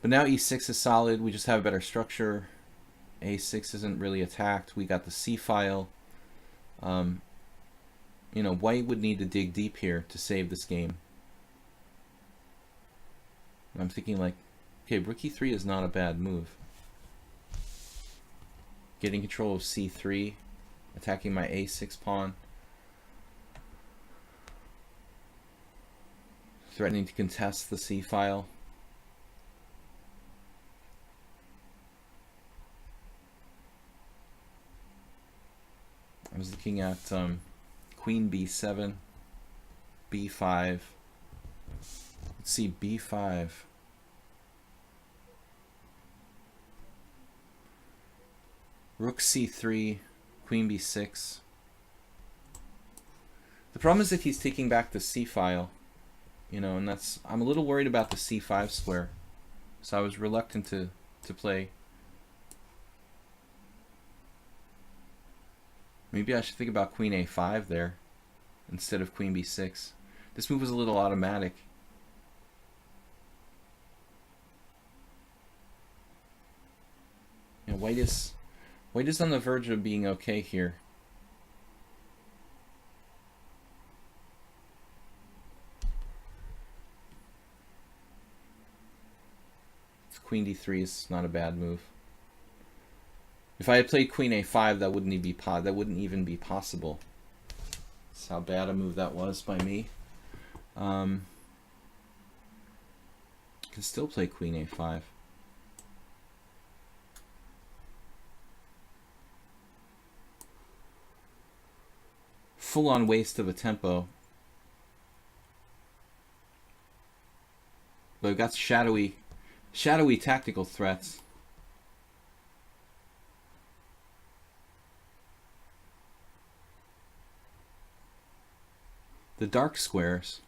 But now e6 is solid. We just have a better structure. a6 isn't really attacked. We got the c file. You know, white would need to dig deep here to save this game. I'm thinking like, okay, rook e3 is not a bad move. Getting control of c3, attacking my a6 pawn. Threatening to contest the c file. I was looking at queen b7, b5. Let's see, b5. Rook c3, queen b6. The problem is that he's taking back the c file, you know, and that's, I'm a little worried about the c5 square, so I was reluctant to play. Maybe I should think about queen a5 there instead of queen b6. This move was a little automatic. You know, white is on the verge of being okay here. Queen d3 is not a bad move. If I had played queen a5, that wouldn't even be possible. That's how bad a move that was by me. Can still play queen a5. Full-on waste of a tempo. But I've got shadowy tactical threats. The dark squares.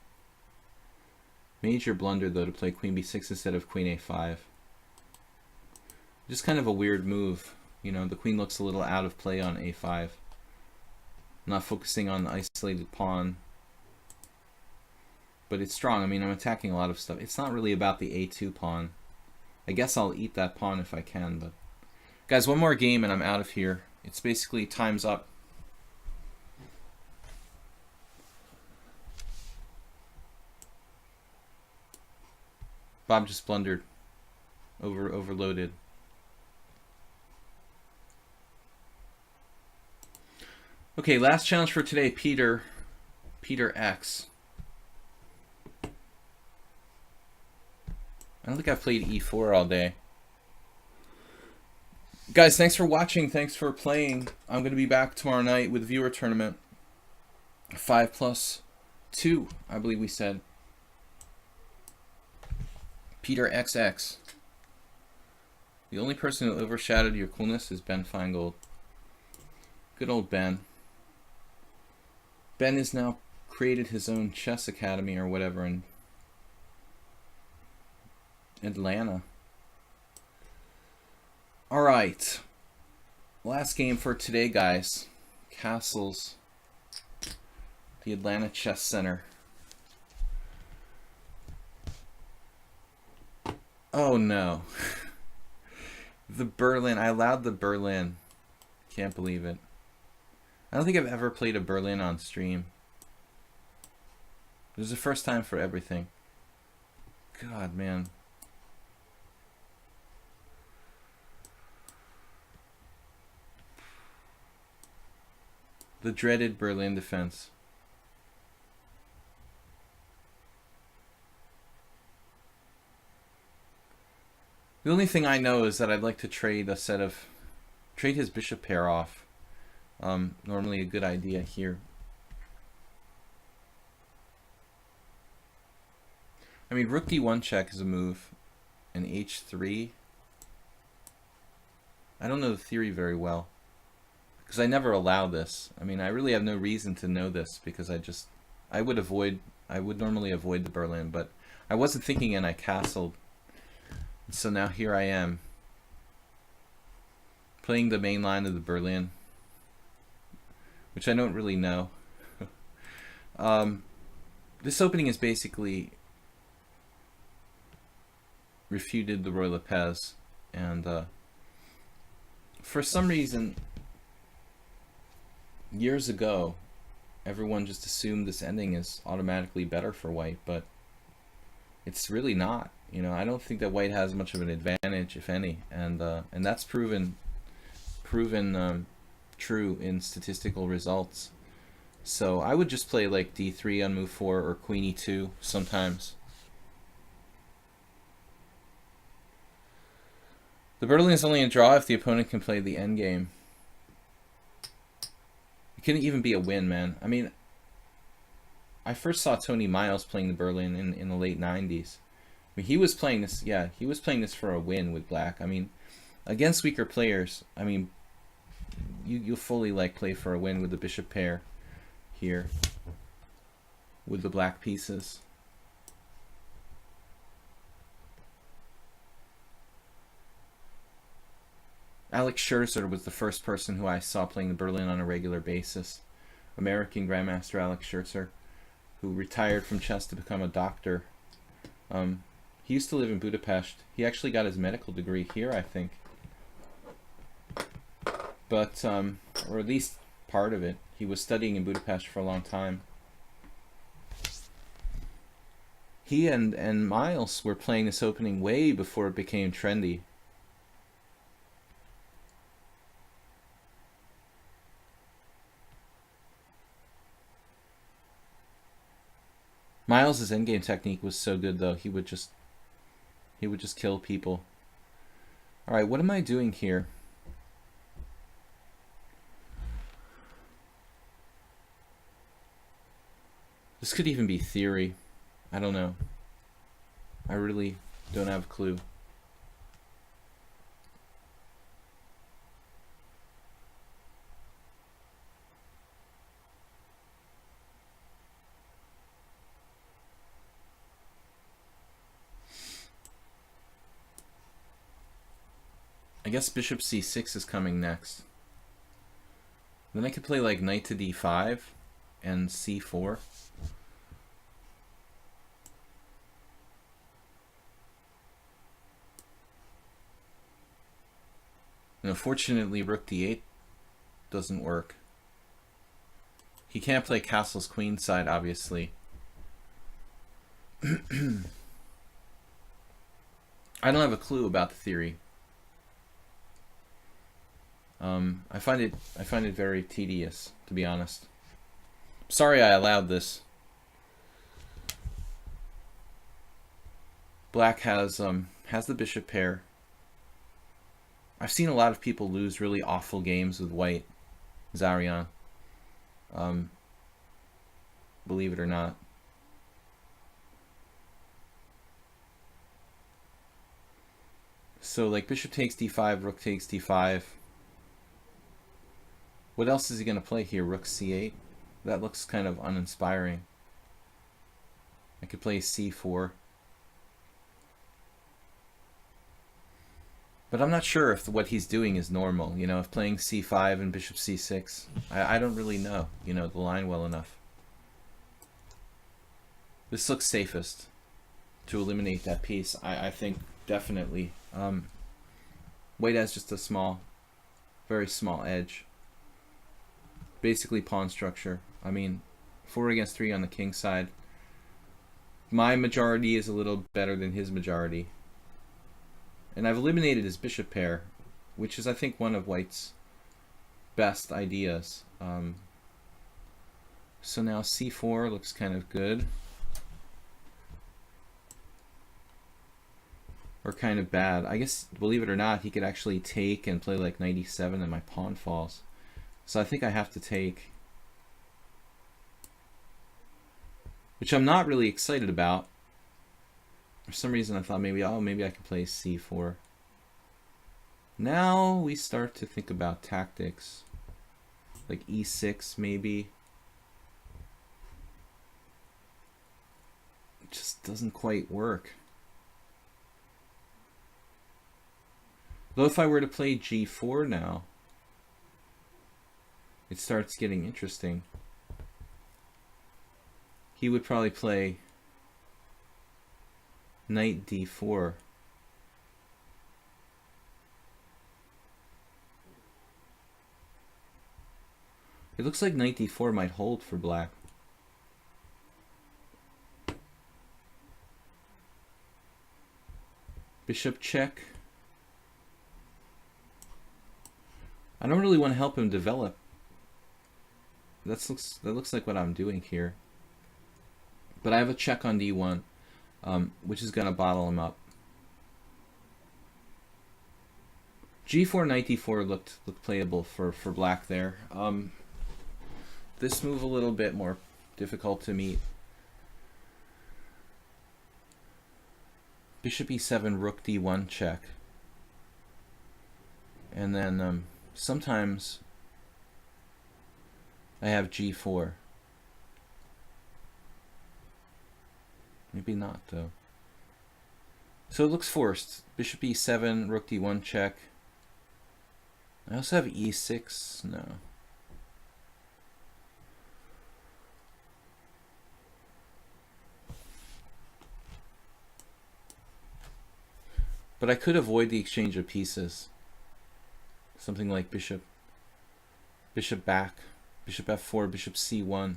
Major blunder though to play queen b6 instead of queen a5. Just kind of a weird move. You know, the queen looks a little out of play on a5. Not focusing on the isolated pawn. But it's strong. I mean, I'm attacking a lot of stuff. It's not really about the a2 pawn. I guess I'll eat that pawn if I can, but guys, one more game and I'm out of here. It's basically time's up. Bob just blundered. Overloaded. Okay, last challenge for today, Peter X. I don't think I've played e4 all day. Guys, thanks for watching. Thanks for playing. I'm going to be back tomorrow night with viewer tournament. 5+2, I believe we said. Peter XX. The only person who overshadowed your coolness is Ben Feingold. Good old Ben. Ben has now created his own chess academy or whatever in Atlanta. All right. Last game for today, guys. Castles. The Atlanta Chess Center. Oh no. The Berlin. I allowed the Berlin. Can't believe it. I don't think I've ever played a Berlin on stream. It was the first time for everything. God, man. The dreaded Berlin defense. The only thing I know is that I'd like to trade trade his bishop pair off. Normally a good idea here. I mean, rook d1 check is a move, and h3. I don't know the theory very well, because I never allow this. I mean, I really have no reason to know this, because I would normally avoid the Berlin, but I wasn't thinking and I castled. So now here I am, playing the main line of the Berlin, which I don't really know. This opening is basically refuted the Roy Lopez, and for some reason, years ago, everyone just assumed this ending is automatically better for white, but it's really not. You know, I don't think that white has much of an advantage, if any, and that's proven true in statistical results. So I would just play like d3 on move 4 or queen e2 sometimes. The Berlin is only a draw if the opponent can play the endgame. It couldn't even be a win, man. I mean, I first saw Tony Miles playing the Berlin in the late 90s. I mean, he was playing this, yeah, he was playing this for a win with black. I mean, against weaker players, I mean, you'll fully like play for a win with the bishop pair here with the black pieces. Alex Scherzer was the first person who I saw playing the Berlin on a regular basis. American Grandmaster Alex Scherzer, who retired from chess to become a doctor. He used to live in Budapest. He actually got his medical degree here, I think. But, or at least part of it. He was studying in Budapest for a long time. He and Miles were playing this opening way before it became trendy. Miles's endgame technique was so good, though. He would just kill people. All right, what am I doing here? This could even be theory. I don't know. I really don't have a clue. I guess bishop c6 is coming next. Then I could play like knight to d5 and c4. And unfortunately, rook d8 doesn't work. He can't play castle's queenside, obviously. I don't have a clue about the theory. I find it very tedious, to be honest. Sorry I allowed this. Black has the bishop pair. I've seen a lot of people lose really awful games with white, Zarian. Believe it or not. So like bishop takes d5, rook takes d5. What else is he going to play here? Rook c8? That looks kind of uninspiring. I could play c4. But I'm not sure if what he's doing is normal. You know, if playing c5 and bishop c6. I don't really know, you know, the line well enough. This looks safest to eliminate that piece. I think definitely. White has just a small, very small edge. Basically pawn structure. I mean, 4 against 3 on the king side. My majority is a little better than his majority. And I've eliminated his bishop pair, which is, I think, one of White's best ideas. So now c4 looks kind of good. Or kind of bad. I guess, believe it or not, he could actually take and play like knight e7 and my pawn falls. So I think I have to take. Which I'm not really excited about. For some reason I thought maybe, oh, maybe I can play c4. Now we start to think about tactics. Like e6 maybe. It just doesn't quite work. Though if I were to play g4 now, it starts getting interesting. He would probably play knight d4. It looks like knight d4 might hold for black. Bishop check. I don't really want to help him develop. That looks like what I'm doing here. But I have a check on d1, which is going to bottle him up. g4, knight d4 looked playable for black there. This move a little bit more difficult to meet. Bishop e7, rook d1 check. And then sometimes I have g4. Maybe not, though. So it looks forced. Bishop e7, rook d1 check. I also have e6. No. But I could avoid the exchange of pieces. Something like bishop back, bishop f4, bishop c1.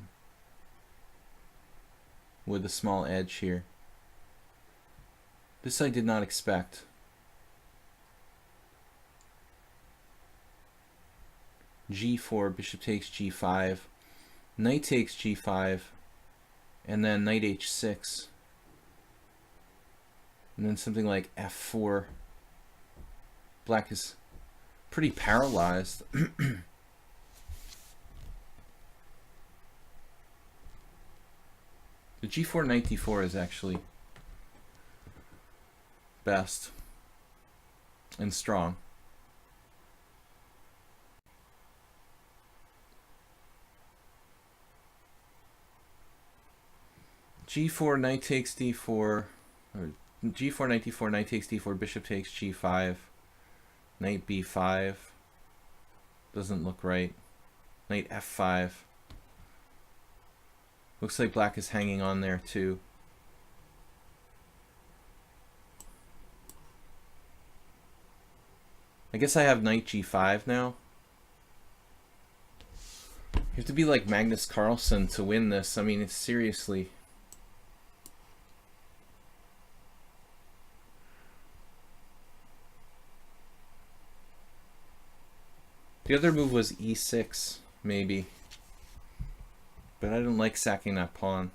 With a small edge here. This I did not expect. g4, bishop takes g5, knight takes g5, and then knight h6. And then something like f4. Black is pretty paralyzed. The g4 knight d4 is actually best and strong. g4 knight takes d4, or g4 knight d4, knight takes d4, bishop takes g5, knight b5, doesn't look right, knight f5. Looks like black is hanging on there too. I guess I have knight g5 now. You have to be like Magnus Carlsen to win this. I mean, it's seriously. The other move was e6, maybe. But I don't like sacking that pawn.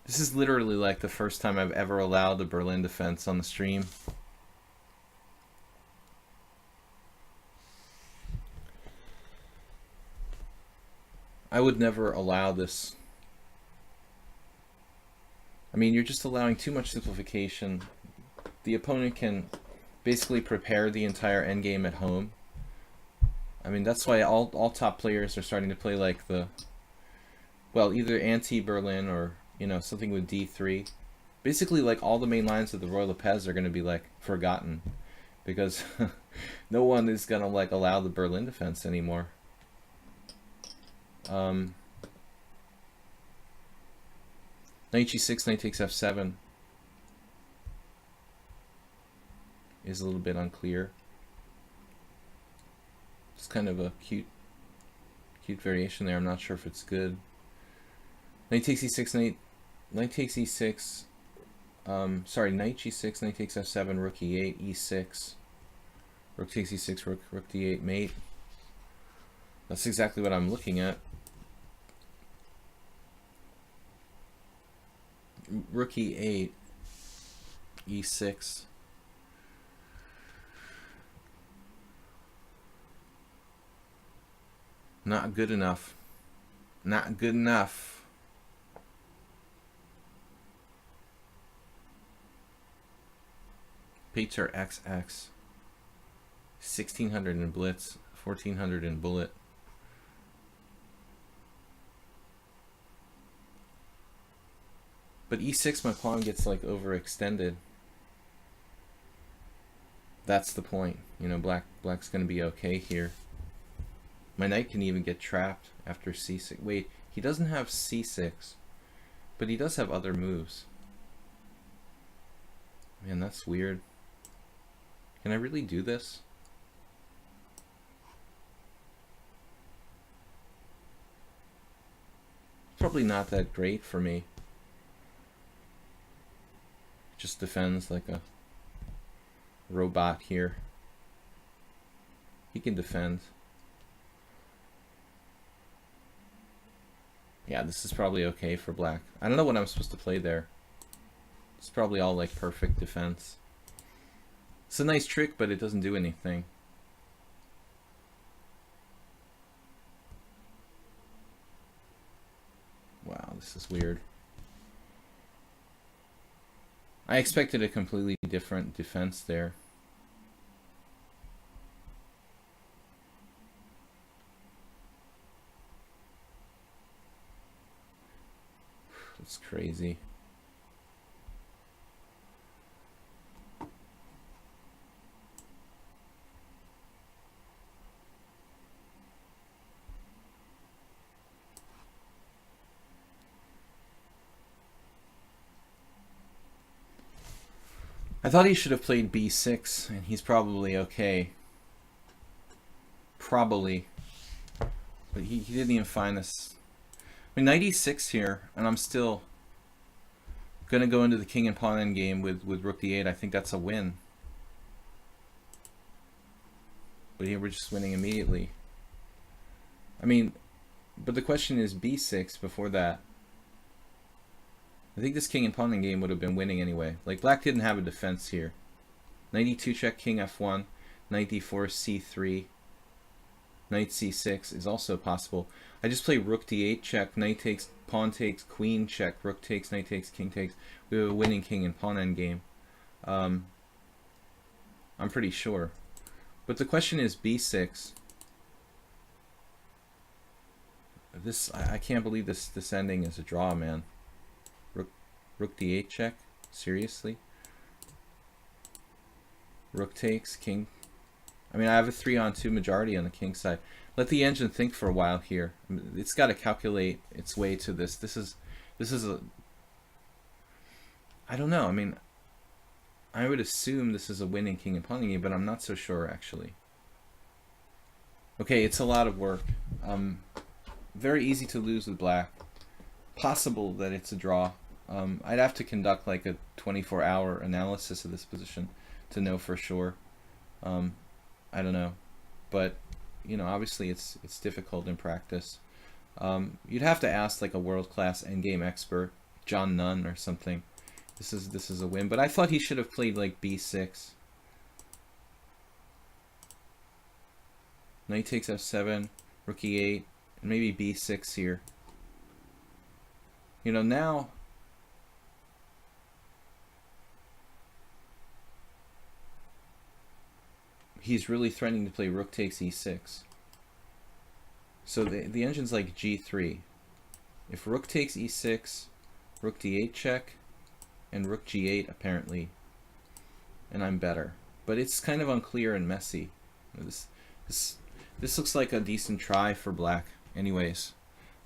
This is literally like the first time I've ever allowed the Berlin defense on the stream. I would never allow this. I mean, you're just allowing too much simplification. The opponent can basically prepare the entire endgame at home. I mean, that's why all top players are starting to play like the, well, either anti-Berlin or, you know, something with d3. Basically, like, all the main lines of the Royal Lepez are going to be, like, forgotten. Because no one is going to, like, allow the Berlin defense anymore. Knight g6, knight takes f7 is a little bit unclear. It's kind of a cute variation there. I'm not sure if it's good. Knight takes e6, knight takes e6. Sorry, knight g6, knight takes f7, rook e8, e6. Rook takes e6, rook d8, mate. That's exactly what I'm looking at. Rook e8, e6. Not good enough. Not good enough. Peter XX. 1600 in blitz, 1400 in bullet. But e6, my pawn gets like overextended. That's the point. You know, black's gonna be okay here. My knight can even get trapped after c6. Wait, he doesn't have c6, but he does have other moves. Man, that's weird. Can I really do this? Probably not that great for me. Just defends like a robot here. He can defend. Yeah, this is probably okay for black. I don't know what I'm supposed to play there. It's probably all like perfect defense. It's a nice trick, but it doesn't do anything. Wow, this is weird. I expected a completely different defense there. That's crazy. I thought he should have played b6, and he's probably okay. Probably. But he didn't even find this. I mean, knight e6 here, and I'm still going to go into the king and pawn endgame with rook d8. I think that's a win. But here we're just winning immediately. I mean, but the question is b6 before that. I think this king and pawn endgame would have been winning anyway. Like, black didn't have a defense here. Knight e2 check, king f1, knight d4, c3, knight c6 is also possible. I just play rook d8 check, knight takes, pawn takes, queen check, rook takes, knight takes, king takes. We have a winning king and pawn endgame. I'm pretty sure. But the question is b6. This I can't believe this ending is a draw, man. Rook d8 check? Seriously? Rook takes, king. I mean, I have a 3-on-2 majority on the king side. Let the engine think for a while here. It's got to calculate its way to this. This is a... I don't know. I mean, I would assume this is a winning king and pawn game, but I'm not so sure, actually. Okay, it's a lot of work. Very easy to lose with black. Possible that it's a draw. I'd have to conduct like a 24-hour analysis of this position to know for sure. I don't know, but you know, obviously it's difficult in practice. You'd have to ask like a world-class endgame expert, John Nunn or something. This is a win, but I thought he should have played like b6. Knight takes f7, rook e8, and maybe b6 here. You know, now he's really threatening to play rook takes e6. So the engine's like g3. If rook takes e6, rook d8 check, and rook g8 apparently, and I'm better. But it's kind of unclear and messy. This looks like a decent try for black. Anyways,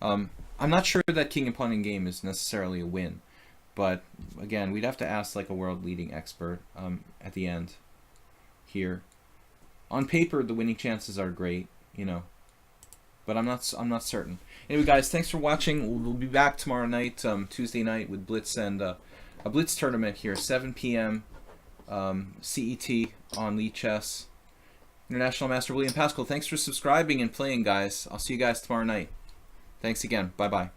I'm not sure that king and pawn in game is necessarily a win, but again, we'd have to ask like a world-leading expert at the end here. On paper, the winning chances are great, you know, but I'm not certain. Anyway, guys, thanks for watching. We'll be back tomorrow night, Tuesday night, with Blitz and a Blitz tournament here, 7 p.m. CET on lichess. International Master Willam Paschall. Thanks for subscribing and playing, guys. I'll see you guys tomorrow night. Thanks again. Bye-bye.